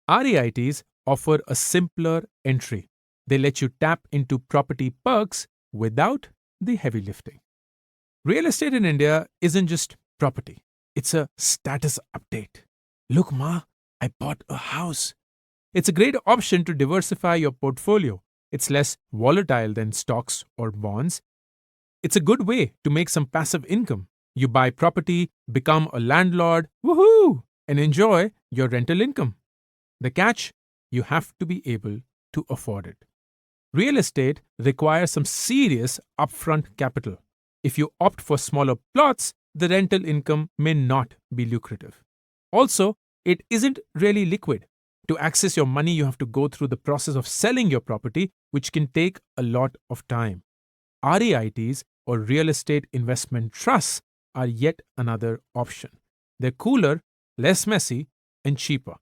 REITs offer a simpler entry. They let you tap into property perks without the heavy lifting. Real estate in India isn't just property, it's a status update. Look, Ma, I bought a house. It's a great option to diversify your portfolio. It's less volatile than stocks or bonds. It's a good way to make some passive income. You buy property, become a landlord, woohoo, and enjoy your rental income. The catch: you have to be able to afford it. Real estate requires some serious upfront capital. If you opt for smaller plots, the rental income may not be lucrative. Also, it isn't really liquid. To access your money, you have to go through the process of selling your property, which can take a lot of time. REITs or real estate investment trusts are yet another option. They're cooler, less messy, and cheaper.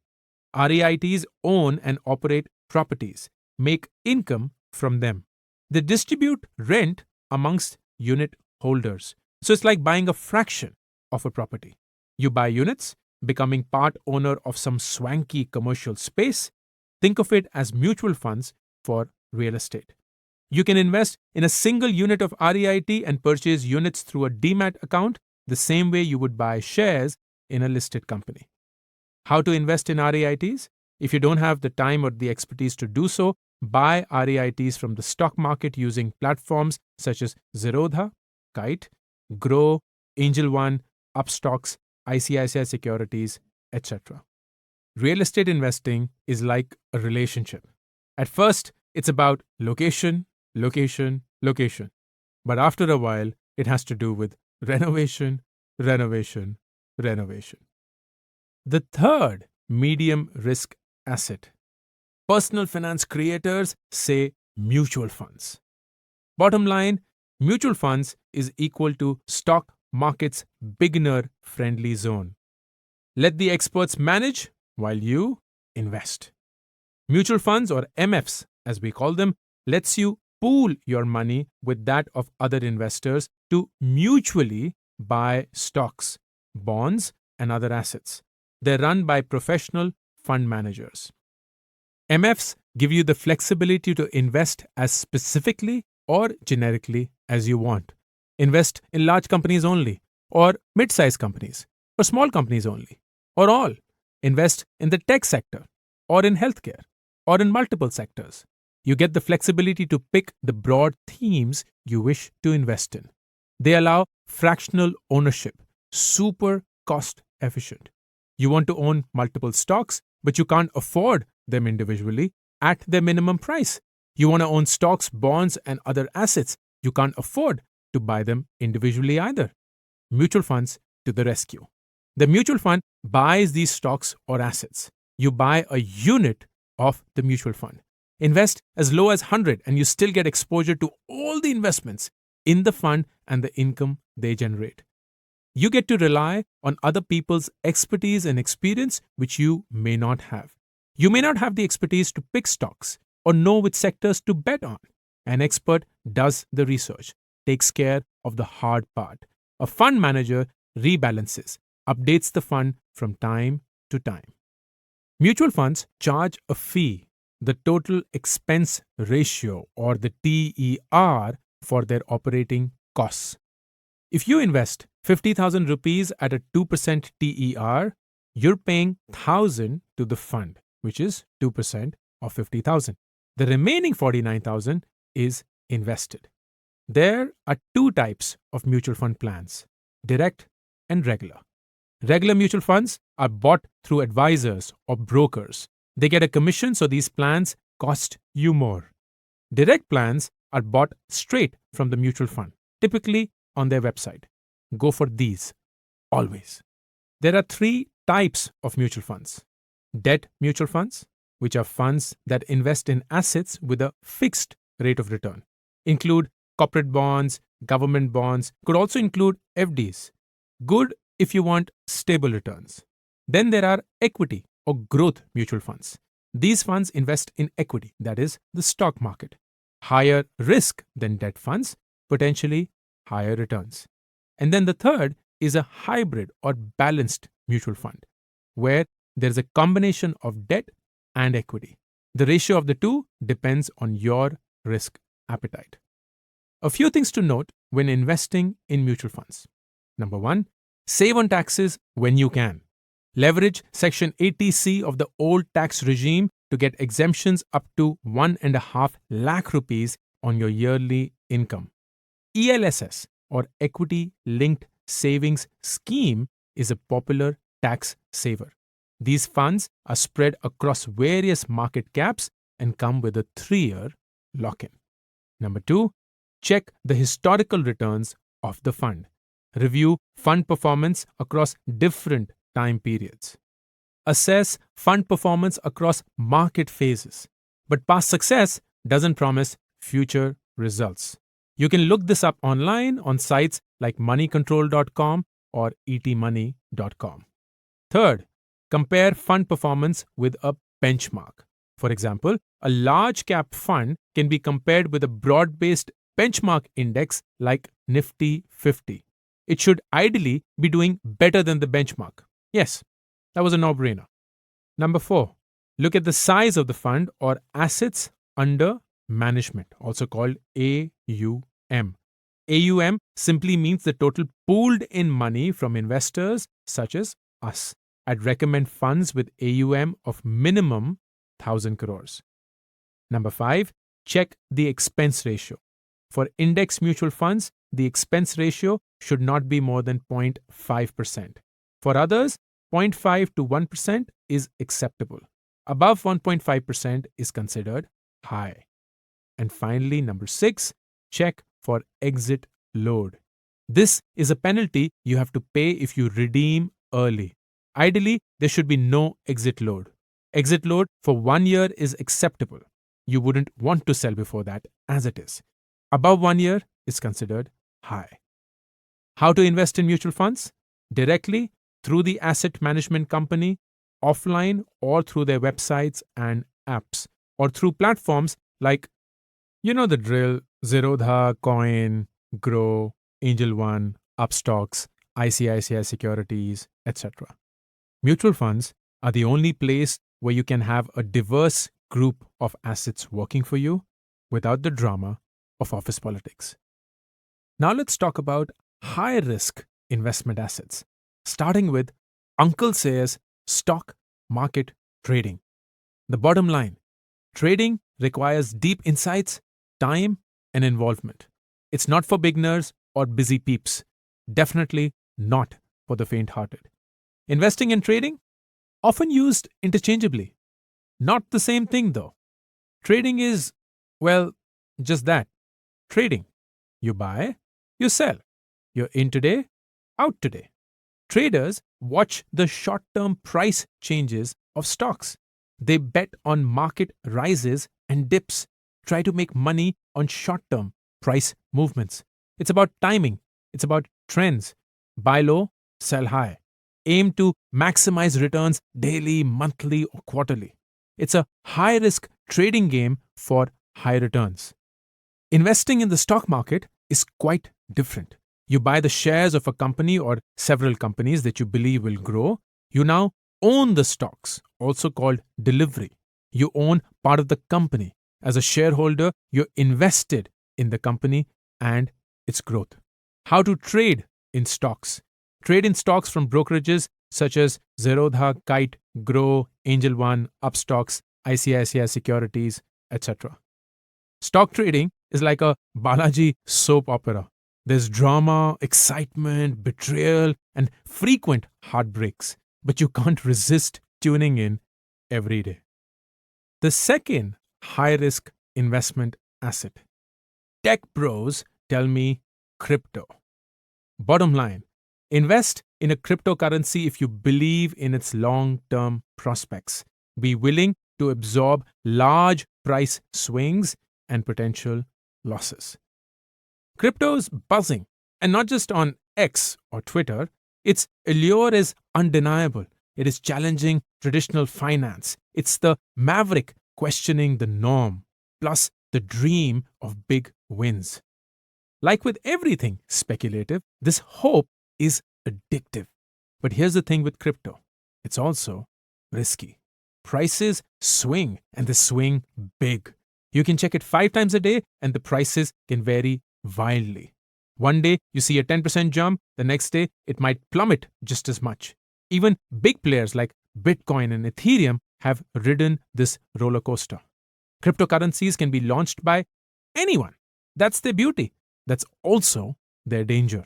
REITs own and operate properties, make income from them. They distribute rent amongst unit holders. So it's like buying a fraction of a property. You buy units, becoming part owner of some swanky commercial space. Think of it as mutual funds for real estate. You can invest in a single unit of REIT and purchase units through a demat account the same way you would buy shares in a listed company. How to invest in REITs? If you don't have the time or the expertise to do so, buy REITs from the stock market using platforms such as Zerodha, Kite, Grow, Angel One, Upstocks, ICICI Securities, etc. Real estate investing is like a relationship. At first, it's about location, location, location. But after a while, it has to do with renovation, renovation, renovation. The third medium risk asset. Personal finance creators say mutual funds. Bottom line, mutual funds is equal to stock market's beginner-friendly zone. Let the experts manage while you invest. Mutual funds, or MFs as we call them, lets you pool your money with that of other investors to mutually buy stocks, bonds, and other assets. They're run by professional fund managers. MFs give you the flexibility to invest as specifically or generically as you want. Invest in large companies only, or mid-sized companies, or small companies only, or all. Invest in the tech sector, or in healthcare, or in multiple sectors. You get the flexibility to pick the broad themes you wish to invest in. They allow fractional ownership, super cost efficient. You want to own multiple stocks, but you can't afford them individually at their minimum price. You want to own stocks, bonds, and other assets. You can't afford to buy them individually either. Mutual funds to the rescue. The mutual fund buys these stocks or assets. You buy a unit of the mutual fund. Invest as low as 100 and you still get exposure to all the investments in the fund and the income they generate. You get to rely on other people's expertise and experience, which you may not have. You may not have the expertise to pick stocks or know which sectors to bet on. An expert does the research, takes care of the hard part. A fund manager rebalances, updates the fund from time to time. Mutual funds charge a fee, the total expense ratio or the TER, for their operating costs. If you invest 50,000 rupees at a 2% TER, you're paying 1,000 to the fund, which is 2% of 50,000. The remaining 49,000 is invested. There are two types of mutual fund plans, direct and regular. Regular mutual funds are bought through advisors or brokers. They get a commission, so these plans cost you more. Direct plans are bought straight from the mutual fund, typically on their website. Go for these, always. There are three types of mutual funds. Debt mutual funds, which are funds that invest in assets with a fixed rate of return, include corporate bonds, government bonds, could also include FDs. Good if you want stable returns. Then there are equity or growth mutual funds. These funds invest in equity, that is, the stock market. Higher risk than debt funds, potentially higher returns. And then the third is a hybrid or balanced mutual fund, where there is a combination of debt and equity. The ratio of the two depends on your risk appetite. A few things to note when investing in mutual funds. Number one, save on taxes when you can. Leverage Section 80C of the old tax regime to get exemptions up to 1.5 lakh rupees on your yearly income. ELSS or Equity Linked Savings Scheme is a popular tax saver. These funds are spread across various market caps and come with a 3-year lock-in. Number two, check the historical returns of the fund. Review fund performance across different time periods. Assess fund performance across market phases. But past success doesn't promise future results. You can look this up online on sites like moneycontrol.com or etmoney.com. Third, compare fund performance with a benchmark. For example, a large cap fund can be compared with a broad-based benchmark index like Nifty 50. It should ideally be doing better than the benchmark. Yes, that was a no-brainer. Number 4, look at the size of the fund or assets under management, also called AUM. AUM simply means the total pooled in money from investors such as us. I'd recommend funds with AUM of minimum 1,000 crores. Number 5, check the expense ratio. For index mutual funds, the expense ratio should not be more than 0.5%. For others, 0.5 to 1% is acceptable. Above 1.5% is considered high. And finally, number 6, check for exit load. This is a penalty you have to pay if you redeem early. Ideally, there should be no exit load. Exit load for 1 year is acceptable. You wouldn't want to sell before that, as it is. Above 1 year is considered high. How to invest in mutual funds? Directly through the asset management company, offline or through their websites and apps, or through platforms like, you know the drill, Zerodha, Coin, Grow, Angel One, Upstocks, ICICI Securities, etc. Mutual funds are the only place where you can have a diverse group of assets working for you without the drama of office politics. Now let's talk about high risk investment assets, starting with Uncle Sayers stock market trading. The bottom line: trading requires deep insights, time, and involvement. It's not for beginners or busy peeps. Definitely not for the faint hearted. Investing and trading, often used interchangeably. Not the same thing though. Trading is, well, just that, trading. You buy, you sell. You're in today, out today. Traders watch the short term price changes of stocks. They bet on market rises and dips, try to make money on short term price movements. It's about timing, it's about trends. Buy low, sell high. Aim to maximize returns daily, monthly, or quarterly. It's a high risk trading game for high returns. Investing in the stock market is quite different. You buy the shares of a company or several companies that you believe will grow. You now own the stocks, also called delivery. You own part of the company. As a shareholder, you're invested in the company and its growth. How to trade in stocks? Trade in stocks from brokerages such as Zerodha, Kite, Grow, Angel One, Upstocks, ICICI Securities, etc. Stock trading is like a Balaji soap opera. There's drama, excitement, betrayal, and frequent heartbreaks, but you can't resist tuning in every day. The second high risk investment asset. Tech bros tell me crypto. Bottom line: invest in a cryptocurrency if you believe in its long term prospects. Be willing to absorb large price swings and potential losses. Crypto is buzzing, and not just on X or Twitter. Its allure is undeniable. It is challenging traditional finance. It's the maverick questioning the norm, plus the dream of big wins. Like with everything speculative, this hope is addictive. But here's the thing with crypto: it's also risky. Prices swing, and they swing big. You can check it 5 times a day, and the prices can vary wildly. One day you see a 10% jump, the next day it might plummet just as much. Even big players like Bitcoin and Ethereum have ridden this roller coaster. Cryptocurrencies can be launched by anyone. That's their beauty. That's also their danger.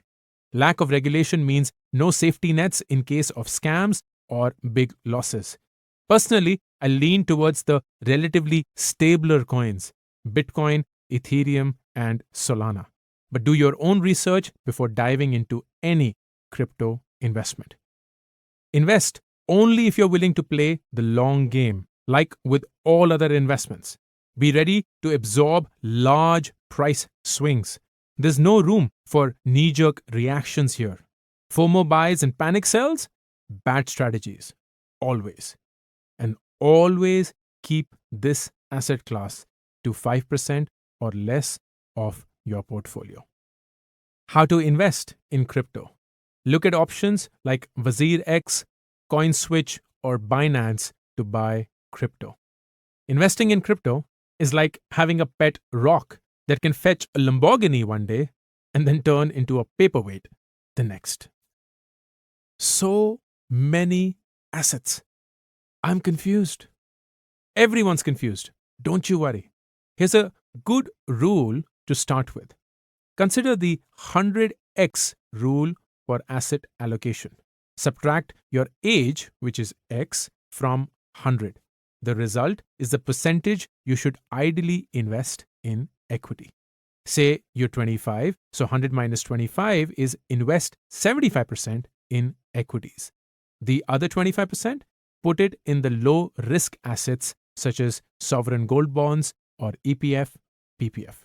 Lack of regulation means no safety nets in case of scams or big losses. Personally, I lean towards the relatively stabler coins: Bitcoin, Ethereum, and Solana. But do your own research before diving into any crypto investment. Invest only if you're willing to play the long game, like with all other investments. Be ready to absorb large price swings. There's no room for knee-jerk reactions here. FOMO buys and panic sells? Bad strategies. Always. And always keep this asset class to 5% or less of your portfolio. How to invest in crypto? Look at options like WazirX, CoinSwitch, or Binance to buy crypto. Investing in crypto is like having a pet rock that can fetch a Lamborghini one day and then turn into a paperweight the next. So many assets. I'm confused. Everyone's confused. Don't you worry. Here's a good rule to start with. Consider the 100x rule for asset allocation. Subtract your age, which is X, from 100. The result is the percentage you should ideally invest in equity. Say you're 25, so 100 minus 25 is invest 75% in equities. The other 25%, put it in the low risk assets such as sovereign gold bonds or EPF, PPF.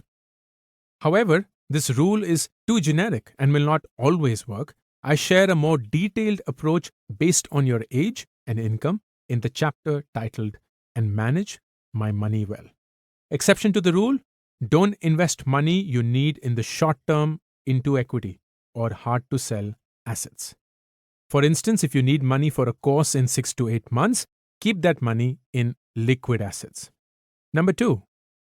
However, this rule is too generic and will not always work. I share a more detailed approach based on your age and income in the chapter titled "And Manage My Money Well." Exception to the rule: don't invest money you need in the short term into equity or hard to sell assets. For instance, if you need money for a course in 6 to 8 months, keep that money in liquid assets. Number 2,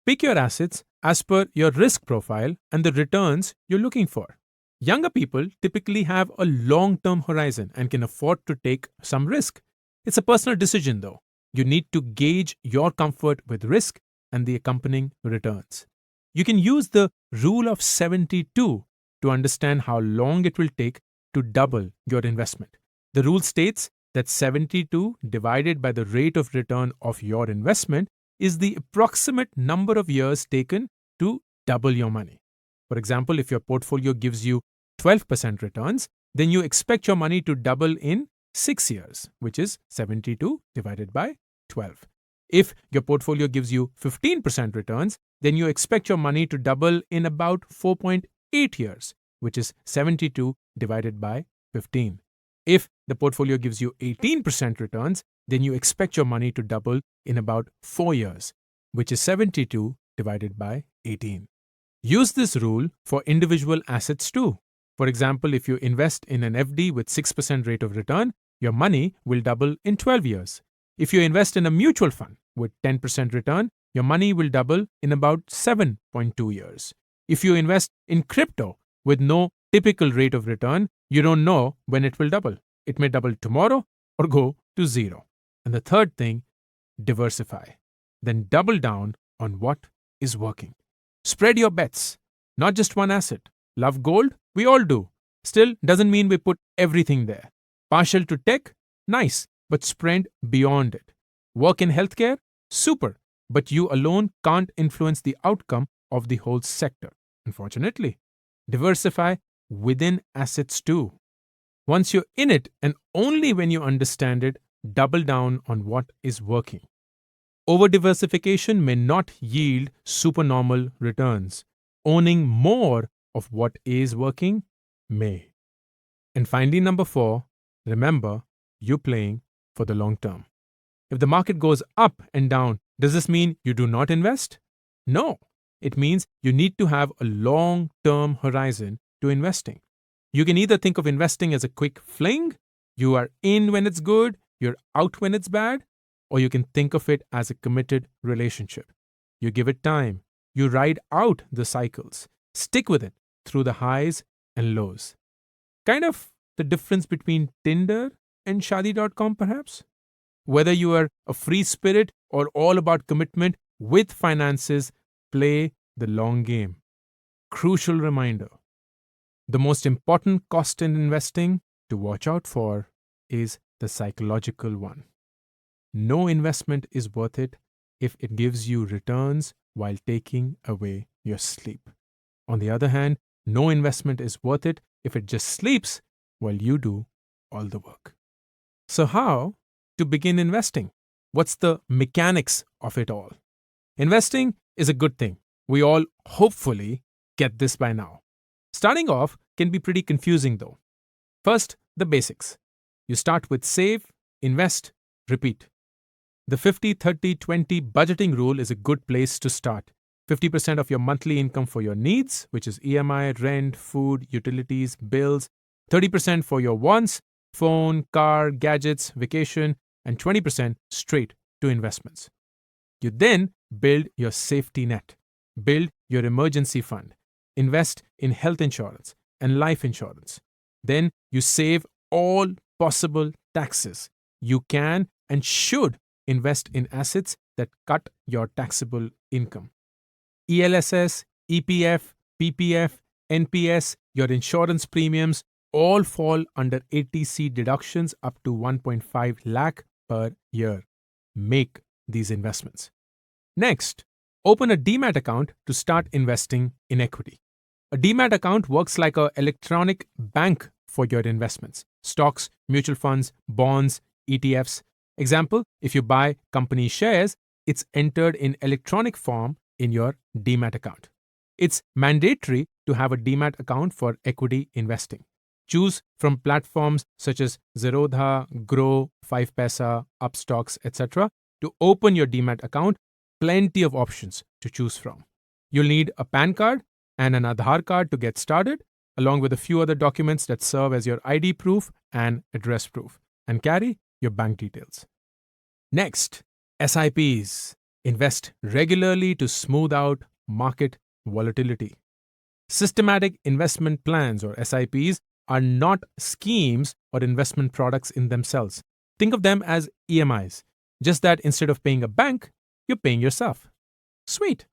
pick your assets as per your risk profile and the returns you're looking for. Younger people typically have a long term horizon and can afford to take some risk. It's a personal decision, though. You need to gauge your comfort with risk and the accompanying returns. You can use the rule of 72 to understand how long it will take to double your investment. The rule states that 72 divided by the rate of return of your investment is the approximate number of years taken to double your money. For example, if your portfolio gives you 12% returns, then you expect your money to double in 6 years, which is 72 divided by 12. If your portfolio gives you 15% returns, then you expect your money to double in about 4.8 years, which is 72 divided by 15. If the portfolio gives you 18% returns, then you expect your money to double in about 4 years, which is 72 divided by 18. Use this rule for individual assets too. For example, if you invest in an FD with 6% rate of return, your money will double in 12 years. If you invest in a mutual fund with 10% return, your money will double in about 7.2 years. If you invest in crypto with no typical rate of return, you don't know when it will double. It may double tomorrow or go to zero. And the third thing, diversify. Then double down on what is working. Spread your bets, not just one asset. Love gold? We all do. Still, doesn't mean we put everything there. Partial to tech? Nice, but spread beyond it. Work in healthcare? Super, but you alone can't influence the outcome of the whole sector, unfortunately. Diversify within assets too. Once you're in it, and only when you understand it, double down on what is working. Over-diversification may not yield supernormal returns. Owning more of what is working may. And finally, number 4, remember, you're playing for the long term. If the market goes up and down, does this mean you do not invest? No. It means you need to have a long-term horizon to investing. You can either think of investing as a quick fling, you are in when it's good, you're out when it's bad, or you can think of it as a committed relationship. You give it time, you ride out the cycles, stick with it through the highs and lows. Kind of the difference between Tinder and Shadi.com, perhaps? Whether you are a free spirit or all about commitment with finances, play the long game. Crucial reminder. The most important cost in investing to watch out for is the psychological one. No investment is worth it if it gives you returns while taking away your sleep. On the other hand, no investment is worth it if it just sleeps while you do all the work. So how to begin investing? What's the mechanics of it all? Investing is a good thing. We all hopefully get this by now. Starting off can be pretty confusing though. First, the basics. You start with save, invest, repeat. The 50-30-20 budgeting rule is a good place to start. 50% of your monthly income for your needs, which is EMI, rent, food, utilities, bills. 30% for your wants, phone, car, gadgets, vacation, and 20% straight to investments. You then build your safety net. Build your emergency fund. Invest in health insurance and life insurance. Then you save all possible taxes. You can and should invest in assets that cut your taxable income. ELSS, EPF, PPF, NPS, your insurance premiums all fall under ATC deductions up to 1.5 lakh per year. Make these investments. Next, open a demat account to start investing in equity. A demat account works like an electronic bank for your investments. Stocks, mutual funds, bonds, ETFs. Example, if you buy company shares, it's entered in electronic form in your demat account. It's mandatory to have a demat account for equity investing. Choose from platforms such as Zerodha, Grow, 5paisa, Upstocks, etc. to open your demat account. Plenty of options to choose from. You'll need a PAN card and an Aadhaar card to get started, along with a few other documents that serve as your ID proof and address proof, and carry your bank details. Next, SIPs. Invest regularly to smooth out market volatility. Systematic investment plans or SIPs are not schemes or investment products in themselves. Think of them as EMIs, just that instead of paying a bank, you're paying yourself. Sweet.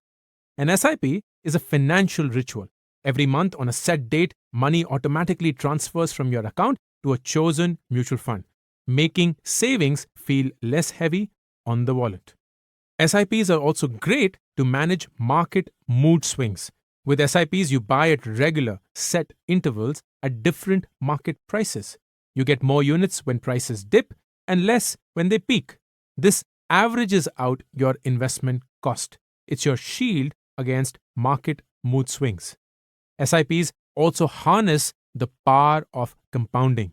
An SIP is a financial ritual. Every month on a set date, money automatically transfers from your account to a chosen mutual fund, making savings feel less heavy on the wallet. SIPs are also great to manage market mood swings. With SIPs, you buy at regular, set intervals at different market prices. You get more units when prices dip and less when they peak. This averages out your investment cost. It's your shield against market mood swings. SIPs also harness the power of compounding.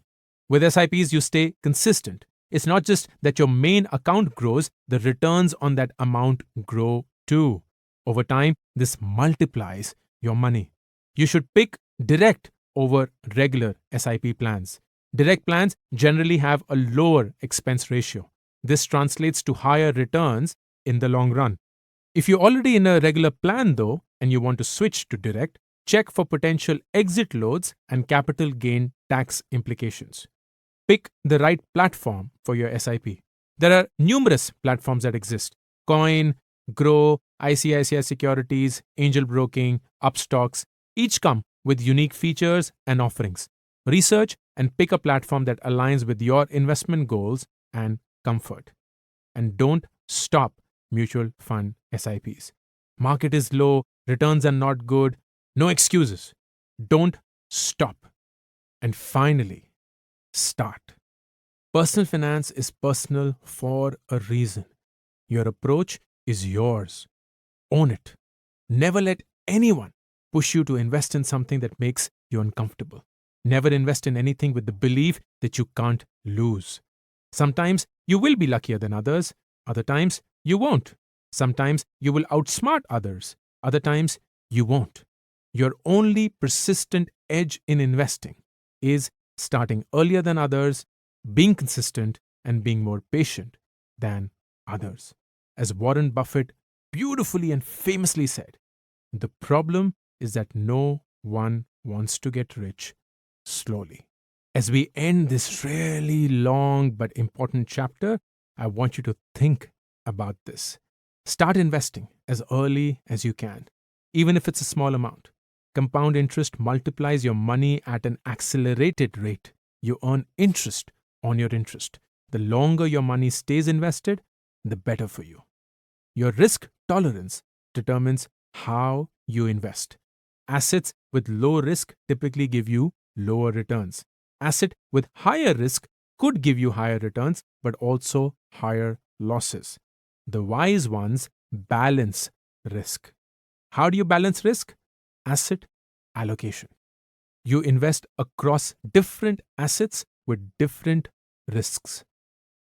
With SIPs, you stay consistent. It's not just that your main account grows, the returns on that amount grow too. Over time, this multiplies your money. You should pick direct over regular SIP plans. Direct plans generally have a lower expense ratio. This translates to higher returns in the long run. If you're already in a regular plan, though, and you want to switch to direct, check for potential exit loads and capital gain tax implications. Pick the right platform for your SIP. There are numerous platforms that exist: Coin, Grow, ICICI Securities, Angel Broking, Upstocks. Each come with unique features and offerings. Research and pick a platform that aligns with your investment goals and comfort. And don't stop mutual fund SIPs. Market is low, returns are not good. No excuses. Don't stop. And finally, start. Personal finance is personal for a reason. Your approach is yours. Own it. Never let anyone push you to invest in something that makes you uncomfortable. Never invest in anything with the belief that you can't lose. Sometimes you will be luckier than others. Other times you won't. Sometimes you will outsmart others. Other times you won't. Your only persistent edge in investing is starting earlier than others, being consistent, and being more patient than others. As Warren Buffett beautifully and famously said, the problem is that no one wants to get rich slowly. As we end this really long but important chapter, I want you to think about this. Start investing as early as you can, even if it's a small amount. Compound interest multiplies your money at an accelerated rate. You earn interest on your interest. The longer your money stays invested, the better for you. Your risk tolerance determines how you invest. Assets with low risk typically give you lower returns. Assets with higher risk could give you higher returns, but also higher losses. The wise ones balance risk. How do you balance risk? Asset allocation. You invest across different assets with different risks.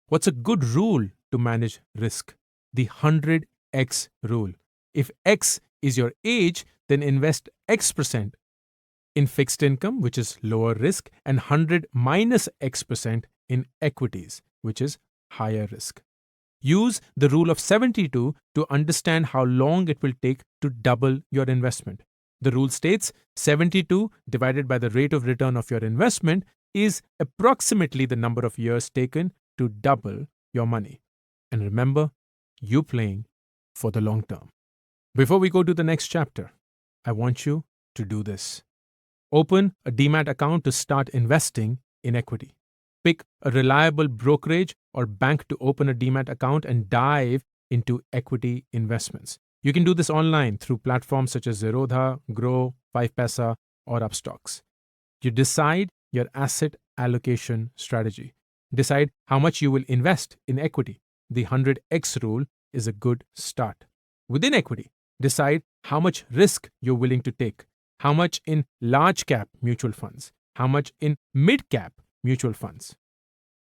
What's a good rule to manage risk? The 100x rule. If X is your age, then invest X% in fixed income, which is lower risk, and 100 minus X% in equities, which is higher risk. Use the rule of 72 to understand how long it will take to double your investment. The rule states 72 divided by the rate of return of your investment is approximately the number of years taken to double your money. And remember, you're playing for the long term. Before we go to the next chapter, I want you to do this. Open a demat account to start investing in equity. Pick a reliable brokerage or bank to open a demat account and dive into equity investments. You can do this online through platforms such as Zerodha, Grow, 5paisa, or Upstocks. You decide your asset allocation strategy. Decide how much you will invest in equity. The 100x rule is a good start. Within equity, decide how much risk you're willing to take. How much in large cap mutual funds? How much in mid cap mutual funds?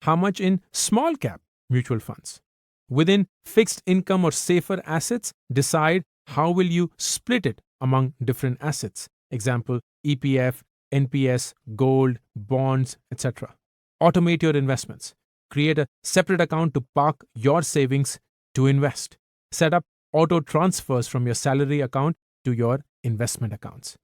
How much in small cap mutual funds? Within fixed income or safer assets, decide how will you split it among different assets. Example, EPF, NPS, gold, bonds, etc. Automate your investments. Create a separate account to park your savings to invest. Set up auto transfers from your salary account to your investment accounts.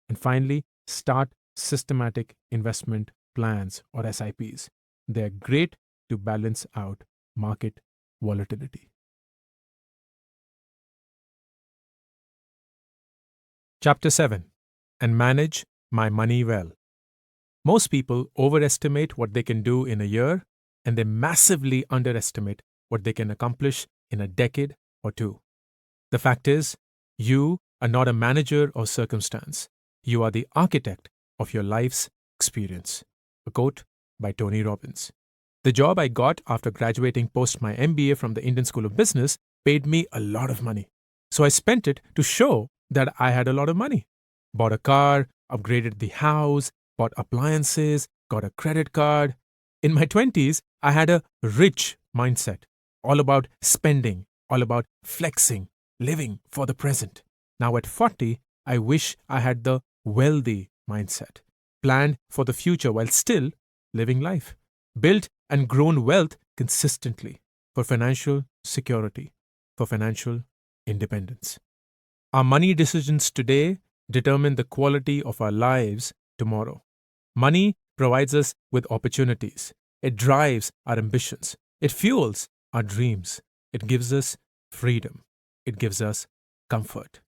And finally, start systematic investment plans or SIPs. They're great to balance out market volatility. Chapter 7. And manage my money well. Most people overestimate what they can do in a year, and they massively underestimate what they can accomplish in a decade or two. The fact is, you are not a manager or circumstance. You are the architect of your life's experience. A quote by Tony Robbins. The job I got after graduating post my MBA from the Indian School of Business paid me a lot of money. So I spent it to show that I had a lot of money. Bought a car, upgraded the house, bought appliances, got a credit card. In my 20s, I had a rich mindset, all about spending, all about flexing, living for the present. Now at 40, I wish I had the wealthy mindset, planned for the future while still living life, built and grown wealth consistently for financial security, for financial independence. Our money decisions today determine the quality of our lives tomorrow. Money provides us with opportunities. It drives our ambitions. It fuels our dreams. It gives us freedom. It gives us comfort.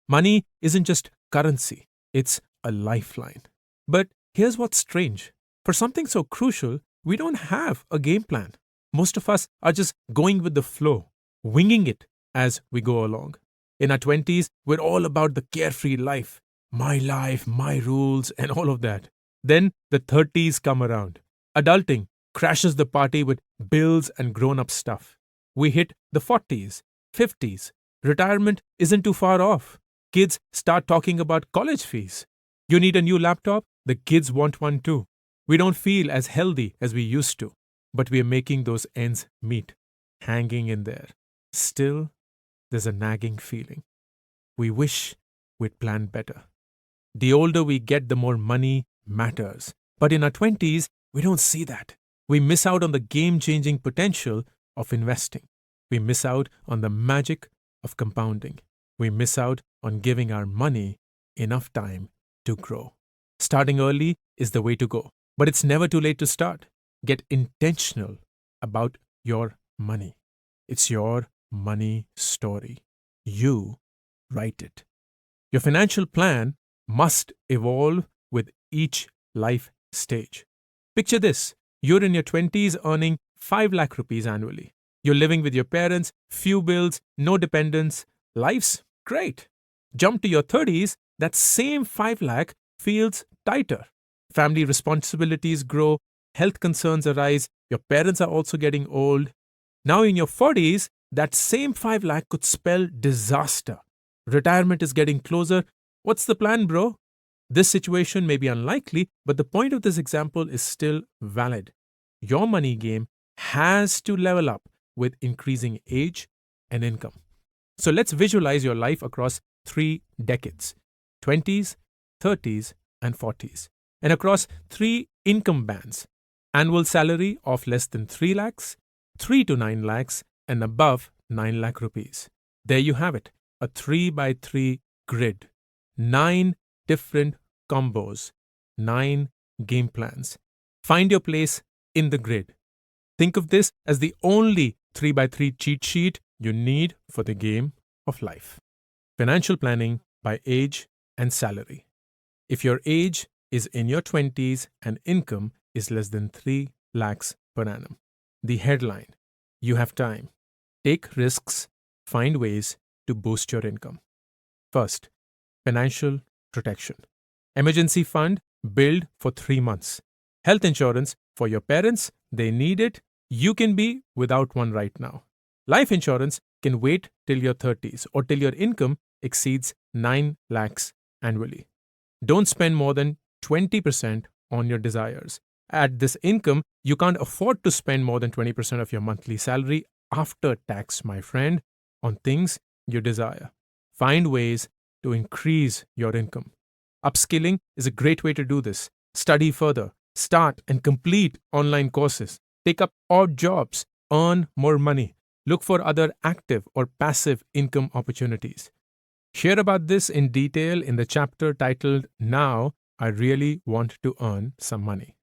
Money isn't just currency, it's a lifeline. But here's what's strange. For something so crucial, we don't have a game plan. Most of us are just going with the flow, winging it as we go along. In our 20s, we're all about the carefree life, my rules, and all of that. Then the 30s come around. Adulting crashes the party with bills and grown-up stuff. We hit the 40s, 50s. Retirement isn't too far off. Kids start talking about college fees. You need a new laptop? The kids want one too. We don't feel as healthy as we used to, but we are making those ends meet, hanging in there. Still, there's a nagging feeling. We wish we'd planned better. The older we get, the more money matters. But in our 20s, we don't see that. We miss out on the game-changing potential of investing. We miss out on the magic of compounding. We miss out on giving our money enough time to grow. Starting early is the way to go, but it's never too late to start. Get intentional about your money. It's your money story. You write it. Your financial plan must evolve with each life stage. Picture this. You're in your 20s earning 5 lakh rupees annually. You're living with your parents, few bills, no dependents. Life's great. Jump to your 30s, that same 5 lakh feels tighter. Family responsibilities grow, health concerns arise, your parents are also getting old. Now in your 40s, that same 5 lakh could spell disaster. Retirement is getting closer. What's the plan, bro? This situation may be unlikely, but the point of this example is still valid. Your money game has to level up with increasing age and income. So let's visualize your life across 3 decades, 20s, 30s, and 40s, and across 3 income bands, annual salary of less than 3 lakhs, 3 to 9 lakhs, and above 9 lakh rupees. There you have it, a 3 by 3 grid, 9 different combos, 9 game plans. Find your place in the grid. Think of this as the only 3 by 3 cheat sheet you need for the game of life. Financial planning by age and salary. If your age is in your 20s and income is less than 3 lakhs per annum, the headline, you have time. Take risks, find ways to boost your income. First, financial protection. Emergency fund, build for 3 months. Health insurance for your parents, they need it. You can be without one right now. Life insurance can wait till your 30s or till your income exceeds 9 lakhs annually. Don't spend more than 20% on your desires. At this income, you can't afford to spend more than 20% of your monthly salary after tax, my friend, on things you desire. Find ways to increase your income. Upskilling is a great way to do this. Study further. Start and complete online courses. Take up odd jobs. Earn more money. Look for other active or passive income opportunities. Share about this in detail in the chapter titled Now I Really Want to Earn Some Money.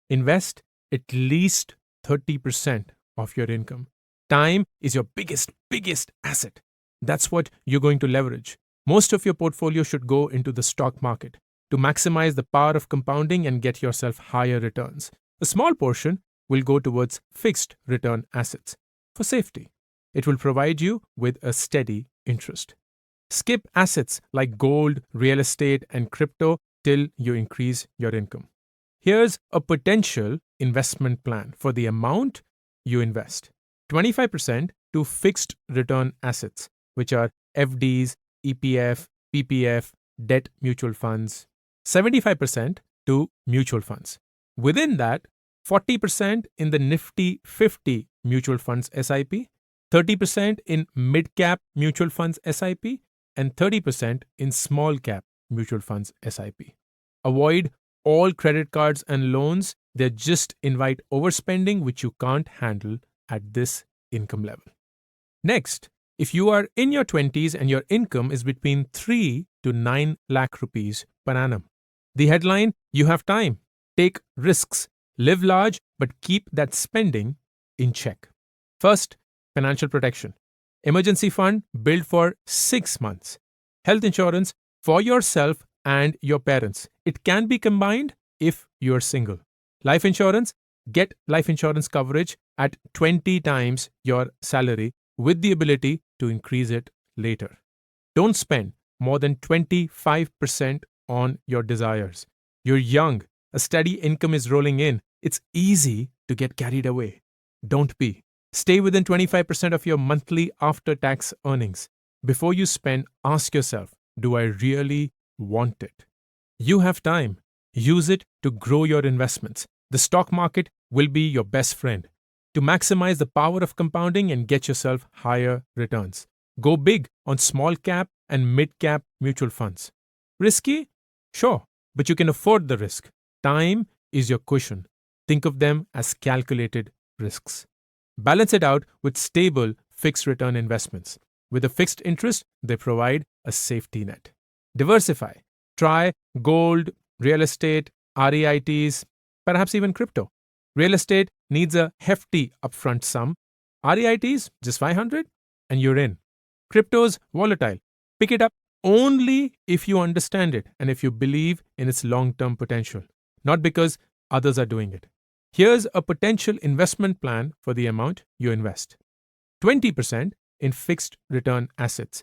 Invest at least 30% of your income. Time is your biggest asset. That's what you're going to leverage. Most of your portfolio should go into the stock market to maximize the power of compounding and get yourself higher returns. A small portion will go towards fixed return assets for safety. It will provide you with a steady interest. Skip assets like gold, real estate, and crypto till you increase your income. Here's a potential investment plan for the amount you invest. 25% to fixed return assets, which are FDs, EPF, PPF, debt mutual funds. 75% to mutual funds. Within that, 40% in the Nifty 50 mutual funds SIP, 30% in mid-cap mutual funds SIP, and 30% in small-cap mutual funds SIP. Avoid all credit cards and loans. They just invite overspending, which you can't handle at this income level. Next, if you are in your 20s and your income is between 3 to 9 lakh rupees per annum, the headline, you have time. Take risks. Live large, but keep that spending in check. First, financial protection. Emergency fund built for 6 months. Health insurance for yourself and your parents. It can be combined if you're single. Life insurance, get life insurance coverage at 20 times your salary with the ability to increase it later. Don't spend more than 25% on your desires. You're young, a steady income is rolling in. It's easy to get carried away. Don't be. Stay within 25% of your monthly after-tax earnings. Before you spend, ask yourself, do I really want it? You have time. Use it to grow your investments. The stock market will be your best friend. To maximize the power of compounding and get yourself higher returns, go big on small cap and mid cap mutual funds. Risky? Sure, but you can afford the risk. Time is your cushion. Think of them as calculated risks. Balance it out with stable fixed return investments. With a fixed interest, they provide a safety net. Diversify. Try gold, real estate, REITs, perhaps even crypto. Real estate needs a hefty upfront sum. REITs, just 500 and you're in. Crypto's volatile. Pick it up only if you understand it and if you believe in its long-term potential, not because others are doing it. Here's a potential investment plan for the amount you invest. 20% in fixed return assets,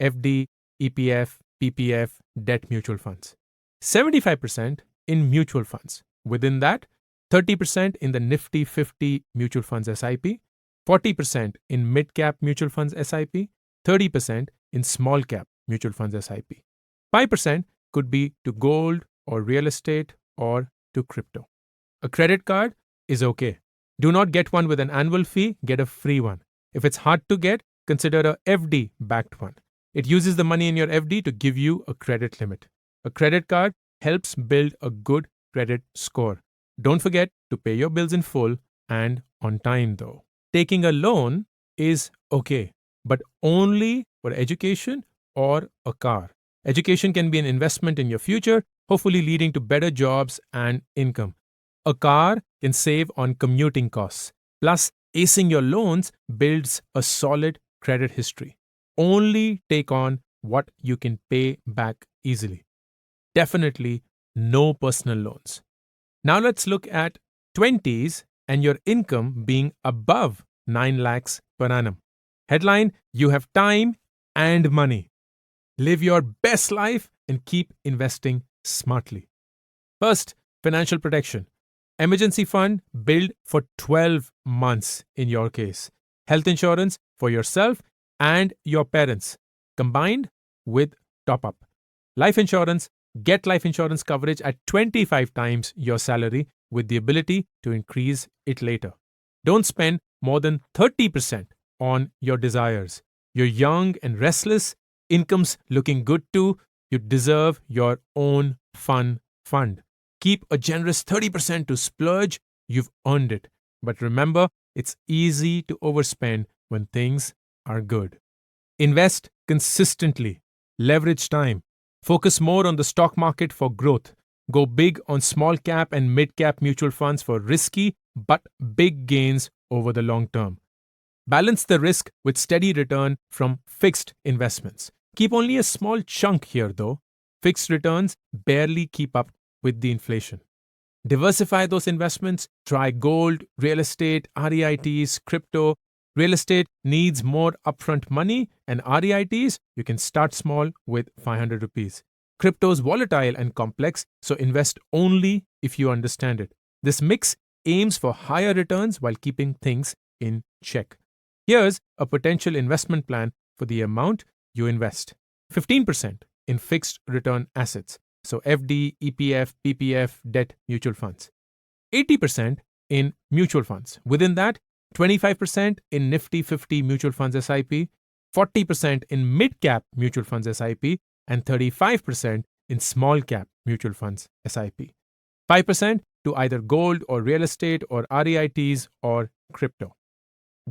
FD, EPF, PPF, debt mutual funds. 75% in mutual funds. Within that, 30% in the Nifty 50 mutual funds SIP, 40% in mid-cap mutual funds SIP, 30% in small-cap mutual funds SIP. 5% could be to gold or real estate or to crypto. A credit card is okay. Do not get one with an annual fee, get a free one. If it's hard to get, consider a FD-backed one. It uses the money in your FD to give you a credit limit. A credit card helps build a good credit score. Don't forget to pay your bills in full and on time though. Taking a loan is okay, but only for education or a car. Education can be an investment in your future, hopefully leading to better jobs and income. A car can save on commuting costs. Plus, acing your loans builds a solid credit history. Only take on what you can pay back easily. Definitely no personal loans. Now let's look at 20s and your income being above 9 lakhs per annum. Headline, you have time and money. Live your best life and keep investing smartly. First, financial protection. Emergency fund built for 12 months in your case. Health insurance for yourself and your parents, combined with top-up. Life insurance, get life insurance coverage at 25 times your salary with the ability to increase it later. Don't spend more than 30% on your desires. You're young and restless, income's looking good too. You deserve your own fun fund. Keep a generous 30% to splurge. You've earned it. But remember, it's easy to overspend when things are good. Invest consistently. Leverage time. Focus more on the stock market for growth. Go big on small cap and mid cap mutual funds for risky but big gains over the long term. Balance the risk with steady return from fixed investments. Keep only a small chunk here though. Fixed returns barely keep up with the inflation. Diversify those investments. Try gold, real estate, REITs, crypto. Real estate needs more upfront money, and REITs, you can start small with 500 rupees. Crypto is volatile and complex, so invest only if you understand it. This mix aims for higher returns while keeping things in check. Here's a potential investment plan for the amount you invest. 15% in fixed return assets, so FD, EPF, PPF, debt mutual funds. 80% in mutual funds. Within that, 25% in Nifty 50 mutual funds SIP, 40% in mid-cap mutual funds SIP, and 35% in small-cap mutual funds SIP. 5% to either gold or real estate or REITs or crypto.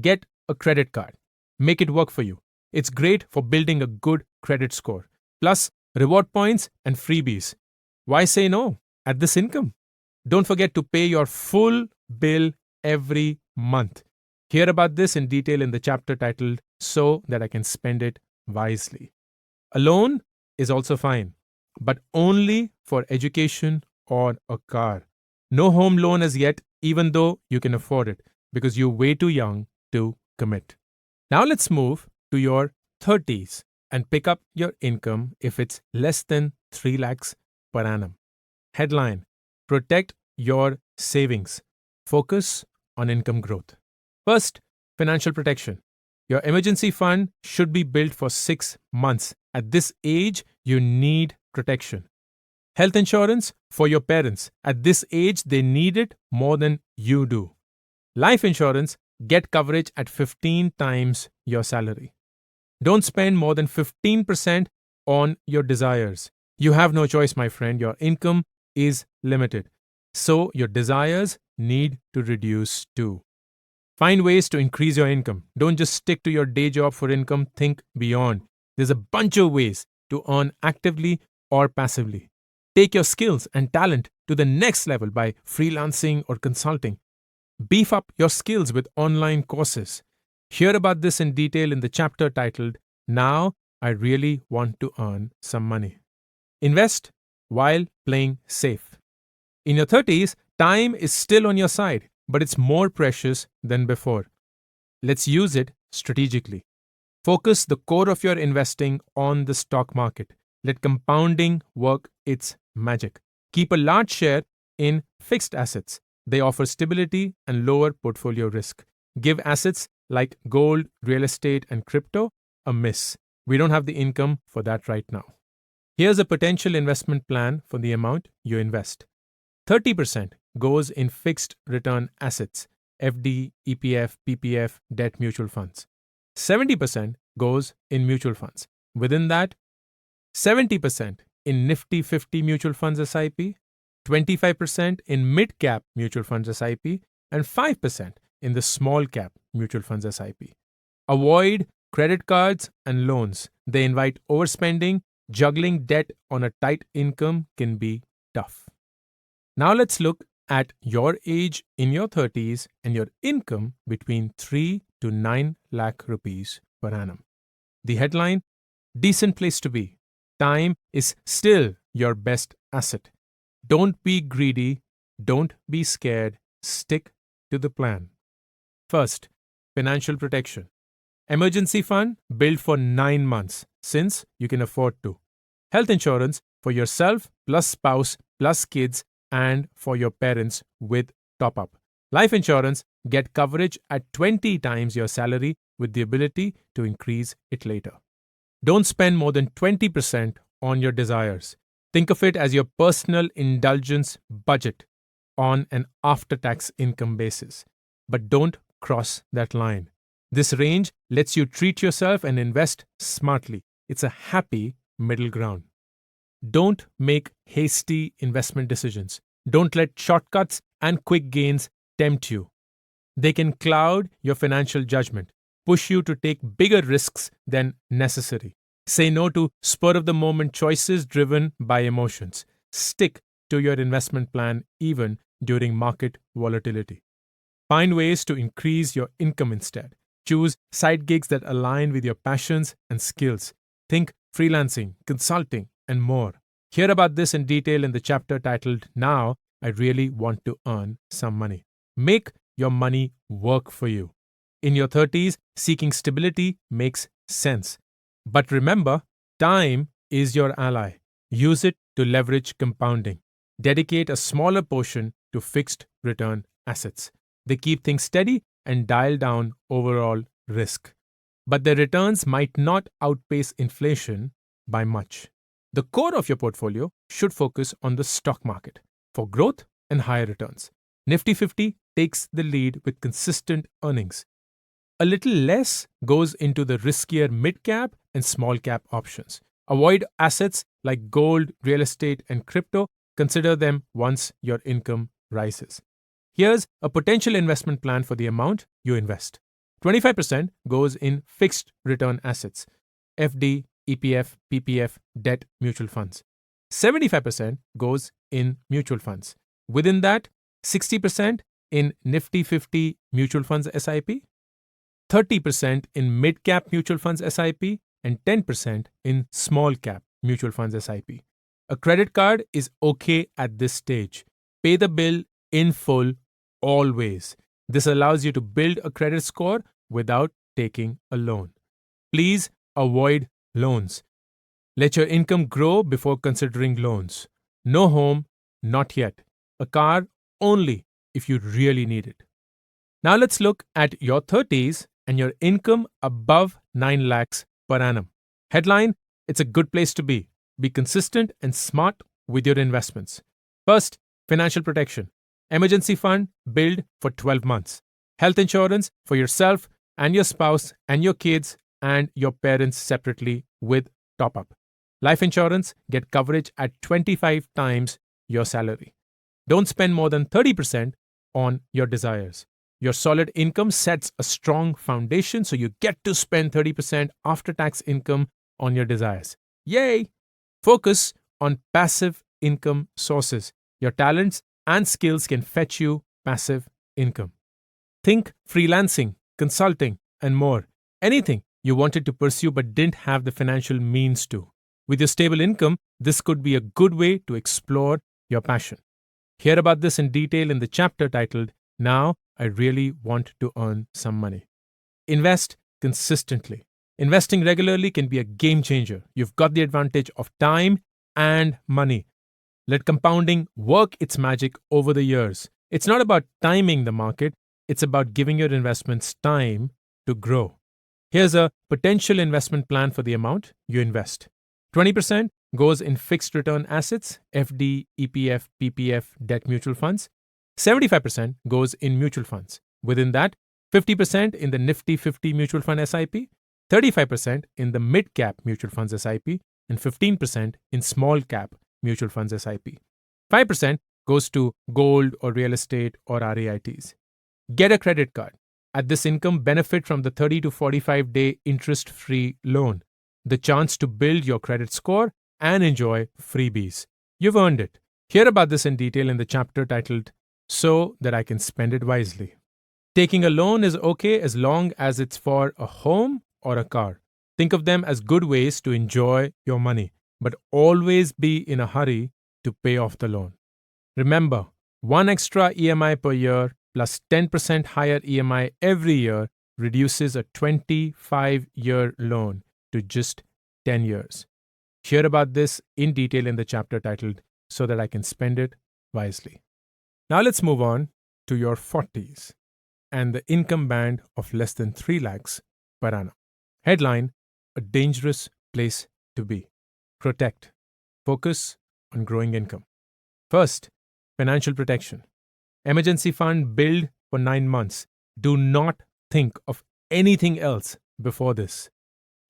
Get a credit card. Make it work for you. It's great for building a good credit score. Plus, reward points and freebies. Why say no at this income? Don't forget to pay your full bill every month. Hear about this in detail in the chapter titled So That I Can Spend It Wisely. A loan is also fine, but only for education or a car. No home loan as yet, even though you can afford it, because you're way too young to commit. Now let's move to your 30s and pick up your income if it's less than 3 lakhs per annum. Headline: Protect your savings. Focus on income growth. First, financial protection. Your emergency fund should be built for 6 months. At this age, you need protection. Health insurance for your parents. At this age, they need it more than you do. Life insurance, get coverage at 15 times your salary. Don't spend more than 15% on your desires. You have no choice, my friend. Your income is limited. So your desires need to reduce too. Find ways to increase your income. Don't just stick to your day job for income. Think beyond. There's a bunch of ways to earn actively or passively. Take your skills and talent to the next level by freelancing or consulting. Beef up your skills with online courses. Hear about this in detail in the chapter titled, Now I Really Want to Earn Some Money. Invest while playing safe. In your 30s, time is still on your side, but it's more precious than before. Let's use it strategically. Focus the core of your investing on the stock market. Let compounding work its magic. Keep a large share in fixed assets. They offer stability and lower portfolio risk. Give assets like gold, real estate, and crypto a miss. We don't have the income for that right now. Here's a potential investment plan for the amount you invest. 30% goes in fixed return assets, FD, EPF, PPF, debt mutual funds. 70% goes in mutual funds. Within that, 70% in Nifty 50 mutual funds SIP, 25% in mid-cap mutual funds SIP, and 5% in the small-cap mutual funds SIP. Avoid credit cards and loans. They invite overspending. Juggling debt on a tight income can be tough. Now let's look at your age in your 30s and your income between 3 to 9 lakh rupees per annum. The headline: Decent place to be. Time is still your best asset. Don't be greedy. Don't be scared. Stick to the plan. First, financial protection. Emergency fund built for 9 months, since you can afford to. Health insurance for yourself plus spouse plus kids and for your parents with top-up. Life insurance, get coverage at 20 times your salary with the ability to increase it later. Don't spend more than 20% on your desires. Think of it as your personal indulgence budget on an after-tax income basis. But don't cross that line. This range lets you treat yourself and invest smartly. It's a happy middle ground. Don't make hasty investment decisions. Don't let shortcuts and quick gains tempt you. They can cloud your financial judgment, push you to take bigger risks than necessary. Say no to spur of the moment choices driven by emotions. Stick to your investment plan even during market volatility. Find ways to increase your income instead. Choose side gigs that align with your passions and skills. Think freelancing, consulting, and more. Hear about this in detail in the chapter titled Now I Really Want to Earn Some Money. Make your money work for you. In your 30s, seeking stability makes sense. But remember, time is your ally. Use it to leverage compounding. Dedicate a smaller portion to fixed return assets. They keep things steady and dial down overall risk. But their returns might not outpace inflation by much. The core of your portfolio should focus on the stock market for growth and higher returns. Nifty 50 takes the lead with consistent earnings. A little less goes into the riskier mid-cap and small-cap options. Avoid assets like gold, real estate, and crypto. Consider them once your income rises. Here's a potential investment plan for the amount you invest. 25% goes in fixed return assets, FD, EPF, PPF, debt, mutual funds. 75% goes in mutual funds. Within that, 60% in Nifty 50 mutual funds SIP, 30% in mid-cap mutual funds SIP, and 10% in small-cap mutual funds SIP. A credit card is okay at this stage. Pay the bill in full always. This allows you to build a credit score without taking a loan. Please avoid loans. Let your income grow before considering loans. No home, not yet. A car only if you really need it. Now let's look at your 30s and your income above 9 lakhs per annum. Headline, it's a good place to be. Be consistent and smart with your investments. First, financial protection. Emergency fund, build for 12 months. Health insurance for yourself and your spouse and your kids and your parents separately with top-up. Life insurance, get coverage at 25 times your salary. Don't spend more than 30% on your desires. Your solid income sets a strong foundation, so you get to spend 30% after-tax income on your desires. Yay! Focus on passive income sources. Your talents and skills can fetch you passive income. Think freelancing, consulting, and more. Anything you wanted to pursue but didn't have the financial means to. With your stable income, this could be a good way to explore your passion. Hear about this in detail in the chapter titled, Now I Really Want to Earn Some Money. Invest consistently. Investing regularly can be a game changer. You've got the advantage of time and money. Let compounding work its magic over the years. It's not about timing the market, it's about giving your investments time to grow. Here's a potential investment plan for the amount you invest. 20% goes in fixed return assets, FD, EPF, PPF, debt mutual funds. 75% goes in mutual funds. Within that, 50% in the Nifty 50 mutual fund SIP, 35% in the mid-cap mutual funds SIP, and 15% in small-cap mutual funds SIP. 5% goes to gold or real estate or REITs. Get a credit card. At this income, benefit from the 30 to 45-day interest-free loan, the chance to build your credit score, and enjoy freebies. You've earned it. Hear about this in detail in the chapter titled, So That I Can Spend It Wisely. Taking a loan is okay as long as it's for a home or a car. Think of them as good ways to enjoy your money, but always be in a hurry to pay off the loan. Remember, one extra EMI per year plus 10% higher EMI every year reduces a 25-year loan to just 10 years. Hear about this in detail in the chapter titled, So That I Can Spend It Wisely. Now let's move on to your 40s and the income band of less than 3 lakhs per annum. Headline, a dangerous place to be. Protect. Focus on growing income. First, financial protection. Emergency fund build for 9 months. Do not think of anything else before this.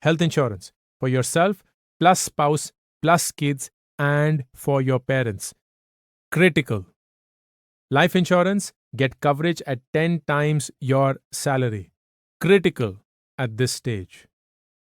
Health insurance for yourself, plus spouse, plus kids, and for your parents. Critical. Life insurance, get coverage at 10 times your salary. Critical at this stage.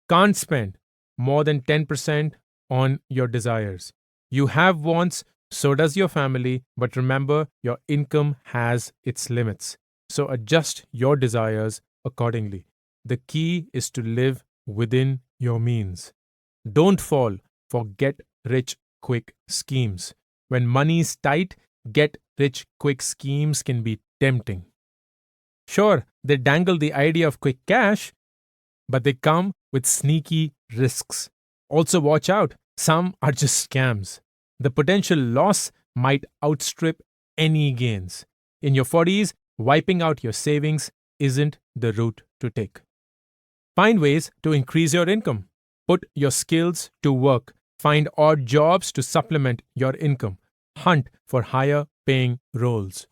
Can't spend more than 10% on your desires. You have wants, so does your family, but remember your income has its limits. So adjust your desires accordingly. The key is to live within your means. Don't fall for get rich quick schemes. When money is tight, get rich quick schemes can be tempting. Sure, they dangle the idea of quick cash, but they come with sneaky risks. Also, watch out, some are just scams. The potential loss might outstrip any gains. In your 40s, wiping out your savings isn't the route to take. Find ways to increase your income. Put your skills to work. Find odd jobs to supplement your income. Hunt for higher paying roles.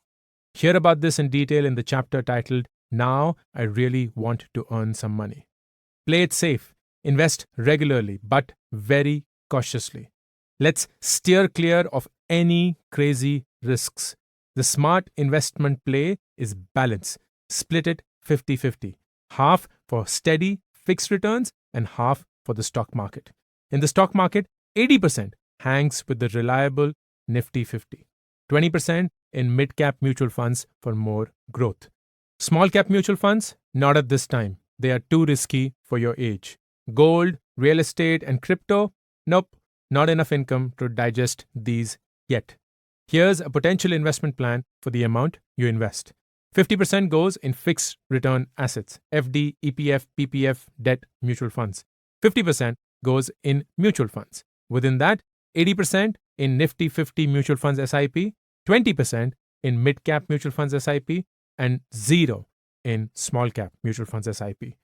Hear about this in detail in the chapter titled, Now I Really Want to Earn Some Money. Play it safe. Invest regularly, but very cautiously. Let's steer clear of any crazy risks. The smart investment play is balance. Split it 50-50. Half for steady, fixed returns and half for the stock market. In the stock market, 80% hangs with the reliable Nifty 50. 20% in mid-cap mutual funds for more growth. Small-cap mutual funds? Not at this time. They are too risky for your age. Gold, real estate, and crypto? Nope, not enough income to digest these yet. Here's a potential investment plan for the amount you invest. 50% goes in fixed return assets, FD, EPF, PPF, debt, mutual funds. 50% goes in mutual funds. Within that, 80% in Nifty 50 mutual funds SIP, 20% in mid-cap mutual funds SIP, and 0 in small-cap mutual funds SIP.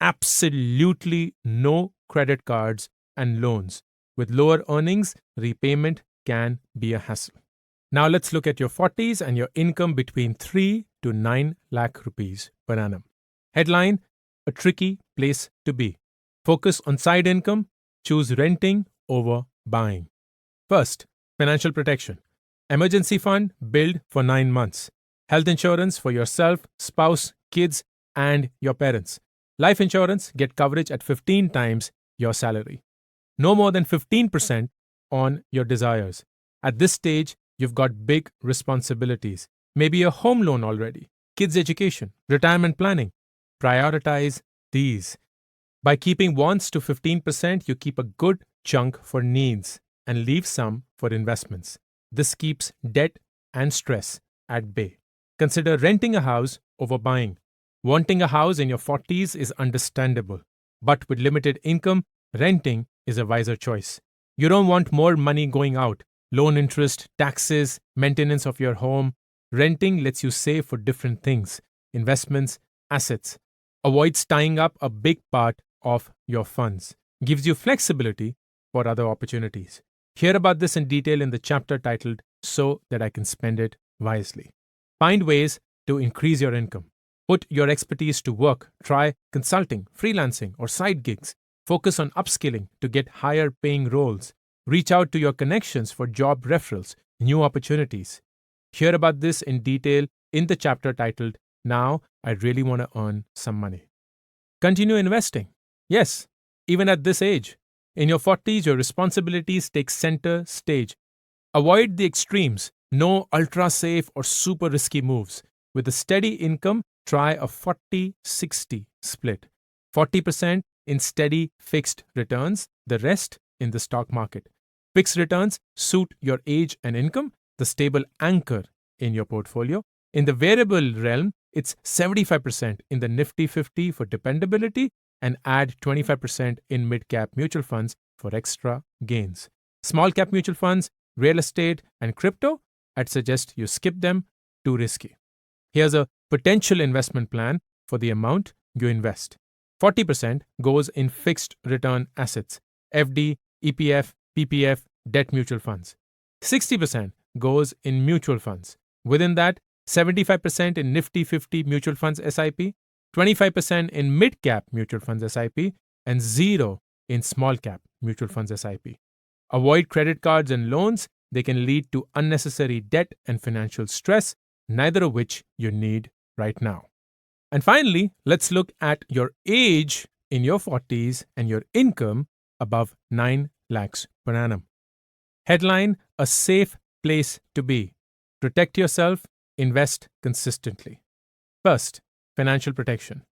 Absolutely no credit cards and loans. With lower earnings, repayment can be a hassle. Now let's look at your 40s and your income between 3 to 9 lakh rupees per annum. Headline, a tricky place to be. Focus on side income. Choose renting over buying. First, financial protection. Emergency fund, build for 9 months. Health insurance for yourself, spouse, kids, and your parents. Life insurance, get coverage at 15 times your salary. No more than 15% on your desires. At this stage, you've got big responsibilities. Maybe a home loan already, kids' education, retirement planning. Prioritize these. By keeping wants to 15%, you keep a good chunk for needs and leave some for investments. This keeps debt and stress at bay. Consider renting a house over buying. Wanting a house in your 40s is understandable, but with limited income, renting is a wiser choice. You don't want more money going out. Loan interest, taxes, maintenance of your home. Renting lets you save for different things, investments, assets. Avoids tying up a big part of your funds. Gives you flexibility for other opportunities. Hear about this in detail in the chapter titled, So That I Can Spend It Wisely. Find ways to increase your income. Put your expertise to work. Try consulting, freelancing, or side gigs. Focus on upskilling to get higher paying roles. Reach out to your connections for job referrals, new opportunities. Hear about this in detail in the chapter titled, Now I Really Want to Earn Some Money. Continue investing. Yes, even at this age. In your 40s, your responsibilities take center stage. Avoid the extremes. No ultra safe or super risky moves. With a steady income, try a 40-60 split. 40% in steady fixed returns, the rest in the stock market. Fixed returns suit your age and income, the stable anchor in your portfolio. In the variable realm, it's 75% in the Nifty 50 for dependability and add 25% in mid-cap mutual funds for extra gains. Small-cap mutual funds, real estate, and crypto, I'd suggest you skip them, too risky. Here's a potential investment plan for the amount you invest. 40% goes in fixed return assets, FD, EPF, PPF, debt mutual funds. 60% goes in mutual funds. Within that, 75% in Nifty 50 mutual funds SIP, 25% in mid-cap mutual funds SIP, and 0 in small-cap mutual funds SIP. Avoid credit cards and loans. They can lead to unnecessary debt and financial stress, neither of which you need right now. And finally, let's look at your age in your 40s and your income above 9 lakhs per annum. Headline: a safe place to be. Protect yourself, invest consistently. First, financial protection.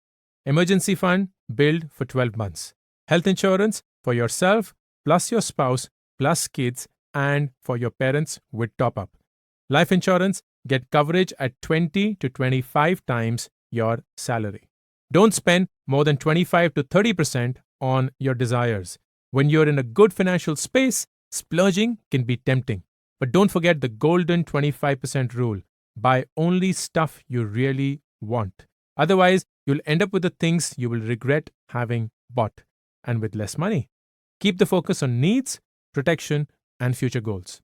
Emergency fund, build for 12 months. Health insurance for yourself, plus your spouse, plus kids, and for your parents with top up. Life insurance, get coverage at 20 to 25 times your salary. Don't spend more than 25 to 30% on your desires. When you're in a good financial space, splurging can be tempting. But don't forget the golden 25% rule. Buy only stuff you really want. Otherwise, you'll end up with the things you will regret having bought, and with less money. Keep the focus on needs, protection, and future goals.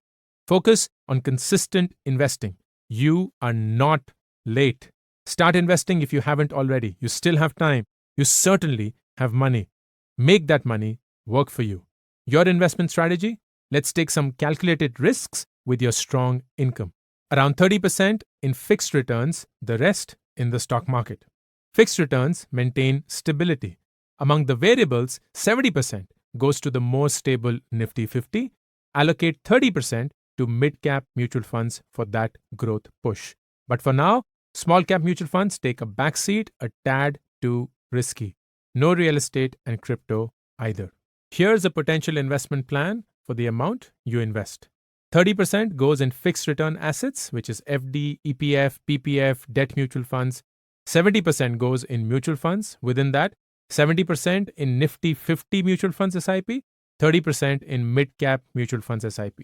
Focus on consistent investing. You are not late. Start investing if you haven't already. You still have time. You certainly have money. Make that money work for you. Your investment strategy? Let's take some calculated risks with your strong income. Around 30% in fixed returns, the rest in the stock market. Fixed returns maintain stability. Among the variables, 70% goes to the more stable Nifty 50. Allocate 30% to mid-cap mutual funds for that growth push. But for now, small-cap mutual funds take a backseat, a tad too risky. No real estate and crypto either. Here's a potential investment plan for the amount you invest. 30% goes in fixed return assets, which is FD, EPF, PPF, debt mutual funds. 70% goes in mutual funds. Within that, 70% in Nifty 50 mutual funds SIP, 30% in mid-cap mutual funds SIP,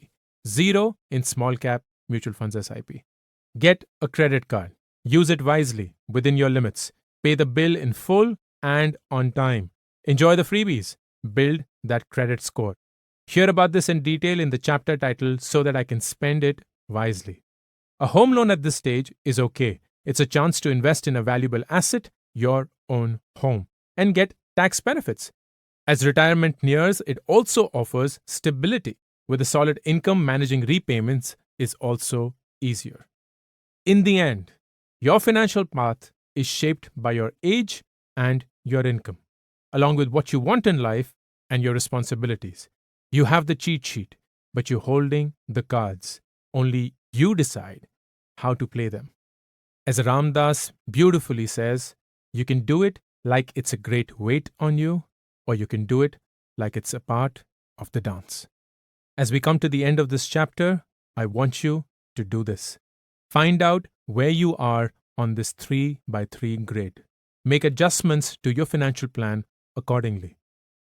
0 in small-cap mutual funds SIP. Get a credit card. Use it wisely, within your limits. Pay the bill in full and on time. Enjoy the freebies. Build that credit score. Hear about this in detail in the chapter titled So That I Can Spend It Wisely. A home loan at this stage is okay. It's a chance to invest in a valuable asset, your own home, and get tax benefits. As retirement nears, it also offers stability. With a solid income, managing repayments is also easier. In the end, your financial path is shaped by your age and your income, along with what you want in life and your responsibilities. You have the cheat sheet, but you're holding the cards. Only you decide how to play them. As Ram Dass beautifully says, you can do it like it's a great weight on you, or you can do it like it's a part of the dance. As we come to the end of this chapter, I want you to do this. Find out where you are on this 3x3 grid. Make adjustments to your financial plan accordingly.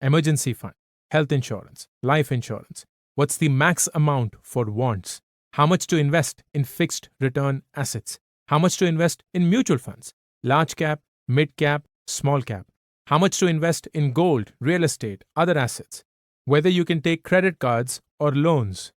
Emergency fund, health insurance, life insurance. What's the max amount for wants? How much to invest in fixed return assets? How much to invest in mutual funds? Large cap, mid cap, small cap. How much to invest in gold, real estate, other assets? Whether you can take credit cards or loans.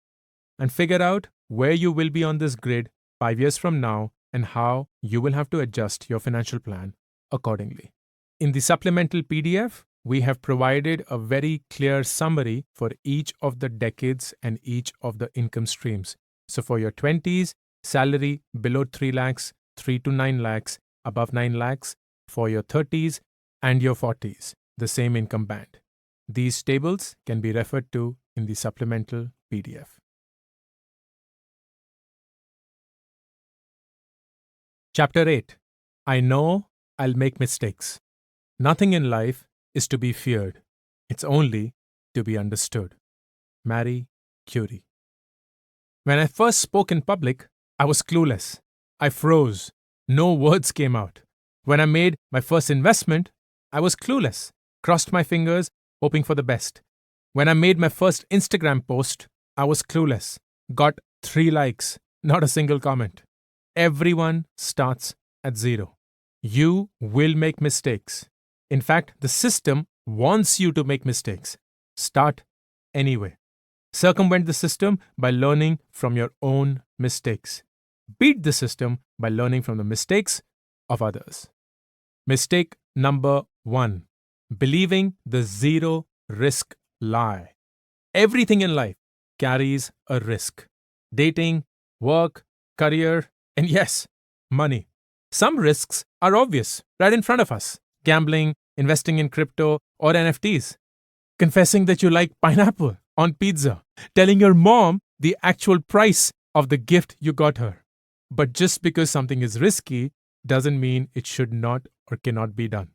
And figure out where you will be on this grid 5 years from now and how you will have to adjust your financial plan accordingly. In the supplemental PDF, we have provided a very clear summary for each of the decades and each of the income streams. So for your 20s, salary below 3 lakhs, 3 to 9 lakhs, above 9 lakhs. For your 30s and your 40s, the same income band. These tables can be referred to in the supplemental PDF. Chapter 8. I know I'll make mistakes. Nothing in life is to be feared. It's only to be understood. Marie Curie. When I first spoke in public, I was clueless. I froze. No words came out. When I made my first investment, I was clueless. Crossed my fingers, hoping for the best. When I made my first Instagram post, I was clueless. Got 3 likes, not a single comment. Everyone starts at 0. You will make mistakes. In fact, the system wants you to make mistakes. Start anyway. Circumvent the system by learning from your own mistakes. Beat the system by learning from the mistakes of others. Mistake number 1. Believing the zero risk lie. Everything in life carries a risk. Dating, work, career, and yes, money. Some risks are obvious, right in front of us. Gambling, investing in crypto, or NFTs. confessing that you like pineapple on pizza, telling your mom the actual price of the gift you got her. But just because something is risky doesn't mean it should not or cannot be done.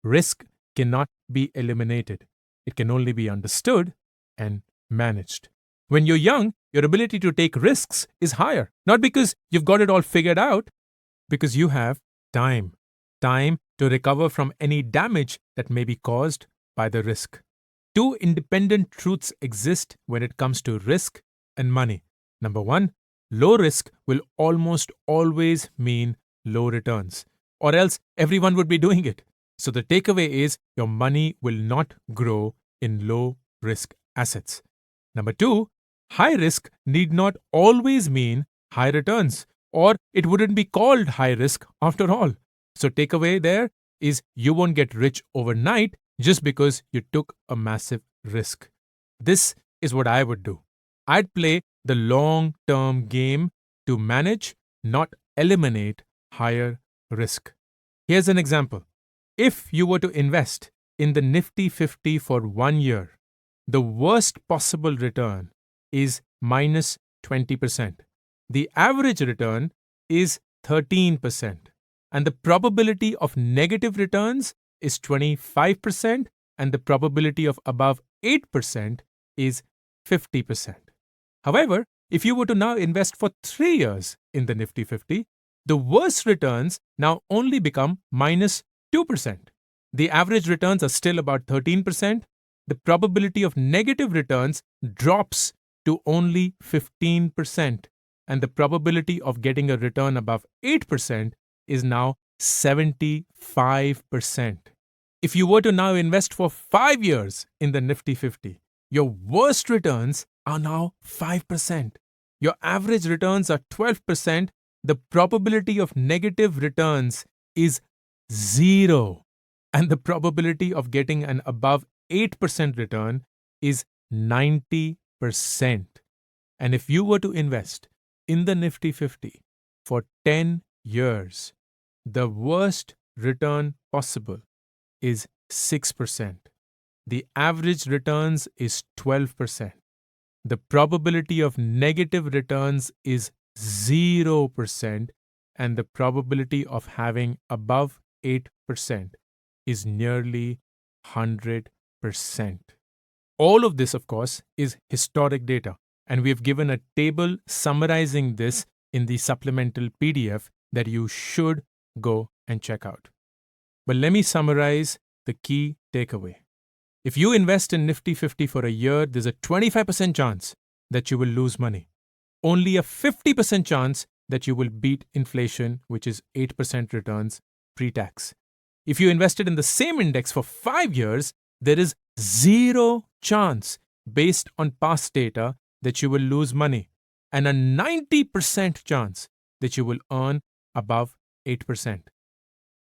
Risk cannot be eliminated. It can only be understood and managed. When you're young, your ability to take risks is higher, not because you've got it all figured out, because you have time. Time to recover from any damage that may be caused by the risk. Two independent truths exist when it comes to risk and money. Number one, low risk will almost always mean low returns, or else everyone would be doing it. So the takeaway is your money will not grow in low risk assets. Number two, high risk need not always mean high returns, or it wouldn't be called high risk after all. So takeaway there is you won't get rich overnight just because you took a massive risk. This is what I would do. I'd play the long-term game to manage, not eliminate higher risk. Here's an example. If you were to invest in the Nifty 50 for 1 year, the worst possible return is minus 20%. The average return is 13%. And the probability of negative returns is 25%, and the probability of above 8% is 50%. However, if you were to now invest for 3 years in the Nifty 50, the worst returns now only become minus 2%. The average returns are still about 13%. The probability of negative returns drops to only 15%, and the probability of getting a return above 8% is now 75%. If you were to now invest for 5 years in the Nifty 50, your worst returns are now 5%. Your average returns are 12%. The probability of negative returns is 0. And the probability of getting an above 8% return is 90%. And if you were to invest in the Nifty 50 for 10 years, the worst return possible is 6%. The average returns is 12%. The probability of negative returns is 0%, and the probability of having above 8% is nearly 100%. All of this, of course, is historic data, and we have given a table summarizing this in the supplemental PDF that you should go and check out. But let me summarize the key takeaway. If you invest in Nifty 50 for a year, there's a 25% chance that you will lose money. Only a 50% chance that you will beat inflation, which is 8% returns pre-tax. If you invested in the same index for 5 years, there is 0 chance based on past data that you will lose money, and a 90% chance that you will earn above 8%.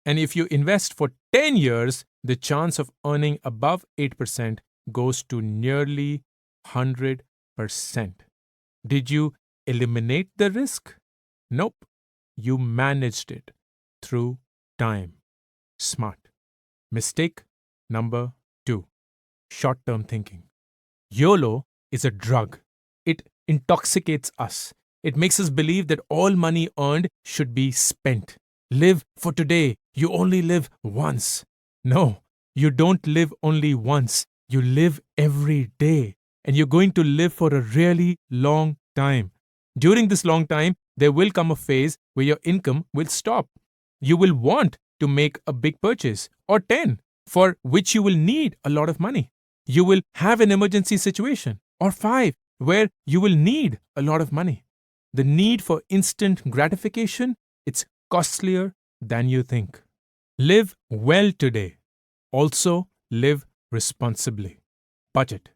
And if you invest for 10 years, the chance of earning above 8% goes to nearly 100%. Did you eliminate the risk? Nope. You managed it through time. Smart. Mistake number 2. Short-term thinking. YOLO is a drug. It intoxicates us. It makes us believe that all money earned should be spent. Live for today. You only live once. No, you don't live only once. You live every day. And you're going to live for a really long time. During this long time, there will come a phase where your income will stop. You will want to make a big purchase, or 10, for which you will need a lot of money. You will have an emergency situation, or 5, where you will need a lot of money. The need for instant gratification, it's costlier than you think. Live well today. Also, live responsibly. Budget.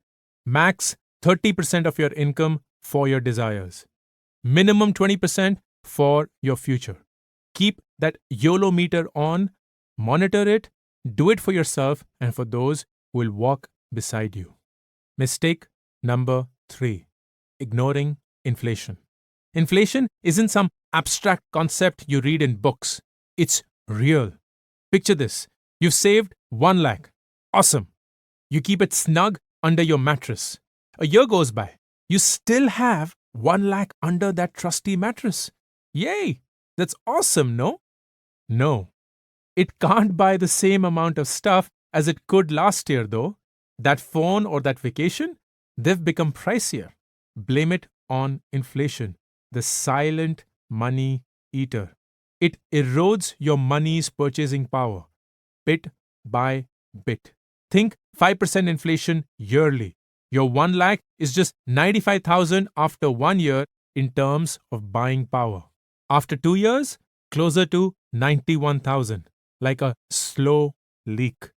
Max 30% of your income for your desires. Minimum 20% for your future. Keep that YOLO meter on, monitor it, do it for yourself and for those who will walk beside you. Mistake number 3. Ignoring inflation. Inflation isn't some abstract concept you read in books. It's real. Picture this. You've saved 1 lakh. Awesome. You keep it snug under your mattress. A year goes by. You still have 1 lakh under that trusty mattress. Yay! That's awesome, no? No. It can't buy the same amount of stuff as it could last year, though. That phone or that vacation, they've become pricier. Blame it on inflation, the silent money eater. It erodes your money's purchasing power, bit by bit. Think 5% inflation yearly. Your 1 lakh is just 95,000 after 1 year in terms of buying power. After 2 years, closer to 91,000, like a slow leak.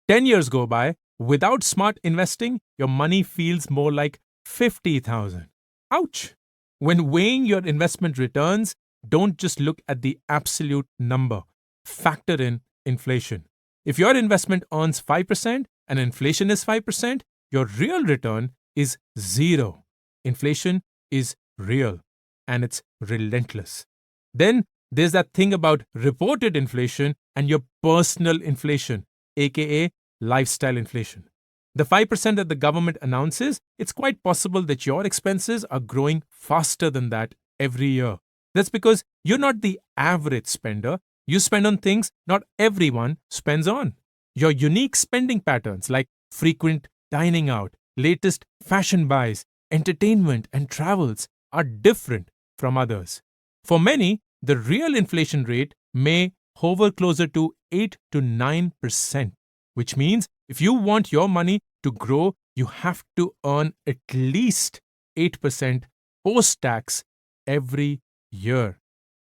10 years go by, without smart investing, your money feels more like 50,000. Ouch! When weighing your investment returns, don't just look at the absolute number. Factor in inflation. If your investment earns 5% and inflation is 5%, your real return is 0. Inflation is real and it's relentless. Then there's that thing about reported inflation and your personal inflation, aka lifestyle inflation. The 5% that the government announces, it's quite possible that your expenses are growing faster than that every year. That's because you're not the average spender. You spend on things not everyone spends on. Your unique spending patterns like frequent dining out, latest fashion buys, entertainment, and travels are different from others. For many, the real inflation rate may hover closer to 8 to 9%, which means if you want your money to grow, you have to earn at least 8% post-tax every year.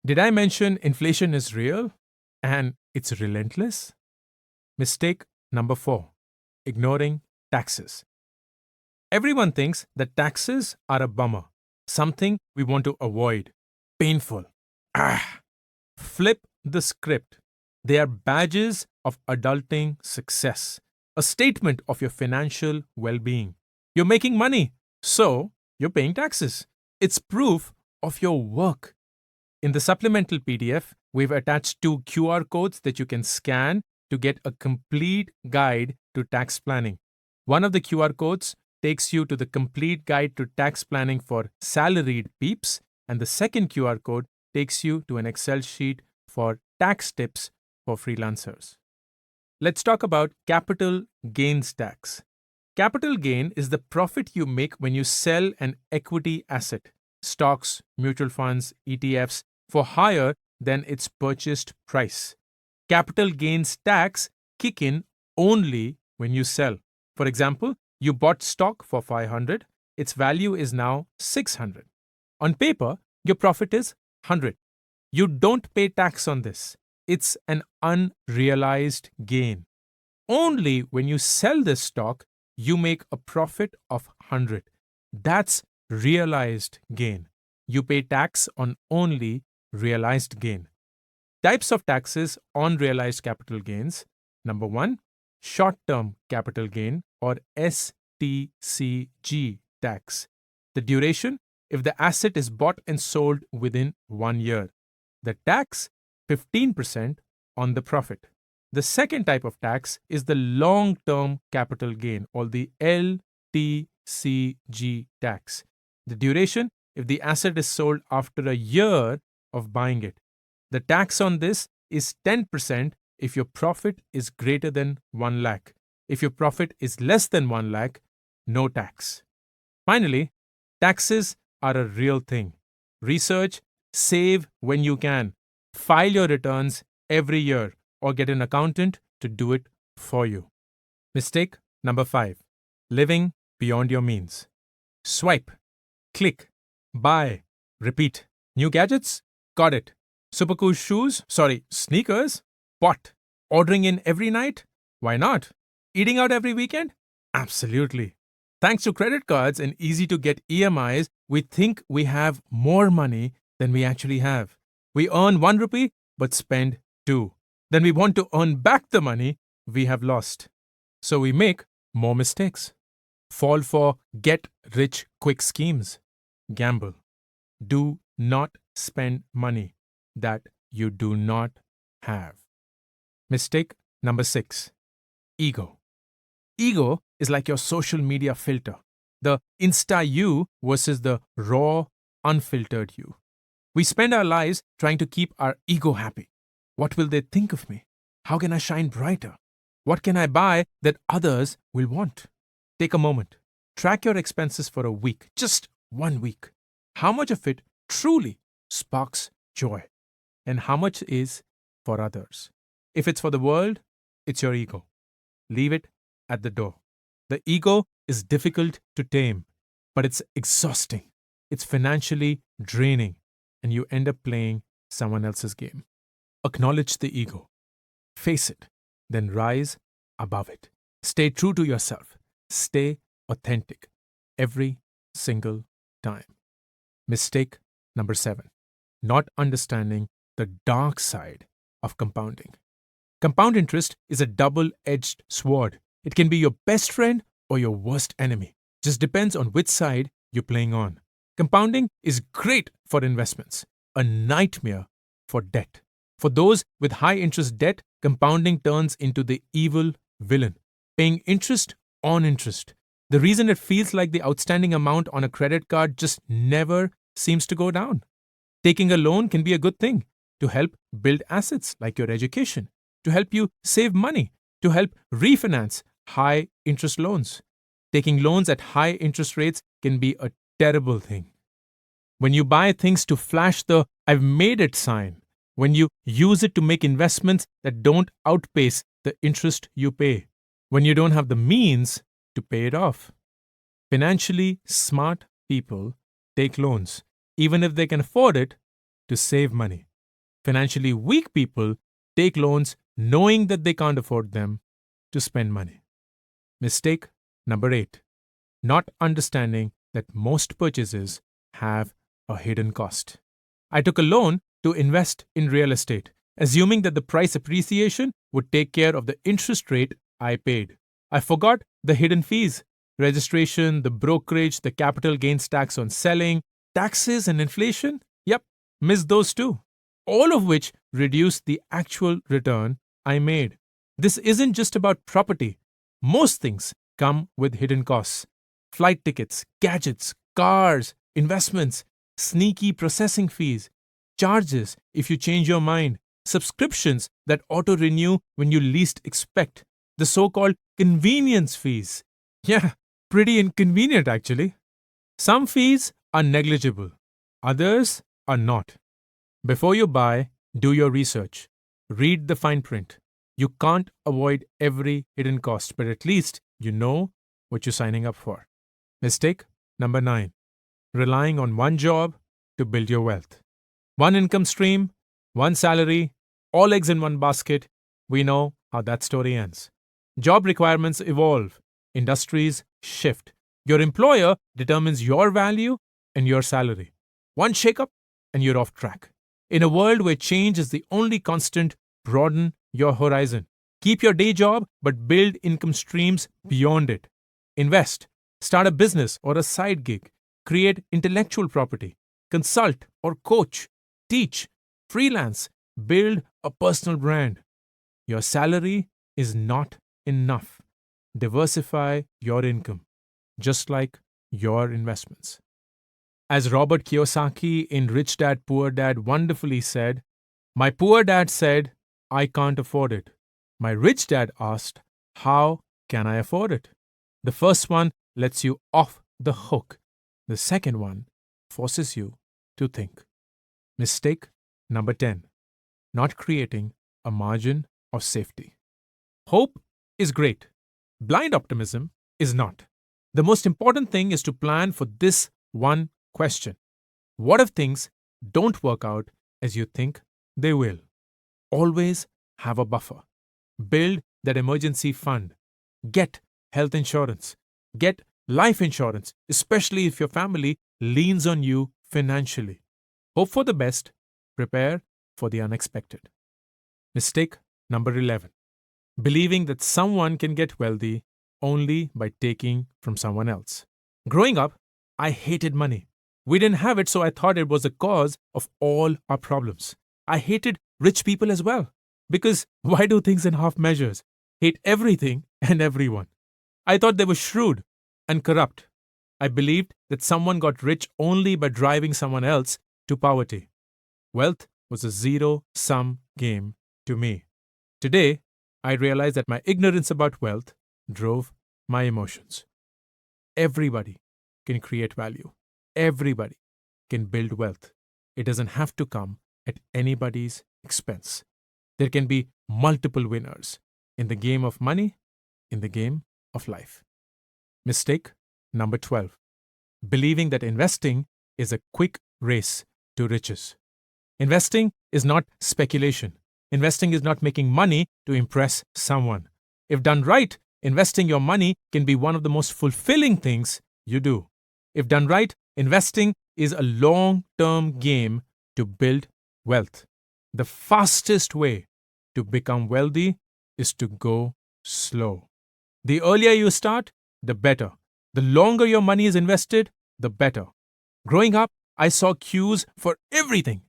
Did I mention inflation is real and it's relentless? Mistake number 4, ignoring taxes. Everyone thinks that taxes are a bummer, something we want to avoid. Painful. Flip the script. They are badges of adulting success, a statement of your financial well-being. You're making money, so you're paying taxes. It's proof of your work. In the supplemental PDF, we've attached 2 QR codes that you can scan to get a complete guide to tax planning. One of the QR codes takes you to the complete guide to tax planning for salaried peeps, and the second QR code takes you to an Excel sheet for tax tips for freelancers. Let's talk about capital gains tax. Capital gain is the profit you make when you sell an equity asset, stocks, mutual funds, ETFs, for higher than its purchased price. Capital gains tax kick in only when you sell. For example, you bought stock for 500, its value is now 600. On paper, your profit is 100. You don't pay tax on this. It's an unrealized gain. Only when you sell this stock, you make a profit of 100. That's realized gain. You pay tax on only realized gain. Types of taxes on realized capital gains. Number 1, short-term capital gain or STCG tax. The duration, if the asset is bought and sold within 1 year. The tax, 15% on the profit. The second type of tax is the long-term capital gain or the LTCG tax. The duration, if the asset is sold after a year of buying it. The tax on this is 10% if your profit is greater than 1 lakh. If your profit is less than 1 lakh, no tax. Finally, taxes are a real thing. Research, save when you can. File your returns every year or get an accountant to do it for you. Mistake number 5, living beyond your means. Swipe, click, buy, repeat. New gadgets? Got it. Super cool sneakers? Bought. Ordering in every night? Why not? Eating out every weekend? Absolutely. Thanks to credit cards and easy to get EMIs, we think we have more money than we actually have. We earn 1 rupee but spend 2. Then we want to earn back the money we have lost. So we make more mistakes. Fall for get rich quick schemes. Gamble. Do not spend money that you do not have. Mistake number 6, ego. Ego is like your social media filter, the Insta you versus the raw, unfiltered you. We spend our lives trying to keep our ego happy. What will they think of me? How can I shine brighter? What can I buy that others will want? Take a moment. Track your expenses for a week, just 1 week. How much of it truly sparks joy? And how much is for others? If it's for the world, it's your ego. Leave it at the door. The ego is difficult to tame, but it's exhausting. It's financially draining, and you end up playing someone else's game. Acknowledge the ego, face it, then rise above it. Stay true to yourself. Stay authentic every single time. Mistake number 7, not understanding the dark side of compounding. Compound interest is a double-edged sword. It can be your best friend or your worst enemy. Just depends on which side you're playing on. Compounding is great for investments, a nightmare for debt. For those with high interest debt, compounding turns into the evil villain, paying interest on interest. The reason it feels like the outstanding amount on a credit card just never seems to go down. Taking a loan can be a good thing to help build assets like your education, to help you save money, to help refinance high interest loans. Taking loans at high interest rates can be a terrible thing. When you buy things to flash the "I've made it" sign, when you use it to make investments that don't outpace the interest you pay, when you don't have the means to pay it off. Financially smart people take loans, even if they can afford it, to save money. Financially weak people take loans knowing that they can't afford them, to spend money. Mistake number 8, not understanding that most purchases have a hidden cost. I took a loan to invest in real estate, assuming that the price appreciation would take care of the interest rate I paid. I forgot the hidden fees: registration, the brokerage, the capital gains tax on selling, taxes and inflation. Yep, missed those too. All of which reduced the actual return I made. This isn't just about property. Most things come with hidden costs: flight tickets, gadgets, cars, investments, sneaky processing fees, charges if you change your mind, subscriptions that auto-renew when you least expect, the so-called convenience fees. Yeah, pretty inconvenient actually. Some fees are negligible, others are not. Before you buy, do your research. Read the fine print. You can't avoid every hidden cost, but at least you know what you're signing up for. Mistake number 9, relying on one job to build your wealth. One income stream, one salary, all eggs in one basket. We know how that story ends. Job requirements evolve, industries shift. Your employer determines your value and your salary. One shakeup and you're off track. In a world where change is the only constant, broaden your horizon. Keep your day job, but build income streams beyond it. Invest. Start a business or a side gig. Create intellectual property. Consult or coach. Teach. Freelance. Build a personal brand. Your salary is not enough. Diversify your income, just like your investments. As Robert Kiyosaki in Rich Dad, Poor Dad wonderfully said, "My poor dad said, I can't afford it. My rich dad asked, how can I afford it?" The first one lets you off the hook. The second one forces you to think. Mistake number 10, not creating a margin of safety. Hope is great. Blind optimism is not. The most important thing is to plan for this one question: what if things don't work out as you think they will? Always have a buffer. Build that emergency fund. Get health insurance. Get life insurance, especially if your family leans on you financially. Hope for the best. Prepare for the unexpected. Mistake number 11, believing that someone can get wealthy only by taking from someone else. Growing up, I hated money. We didn't have it, so I thought it was the cause of all our problems. I hated rich people as well, because why do things in half measures? Hate everything and everyone. I thought they were shrewd and corrupt. I believed that someone got rich only by driving someone else to poverty. Wealth was a zero-sum game to me. Today, I realize that my ignorance about wealth drove my emotions. Everybody can create value. Everybody can build wealth. It doesn't have to come at anybody's expense. There can be multiple winners in the game of money, in the game of life. Mistake number 12. Believing that investing is a quick race to riches. Investing is not speculation. Investing is not making money to impress someone. If done right, investing your money can be one of the most fulfilling things you do. If done right, investing is a long-term game to build wealth. The fastest way to become wealthy is to go slow. The earlier you start, the better. The longer your money is invested, the better. Growing up, I saw queues for everything,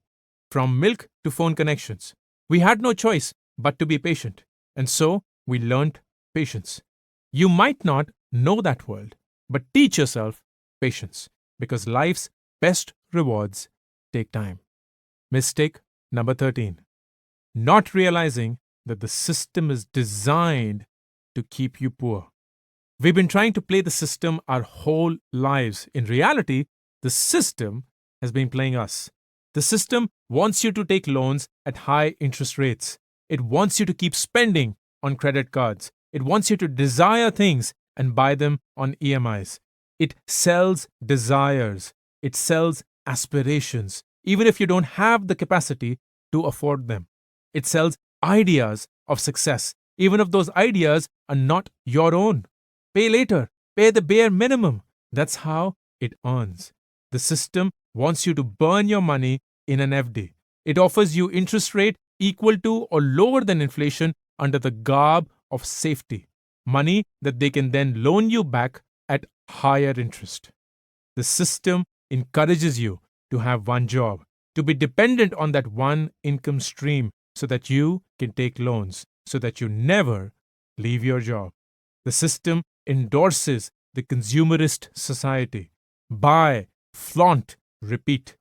from milk to phone connections. We had no choice but to be patient, and so we learned patience. You might not know that world, but teach yourself patience, because life's best rewards take time. Mistake number 13. Not realizing that the system is designed to keep you poor. We've been trying to play the system our whole lives. In reality, the system has been playing us. The system wants you to take loans at high interest rates. It wants you to keep spending on credit cards. It wants you to desire things and buy them on EMIs. It sells desires. It sells aspirations, even if you don't have the capacity to afford them. It sells ideas of success, even if those ideas are not your own. Pay later. Pay the bare minimum. That's how it earns. The system wants you to burn your money in an FD. It offers you interest rate equal to or lower than inflation under the garb of safety. Money that they can then loan you back at higher interest. The system encourages you to have one job, to be dependent on that one income stream so that you can take loans, so that you never leave your job. The system endorses the consumerist society. Buy, flaunt, repeat.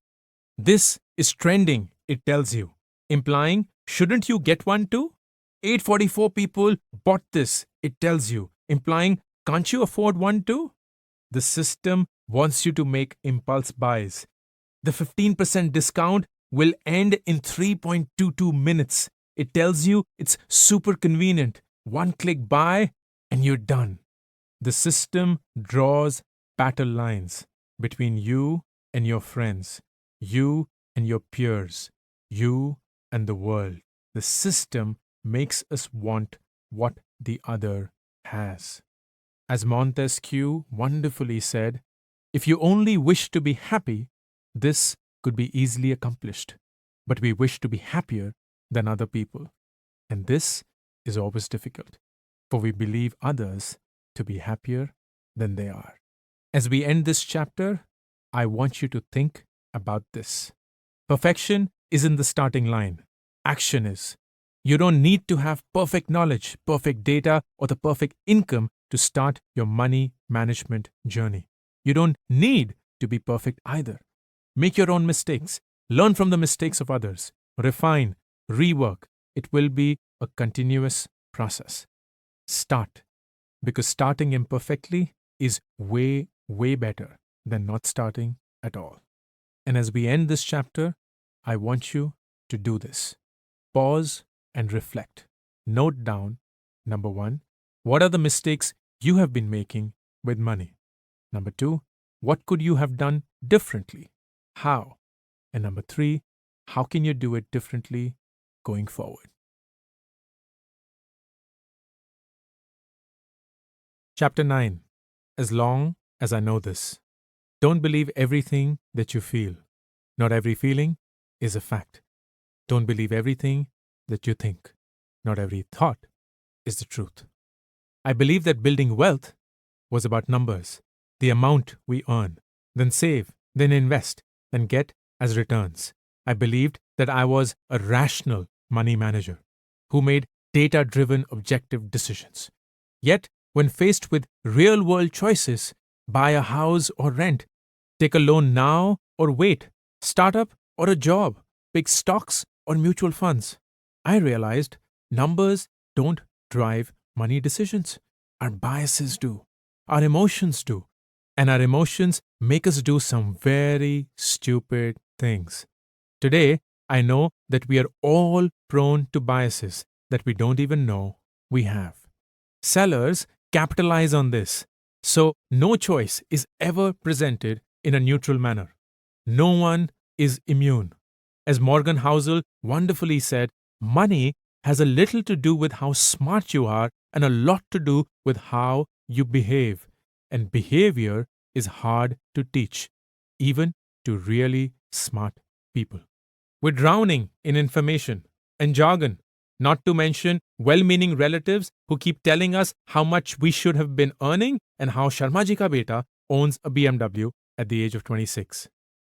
This is trending, it tells you, implying, shouldn't you get one too? 844 people bought this, it tells you, implying, can't you afford one too? The system wants you to make impulse buys. The 15% discount will end in 3.22 minutes. It tells you it's super convenient. One click buy and you're done. The system draws battle lines between you and your friends, you and your peers, you and the world. The system makes us want what the other has. As Montesquieu wonderfully said, if you only wish to be happy, this could be easily accomplished. But we wish to be happier than other people. And this is always difficult, for we believe others to be happier than they are. As we end this chapter, I want you to think about this. Perfection isn't the starting line. Action is. You don't need to have perfect knowledge, perfect data, or the perfect income to start your money management journey. You don't need to be perfect either. Make your own mistakes. Learn from the mistakes of others. Refine, rework. It will be a continuous process. Start. Because starting imperfectly is way, way better than not starting at all. And as we end this chapter, I want you to do this. Pause and reflect. Note down, number 1, what are the mistakes you have been making with money? Number 2, what could you have done differently? How? And number 3, how can you do it differently going forward? Chapter 9. As long as I know this. Don't believe everything that you feel. Not every feeling is a fact. Don't believe everything that you think. Not every thought is the truth. I believe that building wealth was about numbers, the amount we earn, then save, then invest, then get as returns. I believed that I was a rational money manager who made data-driven objective decisions. Yet, When faced with real world choices, buy a house or rent, take a loan now or wait, startup or a job, pick stocks or mutual funds, I realized numbers don't drive money decisions. Our biases do, our emotions do, and our emotions make us do some very stupid things. Today, I know that we are all prone to biases that we don't even know we have. Sellers capitalize on this, so no choice is ever presented in a neutral manner. No one is immune. As Morgan Housel wonderfully said, money has a little to do with how smart you are and a lot to do with how you behave. And behavior is hard to teach, even to really smart people. We're drowning in information and jargon, not to mention well meaning relatives who keep telling us how much we should have been earning and how Sharmaji ka beta owns a BMW at the age of 26.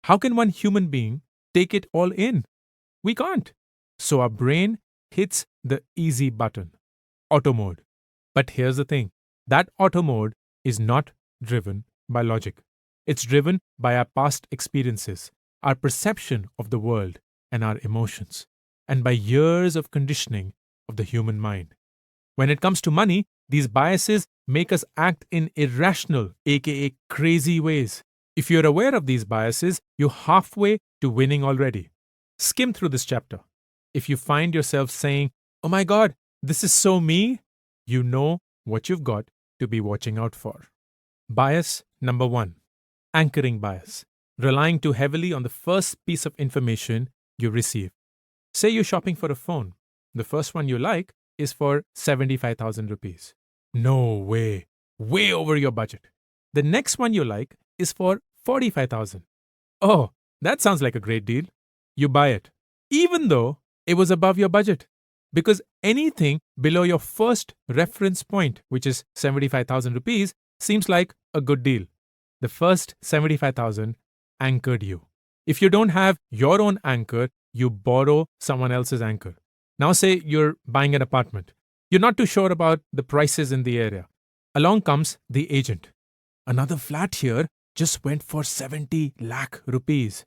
How can one human being take it all in? We can't. So our brain hits the easy button, auto mode. But here's the thing, that auto mode is not driven by logic. It's driven by our past experiences, our perception of the world, and our emotions, and by years of conditioning of the human mind. When it comes to money, these biases make us act in irrational, aka crazy ways. If you're aware of these biases, you're halfway to winning already. Skim through this chapter. If you find yourself saying, "Oh my God, this is so me," you know what you've got to be watching out for. Bias number 1, anchoring bias, relying too heavily on the first piece of information you receive. Say you're shopping for a phone. The first one you like is for 75,000 rupees. No way. Way over your budget. The next one you like is for 45,000. Oh, that sounds like a great deal. You buy it, even though it was above your budget. Because anything below your first reference point, which is 75,000 rupees, seems like a good deal. The first 75,000 anchored you. If you don't have your own anchor, you borrow someone else's anchor. Now, say you're buying an apartment. You're not too sure about the prices in the area. Along comes the agent. Another flat here just went for 70 lakh rupees.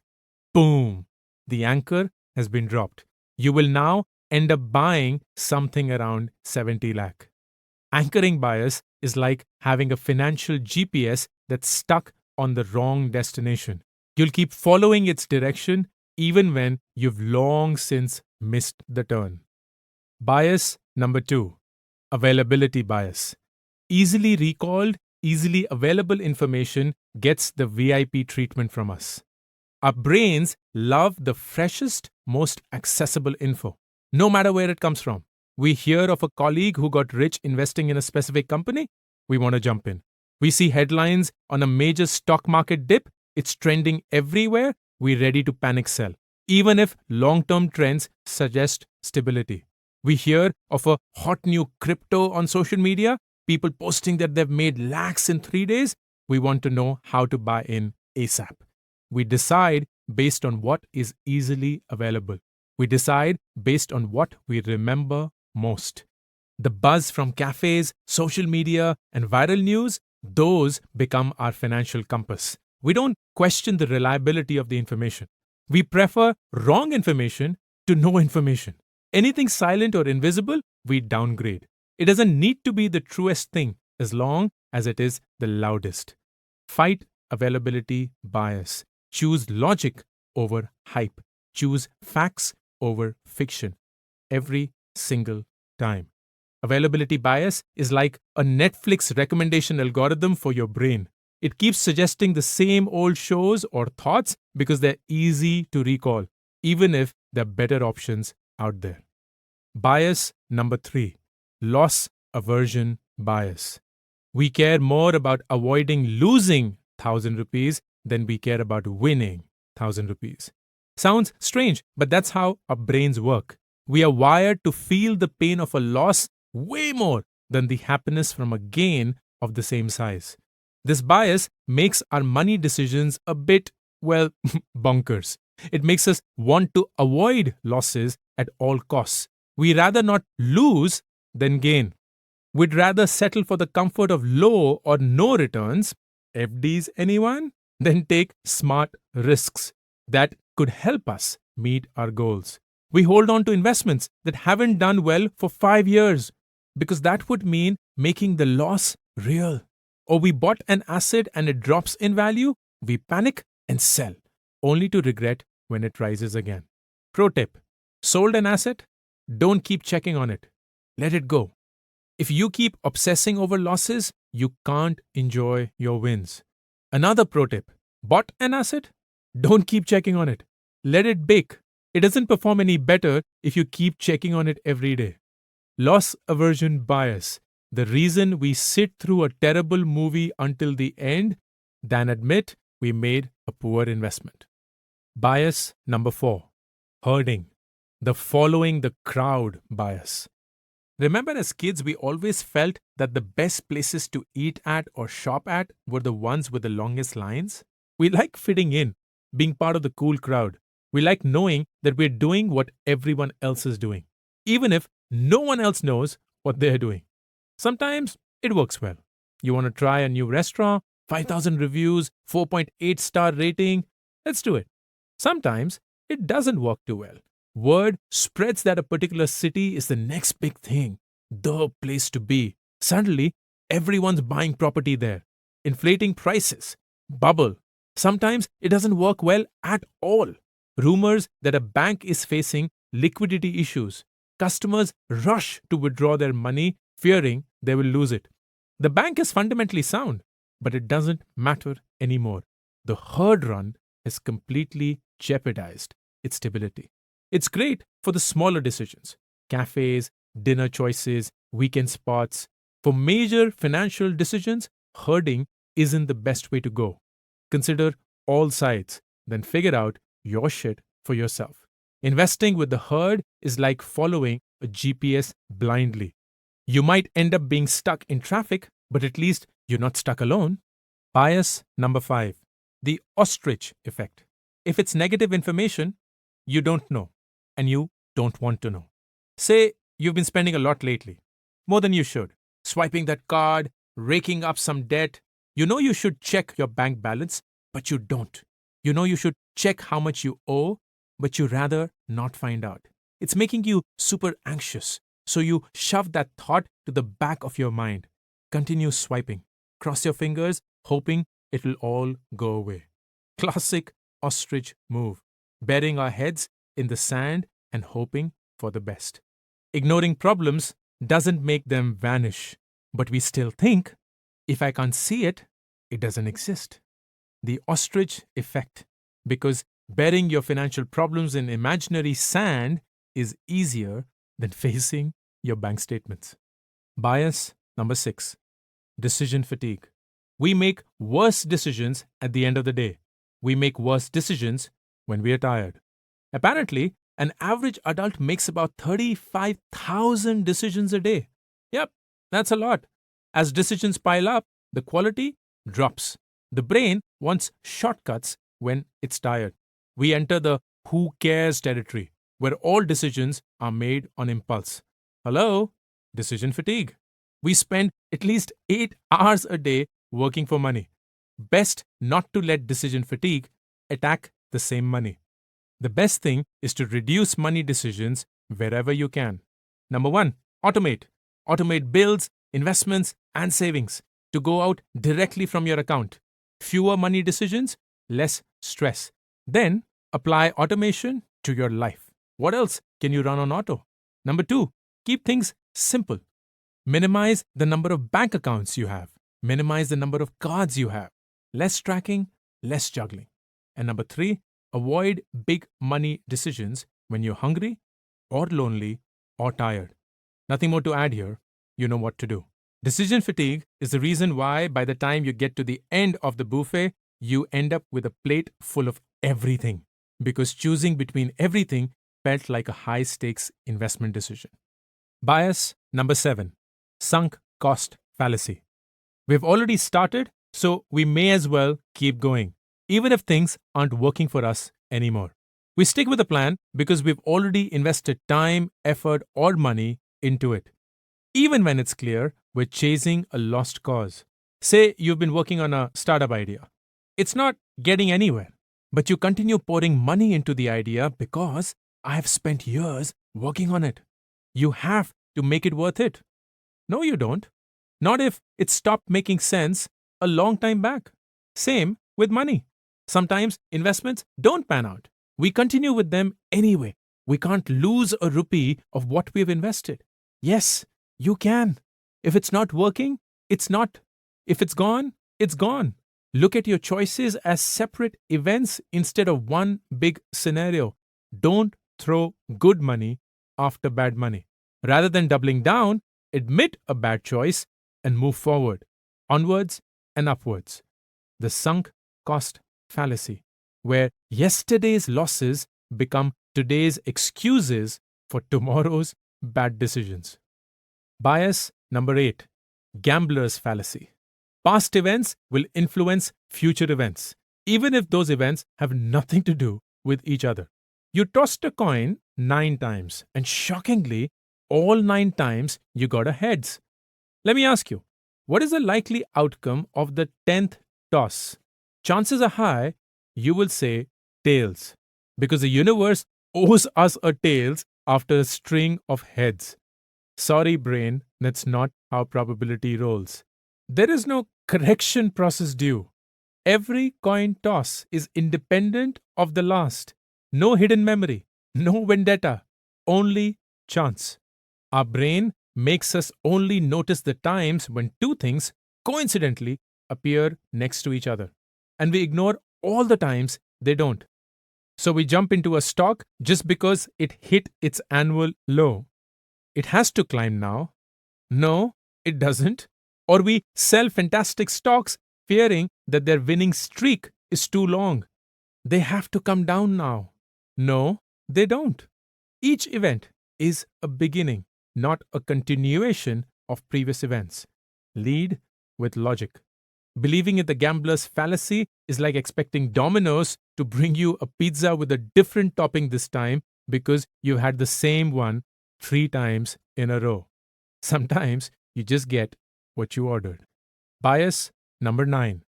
Boom! The anchor has been dropped. You will now end up buying something around 70 lakh. Anchoring bias is like having a financial GPS that's stuck on the wrong destination. You'll keep following its direction even when you've long since missed the turn. Bias number 2, availability bias. Easily recalled, easily available information gets the VIP treatment from us. Our brains love the freshest, most accessible info, no matter where it comes from. We hear of a colleague who got rich investing in a specific company, we want to jump in. We see headlines on a major stock market dip, it's trending everywhere, we're ready to panic sell, even if long-term trends suggest stability. We hear of a hot new crypto on social media, people posting that they've made lakhs in 3 days, we want to know how to buy in ASAP. We decide based on what is easily available. We decide based on what we remember most. The buzz from cafes, social media, and viral news, those become our financial compass. We don't question the reliability of the information. We prefer wrong information to no information. Anything silent or invisible, we downgrade. It doesn't need to be the truest thing as long as it is the loudest. Fight availability bias. Choose logic over hype. Choose facts over fiction. Every single time. Availability bias is like a Netflix recommendation algorithm for your brain. It keeps suggesting the same old shows or thoughts because they're easy to recall, even if there are better options out there. Bias number 3, loss aversion bias. We care more about avoiding losing 1,000 rupees than we care about winning 1,000 rupees. Sounds strange, but that's how our brains work. We are wired to feel the pain of a loss way more than the happiness from a gain of the same size. This bias makes our money decisions a bit, well, bonkers. It makes us want to avoid losses at all costs. We rather not lose than gain. We'd rather settle for the comfort of low or no returns, FDs anyone, than take smart risks that could help us meet our goals. We hold on to investments that haven't done well for 5 years because that would mean making the loss real. Or we bought an asset and it drops in value, we panic and sell, only to regret when it rises again. Pro tip: sold an asset? Don't keep checking on it. Let it go. If you keep obsessing over losses, you can't enjoy your wins. Another pro tip: bought an asset? Don't keep checking on it. Let it bake. It doesn't perform any better if you keep checking on it every day. Loss aversion bias: the reason we sit through a terrible movie until the end than admit we made a poor investment. Bias number 4: herding, the following the crowd bias. Remember, as kids, we always felt that the best places to eat at or shop at were the ones with the longest lines? We like fitting in, being part of the cool crowd. We like knowing that we're doing what everyone else is doing, even if no one else knows what they're doing. Sometimes it works well. You want to try a new restaurant, 5,000 reviews, 4.8-star rating? Let's do it. Sometimes it doesn't work too well. Word spreads that a particular city is the next big thing, the place to be. Suddenly, everyone's buying property there, inflating prices, bubble. Sometimes it doesn't work well at all. Rumors that a bank is facing liquidity issues. Customers rush to withdraw their money, fearing they will lose it. The bank is fundamentally sound, but it doesn't matter anymore. The herd run has completely jeopardized its stability. It's great for the smaller decisions: cafes, dinner choices, weekend spots. For major financial decisions, herding isn't the best way to go. Consider all sides, then figure out your shit for yourself. Investing with the herd is like following a GPS blindly. You might end up being stuck in traffic, but at least you're not stuck alone. Bias number 5: the ostrich effect. If it's negative information, you don't know, and you don't want to know. Say you've been spending a lot lately, more than you should, swiping that card, raking up some debt. You know you should check your bank balance, but you don't. You know you should check how much you owe, but you rather not find out. It's making you super anxious, so you shove that thought to the back of your mind. Continue swiping. Cross your fingers, hoping it will all go away. Classic ostrich move. Burying our heads in the sand and hoping for the best. Ignoring problems doesn't make them vanish, but we still think, if I can't see it, it doesn't exist. The ostrich effect, because burying your financial problems in imaginary sand is easier than facing your bank statements. Bias number 6: decision fatigue. We make worse decisions at the end of the day. We make worse decisions when we are tired. Apparently, an average adult makes about 35,000 decisions a day. Yep, that's a lot. As decisions pile up, the quality drops. The brain wants shortcuts when it's tired. We enter the who cares territory, where all decisions are made on impulse. Hello? Decision fatigue. We spend at least 8 hours a day working for money. Best not to let decision fatigue attack the same money. The best thing is to reduce money decisions wherever you can. Number 1, automate. Automate bills, investments, and savings to go out directly from your account. Fewer money decisions, less stress. Then apply automation to your life. What else can you run on auto? Number 2, keep things simple. Minimize the number of bank accounts you have. Minimize the number of cards you have. Less tracking, less juggling. And number 3, avoid big money decisions when you're hungry or lonely or tired. Nothing more to add here. You know what to do. Decision fatigue is the reason why by the time you get to the end of the buffet, you end up with a plate full of everything, because choosing between everything felt like a high-stakes investment decision. Bias number 7, sunk cost fallacy. We've already started, so we may as well keep going, even if things aren't working for us anymore. We stick with the plan because we've already invested time, effort, or money into it. even when it's clear we're chasing a lost cause. Say you've been working on a startup idea. It's not getting anywhere, but you continue pouring money into the idea because I have spent years working on it. You have to make it worth it. No, you don't. Not if it stopped making sense a long time back. Same with money. Sometimes investments don't pan out. We continue with them anyway. We can't lose a rupee of what we've invested. Yes, you can. If it's not working, it's not. If it's gone, it's gone. Look at your choices as separate events instead of one big scenario. Don't throw good money after bad money. Rather than doubling down, admit a bad choice and move forward, onwards and upwards. The sunk cost fallacy, where yesterday's losses become today's excuses for tomorrow's bad decisions. Bias number 8, gambler's fallacy. Past events will influence future events, even if those events have nothing to do with each other. You tossed a coin 9 times, and shockingly, all 9 times you got a heads. Let me ask you, what is the likely outcome of the 10th toss? Chances are high you will say tails, because the universe owes us a tails after a string of heads. Sorry, brain, that's not how probability rolls. There is no correction process due. Every coin toss is independent of the last. No hidden memory, no vendetta, only chance. Our brain makes us only notice the times when 2 things coincidentally appear next to each other, and we ignore all the times they don't. So we jump into a stock just because it hit its annual low. It has to climb now. No, it doesn't. Or we sell fantastic stocks fearing that their winning streak is too long. They have to come down now. No, they don't. Each event is a beginning, not a continuation of previous events. Lead with logic. Believing in the gambler's fallacy is like expecting Domino's to bring you a pizza with a different topping this time because you had the same one 3 times in a row. Sometimes you just get what you ordered. Bias number 9,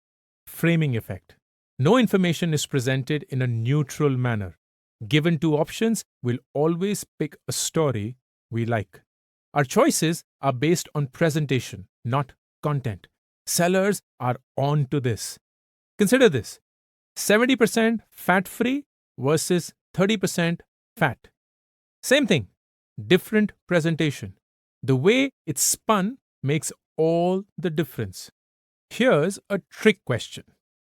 framing effect. No information is presented in a neutral manner. Given 2 options, we'll always pick a story we like. Our choices are based on presentation, not content. Sellers are on to this. Consider this: 70% fat free versus 30% fat. Same thing, different presentation. The way it's spun makes all the difference. Here's a trick question.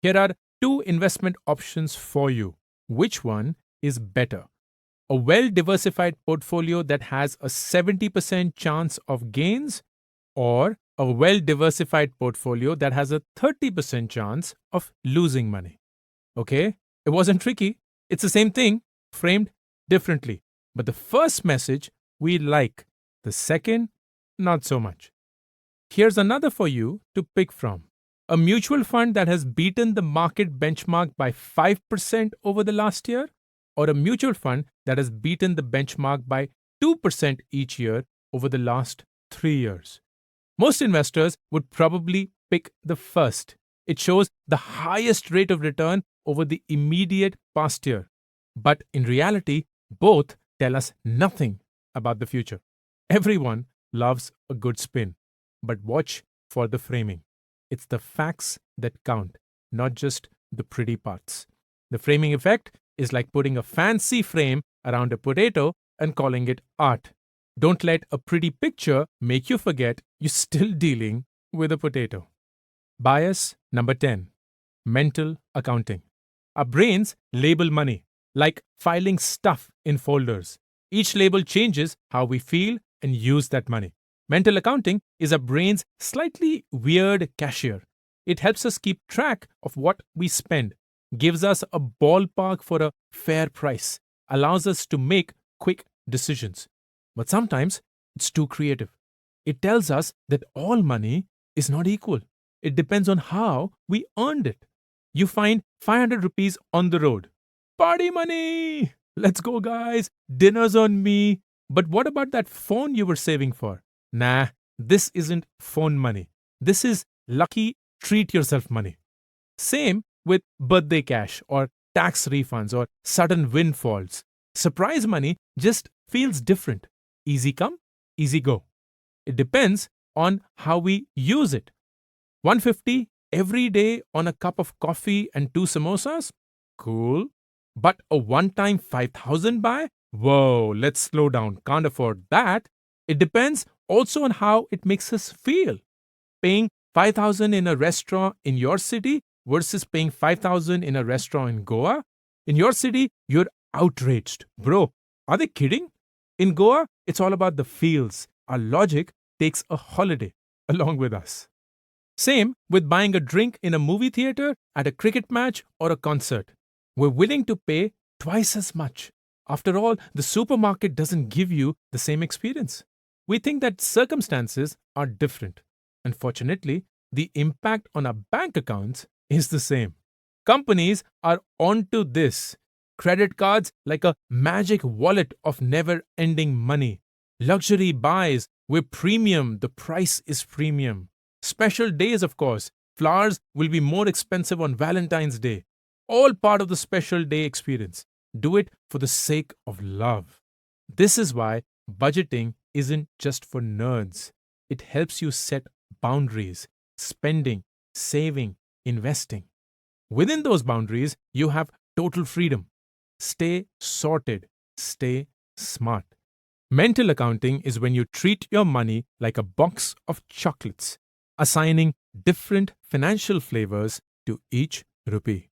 Here are 2 investment options for you. Which one is better? A well-diversified portfolio that has a 70% chance of gains, or a well-diversified portfolio that has a 30% chance of losing money? Okay, it wasn't tricky. It's the same thing, framed differently. But the first message we like, the second, not so much. Here's another for you to pick from. A mutual fund that has beaten the market benchmark by 5% over the last year, or a mutual fund that has beaten the benchmark by 2% each year over the last 3 years. Most investors would probably pick the first. It shows the highest rate of return over the immediate past year. But in reality, both tell us nothing about the future. Everyone loves a good spin, but watch for the framing. It's the facts that count, not just the pretty parts. The framing effect is like putting a fancy frame around a potato and calling it art. Don't let a pretty picture make you forget you're still dealing with a potato. Bias number 10, mental accounting. Our brains label money like filing stuff in folders. Each label changes how we feel and use that money. Mental accounting is our brain's slightly weird cashier. It helps us keep track of what we spend, gives us a ballpark for a fair price, allows us to make quick decisions. But sometimes it's too creative. It tells us that all money is not equal. It depends on how we earned it. You find 500 rupees on the road. Party money! Let's go, guys. Dinner's on me. But what about that phone you were saving for? Nah, this isn't phone money. This is lucky treat yourself money. Same with birthday cash or tax refunds or sudden windfalls. Surprise money just feels different. Easy come, easy go. It depends on how we use it. 150 every day on a cup of coffee and two samosas? Cool. But a one time 5,000 buy? Whoa, let's slow down. Can't afford that. It depends also on how it makes us feel. Paying 5,000 in a restaurant in your city versus paying 5,000 in a restaurant in Goa. In your city, you're outraged. Bro, are they kidding? In Goa, it's all about the feels. Our logic takes a holiday along with us. Same with buying a drink in a movie theater, at a cricket match, or a concert. We're willing to pay twice as much. After all, the supermarket doesn't give you the same experience. We think that circumstances are different. Unfortunately, the impact on our bank accounts is the same. Companies are onto this. Credit cards like a magic wallet of never ending money. Luxury buys where premium, the price is premium. Special days, of course. Flowers will be more expensive on Valentine's Day. All part of the special day experience. Do it for the sake of love. This is why budgeting isn't just for nerds. It helps you set boundaries, spending, saving, investing. Within those boundaries, you have total freedom. Stay sorted, stay smart. Mental accounting is when you treat your money like a box of chocolates, assigning different financial flavors to each rupee.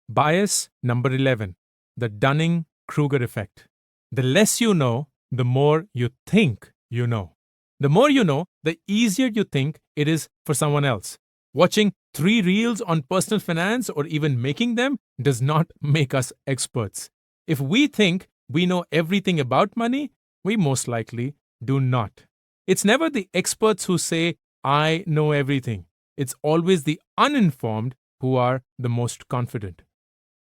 Bias number 11, the Dunning-Kruger effect. The less you know, the more you think you know. The more you know, the easier you think it is for someone else. Watching 3 reels on personal finance or even making them does not make us experts. If we think we know everything about money, we most likely do not. It's never the experts who say, I know everything. It's always the uninformed who are the most confident.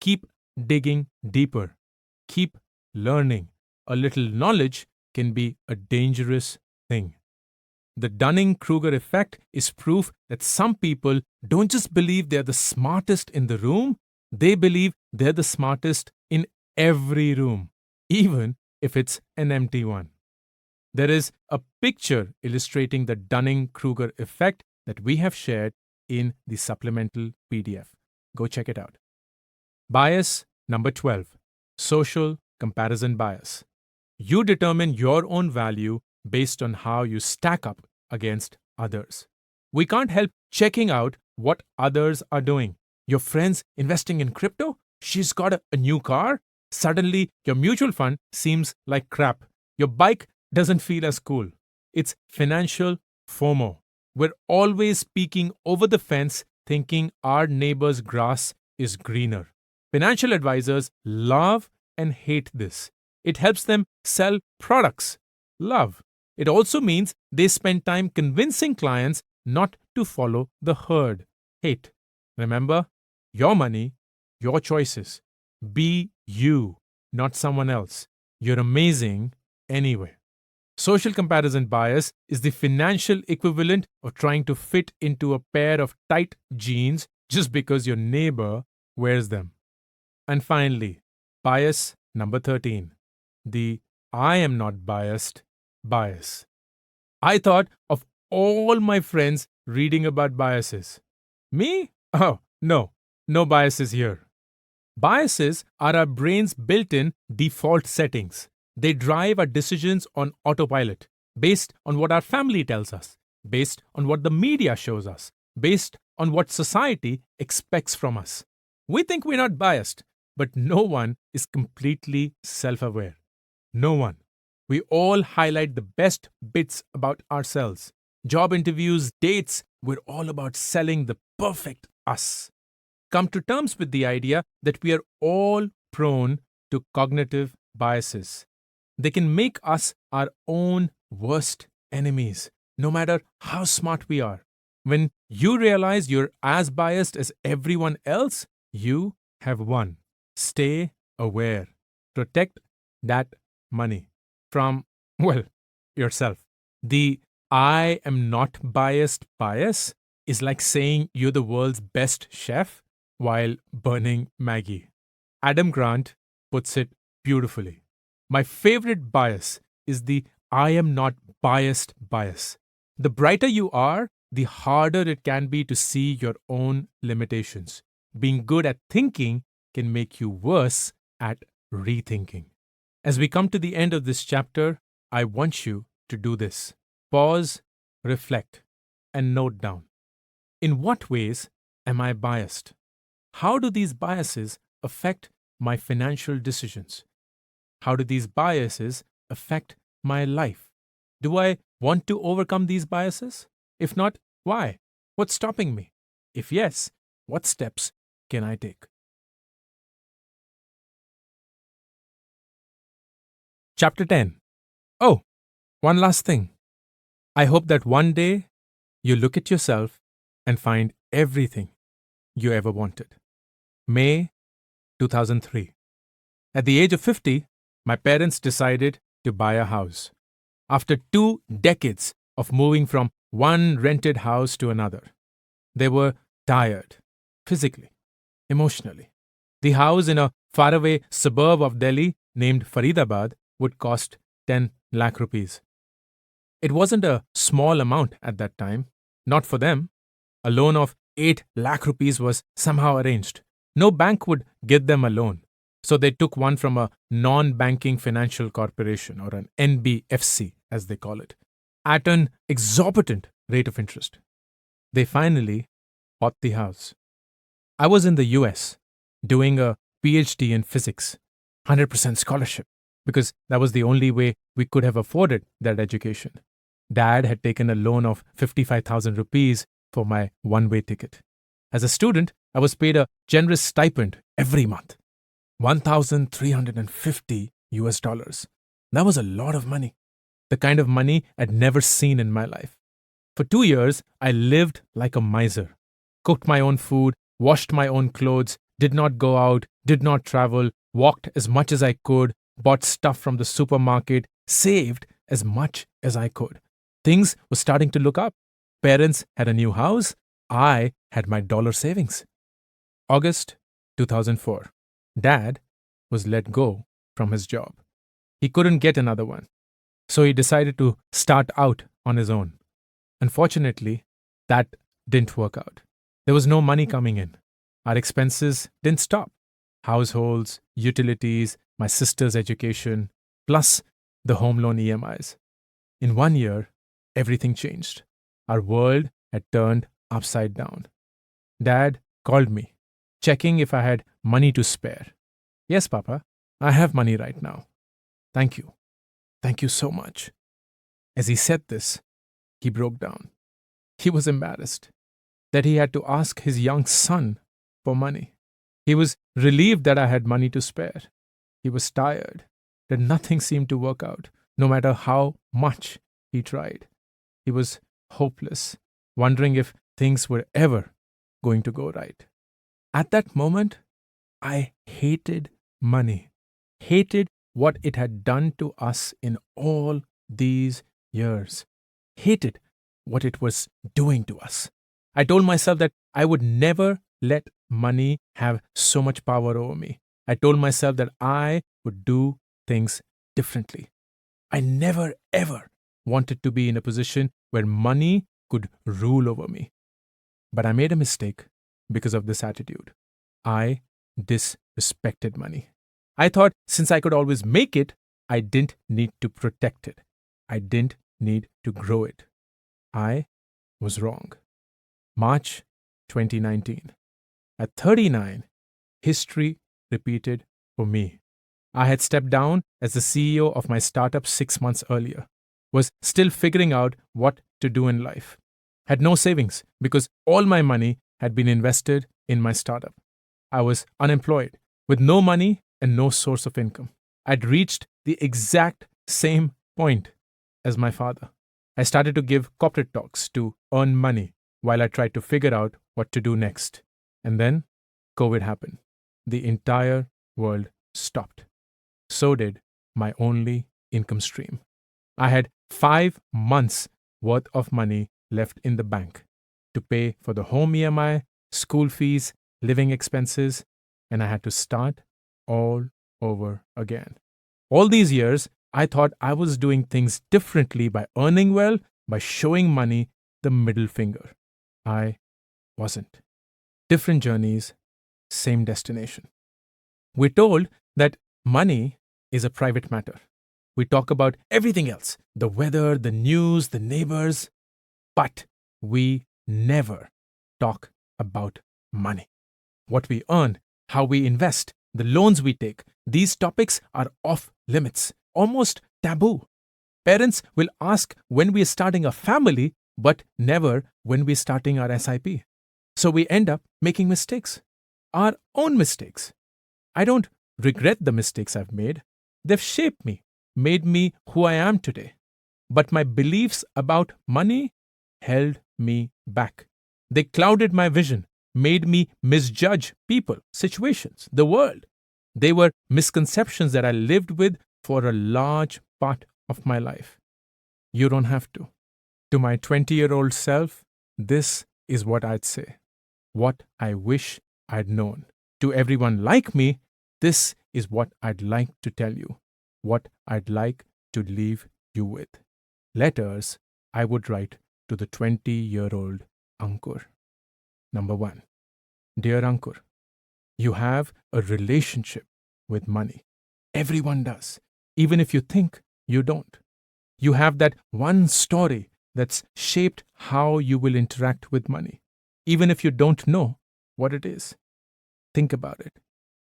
Keep digging deeper. Keep learning. A little knowledge can be a dangerous thing. The Dunning-Kruger effect is proof that some people don't just believe they're the smartest in the room, they believe they're the smartest in every room, even if it's an empty one. There is a picture illustrating the Dunning-Kruger effect that we have shared in the supplemental PDF. Go check it out. Bias number 12, social comparison bias. You determine your own value based on how you stack up against others. We can't help checking out what others are doing. Your friend's investing in crypto? She's got a new car? Suddenly, your mutual fund seems like crap. Your bike doesn't feel as cool. It's financial FOMO. We're always peeking over the fence thinking our neighbor's grass is greener. Financial advisors love and hate this. It helps them sell products. Love. It also means they spend time convincing clients not to follow the herd. Hate. Remember, your money, your choices. Be you, not someone else. You're amazing anyway. Social comparison bias is the financial equivalent of trying to fit into a pair of tight jeans just because your neighbor wears them. And finally, bias number 13, the I am not biased bias. I thought of all my friends reading about biases. Me? Oh, no biases here. Biases are our brain's built-in default settings. They drive our decisions on autopilot, based on what our family tells us, based on what the media shows us, based on what society expects from us. We think we're not biased, but no one is completely self-aware. No one. We all highlight the best bits about ourselves. Job interviews, dates, we're all about selling the perfect us. Come to terms with the idea that we are all prone to cognitive biases. They can make us our own worst enemies, no matter how smart we are. When you realize you're as biased as everyone else, you have won. Stay aware. Protect that money from, well, yourself. The I am not biased bias is like saying you're the world's best chef while burning Maggie. Adam Grant puts it beautifully. My favorite bias is the I am not biased bias. The brighter you are, the harder it can be to see your own limitations. Being good at thinking can make you worse at rethinking. As we come to the end of this chapter, I want you to do this. Pause, reflect, and note down. In what ways am I biased? How do these biases affect my financial decisions? How do these biases affect my life? Do I want to overcome these biases? If not, why? What's stopping me? If yes, what steps can I take? Chapter 10. Oh, one last thing. I hope that one day you look at yourself and find everything you ever wanted. May 2003. At the age of 50, my parents decided to buy a house. After 2 decades of moving from one rented house to another, they were tired, physically, emotionally. The house in a faraway suburb of Delhi named Faridabad would cost 10 lakh rupees. It wasn't a small amount at that time, not for them. A loan of 8 lakh rupees was somehow arranged. No bank would give them a loan, so they took one from a non-banking financial corporation, or an NBFC as they call it, at an exorbitant rate of interest. They finally bought the house. I was in the US doing a PhD in physics, 100% scholarship, because that was the only way we could have afforded that education. Dad had taken a loan of 55,000 rupees for my one-way ticket. As a student, I was paid a generous stipend every month, 1,350 US dollars. That was a lot of money, the kind of money I'd never seen in my life. For 2 years, I lived like a miser, cooked my own food, washed my own clothes, did not go out, did not travel, walked as much as I could, bought stuff from the supermarket, saved as much as I could. Things were starting to look up. Parents had a new house. I had my dollar savings. August 2004. Dad was let go from his job. He couldn't get another one, so he decided to start out on his own. Unfortunately, that didn't work out. There was no money coming in. Our expenses didn't stop. Households, utilities, my sister's education, plus the home loan EMIs. In 1 year, everything changed. Our world had turned upside down. Dad called me, checking if I had money to spare. Yes, Papa, I have money right now. Thank you. Thank you so much. As he said this, he broke down. He was embarrassed that he had to ask his young son for money. He was relieved that I had money to spare. He was tired, that nothing seemed to work out, no matter how much he tried. He was hopeless, wondering if things were ever going to go right. At that moment, I hated money, hated what it had done to us in all these years, hated what it was doing to us. I told myself that I would never let money have so much power over me. I told myself that I would do things differently. I never ever wanted to be in a position where money could rule over me. But I made a mistake because of this attitude. I disrespected money. I thought since I could always make it, I didn't need to protect it. I didn't need to grow it. I was wrong. March 2019. At 39, history repeated for me. I had stepped down as the CEO of my startup 6 months earlier, was still figuring out what to do in life, had no savings because all my money had been invested in my startup. I was unemployed, with no money and no source of income. I'd reached the exact same point as my father. I started to give corporate talks to earn money while I tried to figure out what to do next. And then COVID happened. The entire world stopped. So did my only income stream. I had 5 months worth of money left in the bank to pay for the home EMI, school fees, living expenses, and I had to start all over again. All these years, I thought I was doing things differently by earning well, by showing money the middle finger. I wasn't. Different journeys, same destination. We're told that money is a private matter. We talk about everything else, the weather, the news, the neighbors, but we never talk about money. What we earn, how we invest, the loans we take, these topics are off limits, almost taboo. Parents will ask when we are starting a family, but never when we're starting our SIP. So we end up making mistakes, our own mistakes. I don't regret the mistakes I've made. They've shaped me, made me who I am today. But my beliefs about money held me back. They clouded my vision, made me misjudge people, situations, the world. They were misconceptions that I lived with for a large part of my life. You don't have to. To my 20-year-old self, this is what I'd say. What I wish I'd known. To everyone like me, this is what I'd like to tell you. What I'd like to leave you with. Letters I would write to the 20-year-old Ankur. Number 1. Dear Ankur, you have a relationship with money. Everyone does, even if you think you don't. You have that one story that's shaped how you will interact with money, even if you don't know what it is. Think about it.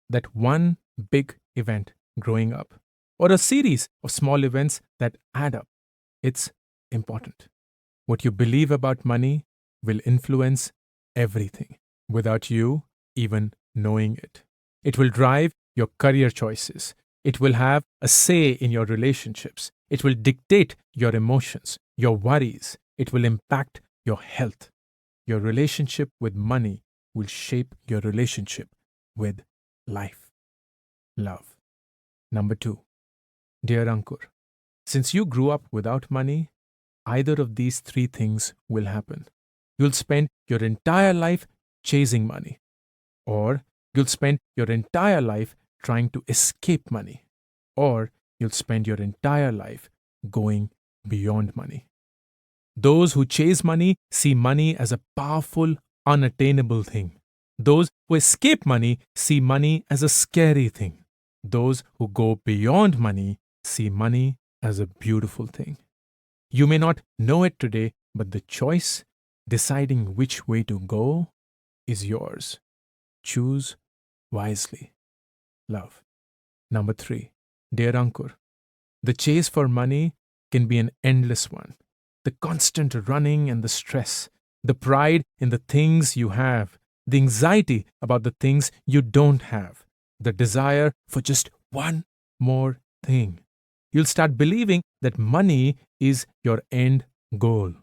That one big event growing up, or a series of small events that add up. It's important. What you believe about money will influence everything without you even knowing it. It will drive your career choices. It will have a say in your relationships. It will dictate your emotions, your worries. It will impact your health. Your relationship with money will shape your relationship with life. Love. Number 2. Dear Ankur, since you grew up without money, either of these 3 things will happen. You'll spend your entire life chasing money, or you'll spend your entire life trying to escape money, or you'll spend your entire life going beyond money. Those who chase money see money as a powerful, unattainable thing. Those who escape money see money as a scary thing. Those who go beyond money see money as a beautiful thing. You may not know it today, but the choice, deciding which way to go, is yours. Choose wisely. Love. Number 3. Dear Ankur, the chase for money can be an endless one. The constant running and the stress, the pride in the things you have, the anxiety about the things you don't have, the desire for just one more thing. You'll start believing that money is your end goal.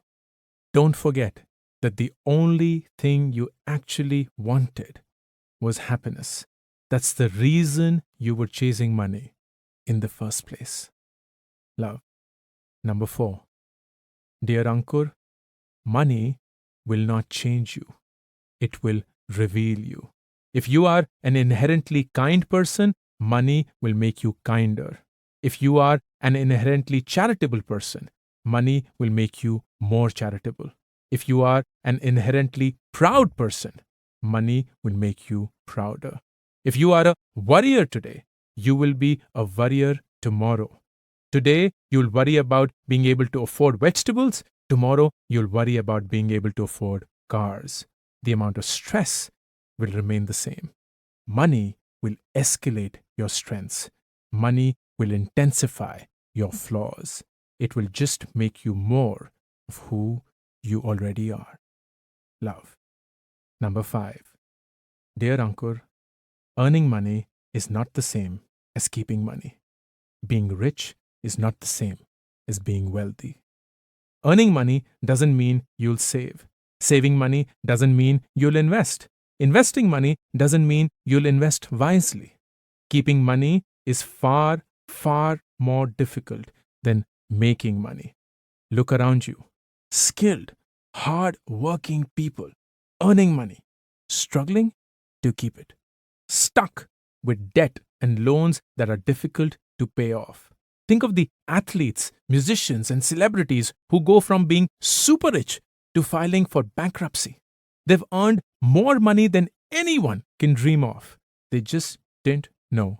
Don't forget that the only thing you actually wanted was happiness. That's the reason you were chasing money in the first place. Love. Number 4. Dear Ankur, money will not change you. It will reveal you. If you are an inherently kind person, money will make you kinder. If you are an inherently charitable person, money will make you more charitable. If you are an inherently proud person, money will make you prouder. If you are a worrier today, you will be a worrier tomorrow. Today, you'll worry about being able to afford vegetables. Tomorrow, you'll worry about being able to afford cars. The amount of stress will remain the same. Money will escalate your strengths. Money will intensify your flaws. It will just make you more of who you already are. Love. Number 5. Dear Ankur, earning money is not the same as keeping money. Being rich is not the same as being wealthy. Earning money doesn't mean you'll save. Saving money doesn't mean you'll invest. Investing money doesn't mean you'll invest wisely. Keeping money is far, far more difficult than making money. Look around you. skilled, hard-working people, earning money, struggling to keep it, stuck with debt and loans that are difficult to pay off. Think of the athletes, musicians, and celebrities who go from being super rich to filing for bankruptcy. They've earned more money than anyone can dream of. They just didn't know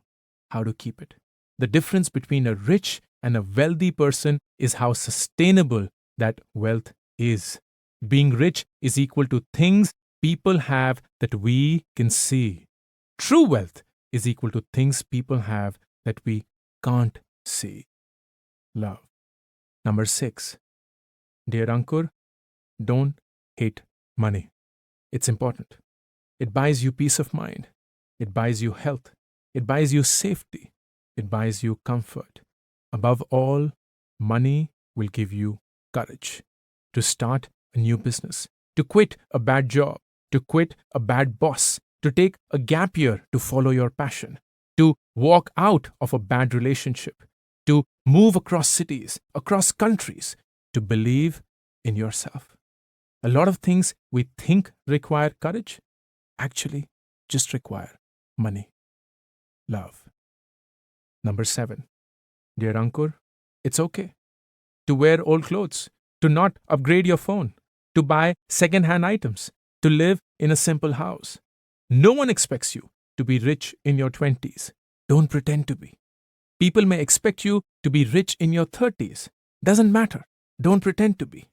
how to keep it. The difference between a rich and a wealthy person is how sustainable that wealth is. Being rich is equal to things people have that we can see. True wealth is equal to things people have that we can't see. Love. Number 6. Dear Ankur, don't hate money. It's important. It buys you peace of mind. It buys you health. It buys you safety. It buys you comfort. Above all, money will give you courage to start a new business, to quit a bad job, to quit a bad boss, to take a gap year to follow your passion, to walk out of a bad relationship, to move across cities, across countries, to believe in yourself. A lot of things we think require courage actually just require money. Love. Number 7. Dear Ankur, it's okay to wear old clothes, to not upgrade your phone, to buy second-hand items, to live in a simple house. No one expects you to be rich in your 20s. Don't pretend to be. People may expect you to be rich in your 30s. Doesn't matter. Don't pretend to be.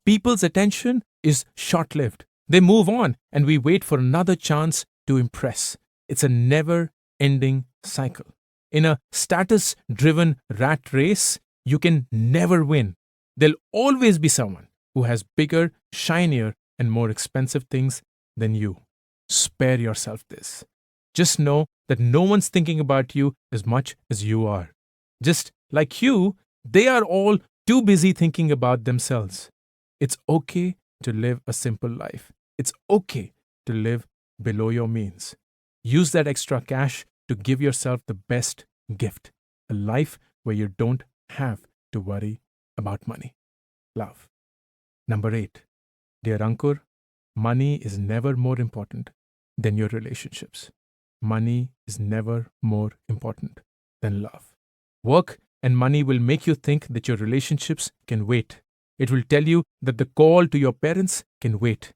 People's attention is short-lived. They move on and we wait for another chance to impress. It's a never-ending cycle. In a status-driven rat race, you can never win. There'll always be someone who has bigger, shinier, and more expensive things than you. Spare yourself this. Just know that no one's thinking about you as much as you are. Just like you, they are all too busy thinking about themselves. It's okay to live a simple life. It's okay to live below your means. Use that extra cash to give yourself the best gift, a life where you don't have to worry about money. Love. Number 8. Dear Ankur, money is never more important than your relationships. Money is never more important than love. Work and money will make you think that your relationships can wait. It will tell you that the call to your parents can wait.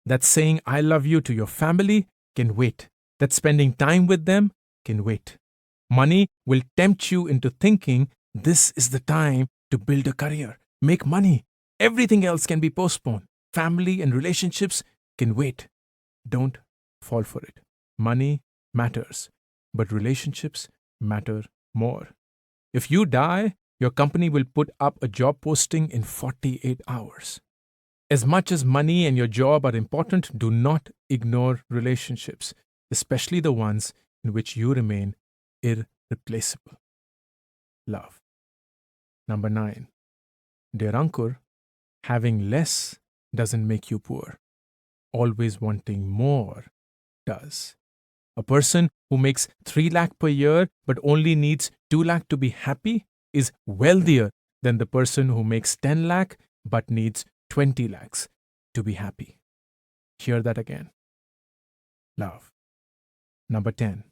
That saying I love you to your family can wait. That spending time with them can wait. Money will tempt you into thinking this is the time to build a career, make money. Everything else can be postponed. Family and relationships can wait. Don't fall for it. Money matters, but relationships matter more. If you die, your company will put up a job posting in 48 hours. As much as money and your job are important, do not ignore relationships, especially the ones in which you remain irreplaceable. Love. Number 9. Dear Ankur, having less doesn't make you poor. Always wanting more does. A person who makes 3 lakh per year but only needs 2 lakh to be happy is wealthier than the person who makes 10 lakh but needs 20 lakhs to be happy. Hear that again. Love. Number 10.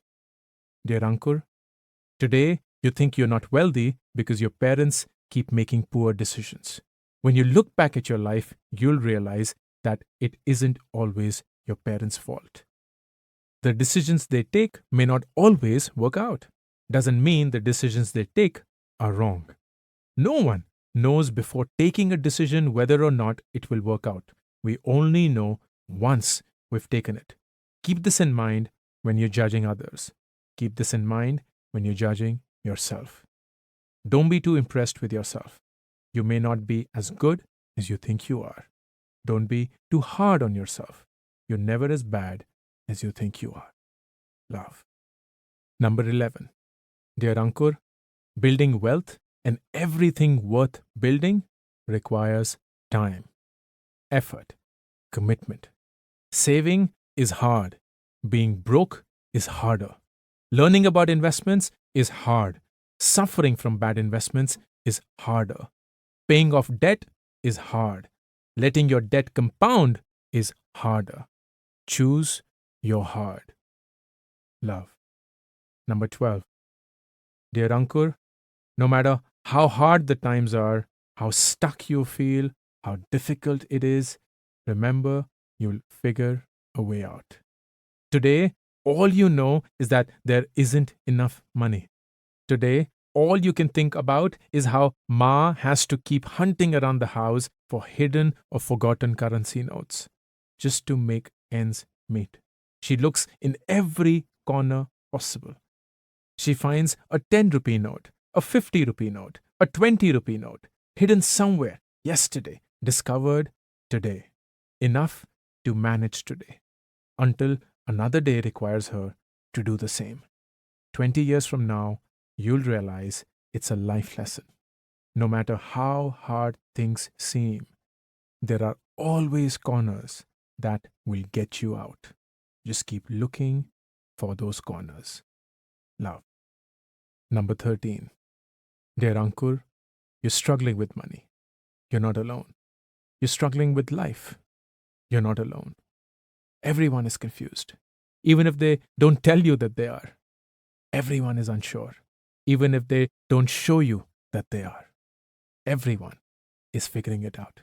Dear Ankur, today you think you're not wealthy because your parents keep making poor decisions. When you look back at your life, you'll realize that it isn't always your parents' fault. The decisions they take may not always work out. Doesn't mean the decisions they take are wrong. No one knows before taking a decision whether or not it will work out. We only know once we've taken it. Keep this in mind when you're judging others. Keep this in mind when you're judging yourself. Don't be too impressed with yourself. You may not be as good as you think you are. Don't be too hard on yourself. You're never as bad as you think you are. Love. Number 11. Dear Ankur, building wealth and everything worth building requires time, effort, commitment. Saving is hard. Being broke is harder. Learning about investments is hard. Suffering from bad investments is harder. Paying off debt is hard. letting your debt compound is harder. Choose your hard. Love. Number 12. Dear Ankur, no matter how hard the times are, how stuck you feel, how difficult it is, remember you'll figure a way out. Today, all you know is that there isn't enough money. Today, all you can think about is how Ma has to keep hunting around the house for hidden or forgotten currency notes just to make ends meet. She looks in every corner possible. She finds a 10 rupee note, a 50 rupee note, a 20 rupee note, hidden somewhere yesterday, discovered today. Enough to manage today, until another day requires her to do the same. 20 years from now, you'll realize it's a life lesson. No matter how hard things seem, there are always corners that will get you out. Just keep looking for those corners. Love. Number 13. Dear Ankur, you're struggling with money. You're not alone. You're struggling with life. You're not alone. Everyone is confused. Even if they don't tell you that they are. Everyone is unsure. Even if they don't show you that they are. Everyone is figuring it out.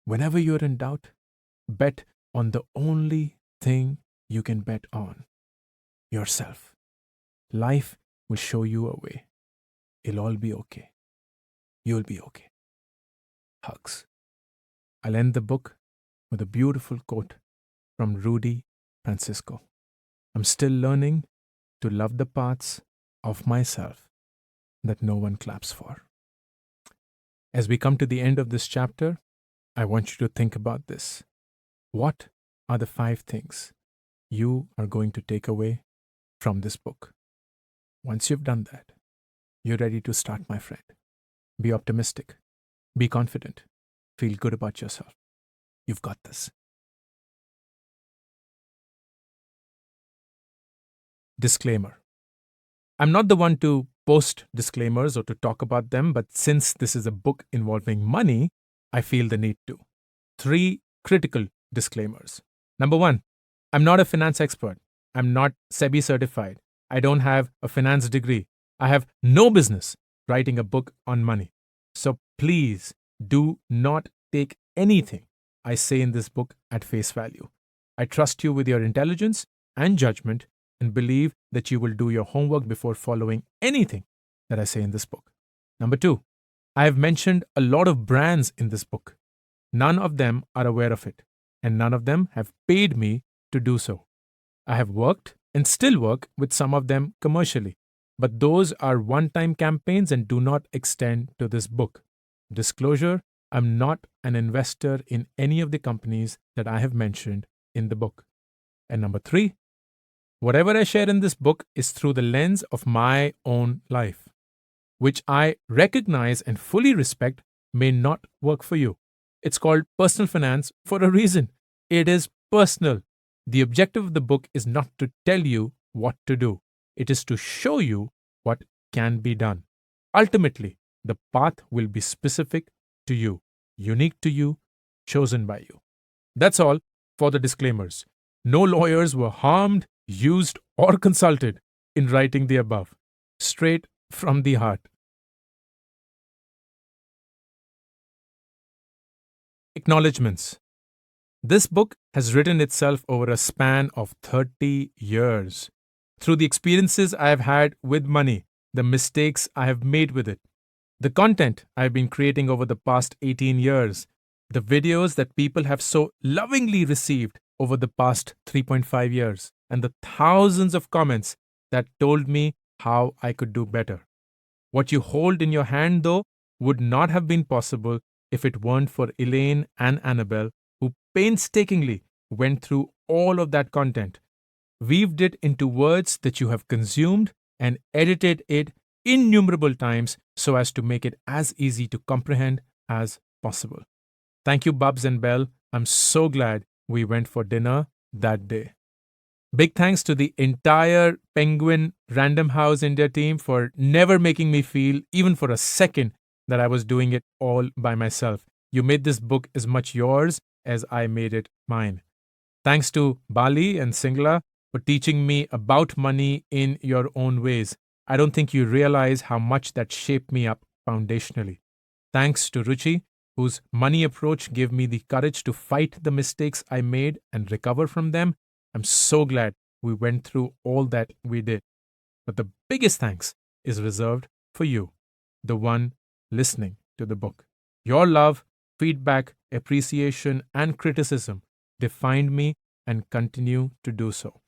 Whenever you're in doubt, bet on the only thing you can bet on: yourself. Life will show you a way. It'll all be okay. You'll be okay. Hugs. I'll end the book with a beautiful quote from Rudy Francisco. I'm still learning to love the parts of myself that no one claps for. As we come to the end of this chapter, I want you to think about this. What are the 5 things you are going to take away from this book? Once you've done that, you're ready to start, my friend. Be optimistic. Be confident. Feel good about yourself. You've got this. Disclaimer. I'm not the one to post disclaimers or to talk about them, but since this is a book involving money, I feel the need to. 3 critical disclaimers. Number 1, I'm not a finance expert. I'm not SEBI certified. I don't have a finance degree. I have no business writing a book on money. So please do not take anything I say in this book at face value. I trust you with your intelligence and judgment and believe that you will do your homework before following anything that I say in this book. Number 2, I have mentioned a lot of brands in this book. None of them are aware of it, and none of them have paid me to do so. I have worked and still work with some of them commercially, but those are one-time campaigns and do not extend to this book. Disclosure, I'm not an investor in any of the companies that I have mentioned in the book. And number 3, whatever I share in this book is through the lens of my own life, which I recognize and fully respect may not work for you. It's called personal finance for a reason. It is personal. The objective of the book is not to tell you what to do. It is to show you what can be done. Ultimately, the path will be specific to you, unique to you, chosen by you. That's all for the disclaimers. No lawyers were harmed, used, or consulted in writing the above. Straight from the heart. Acknowledgements. This book has written itself over a span of 30 years. Through the experiences I have had with money, the mistakes I have made with it, the content I have been creating over the past 18 years, the videos that people have so lovingly received over the past 3.5 years, and the thousands of comments that told me how I could do better. What you hold in your hand, though, would not have been possible if it weren't for Elaine and Annabelle, who painstakingly went through all of that content, weaved it into words that you have consumed, and edited it innumerable times so as to make it as easy to comprehend as possible. Thank you, Bubs and Belle. I'm so glad we went for dinner that day. Big thanks to the entire Penguin Random House India team for never making me feel, even for a second, that I was doing it all by myself. You made this book as much yours as I made it mine. Thanks to Bali and Singla for teaching me about money in your own ways. I don't think you realize how much that shaped me up foundationally. Thanks to Ruchi, whose money approach gave me the courage to fight the mistakes I made and recover from them. I'm so glad we went through all that we did. But the biggest thanks is reserved for you, the one listening to the book. Your love, feedback, appreciation, and criticism defined me and continue to do so.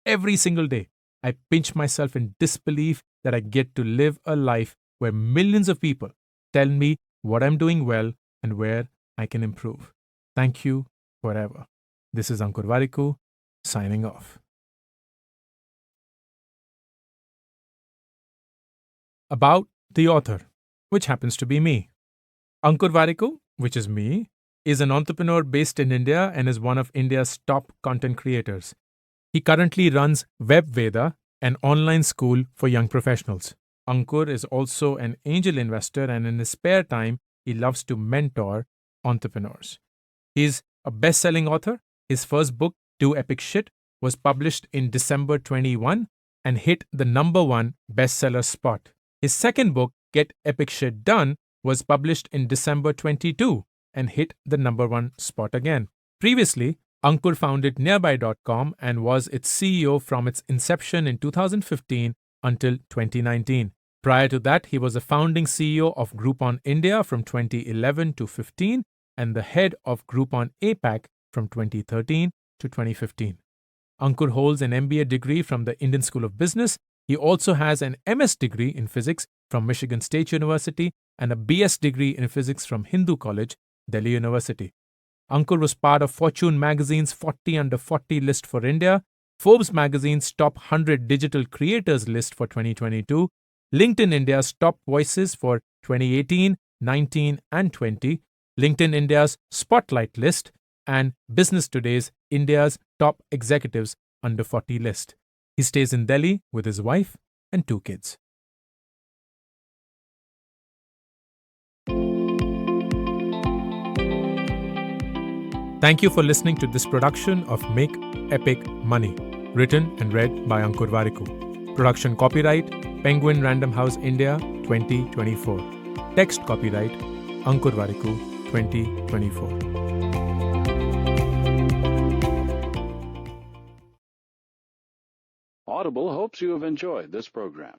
Every single day, I pinch myself in disbelief that I get to live a life where millions of people tell me what I'm doing well and where I can improve. Thank you forever. This is Ankur Variku, signing off. About the author, which happens to be me. Ankur Variku, which is me, is an entrepreneur based in India and is one of India's top content creators. He currently runs WebVeda, an online school for young professionals. Ankur is also an angel investor, and in his spare time, he loves to mentor entrepreneurs. He's a best-selling author. His first book, Do Epic Shit, was published in December 21 and hit the #1 bestseller spot. His second book, Get Epic Shit Done, was published in December 22 and hit the #1 spot again. Previously, Ankur founded Nearby.com and was its CEO from its inception in 2015 until 2019. Prior to that, he was the founding CEO of Groupon India from 2011 to 15 and the head of Groupon APAC from 2013 to 2015. Ankur holds an MBA degree from the Indian School of Business. He also has an MS degree in physics from Michigan State University and a BS degree in physics from Hindu College, Delhi University. Ankur was part of Fortune magazine's 40 Under 40 list for India, Forbes magazine's top 100 digital creators list for 2022, LinkedIn India's top voices for 2018, 19, and 20, LinkedIn India's Spotlight list, and Business Today's India's top executives under 40 list. He stays in Delhi with his wife and 2 kids. Thank you for listening to this production of Make Epic Money, written and read by Ankur Variku. Production copyright, Penguin Random House India 2024. Text copyright, Ankur Variku 2024. Audible hopes you have enjoyed this program.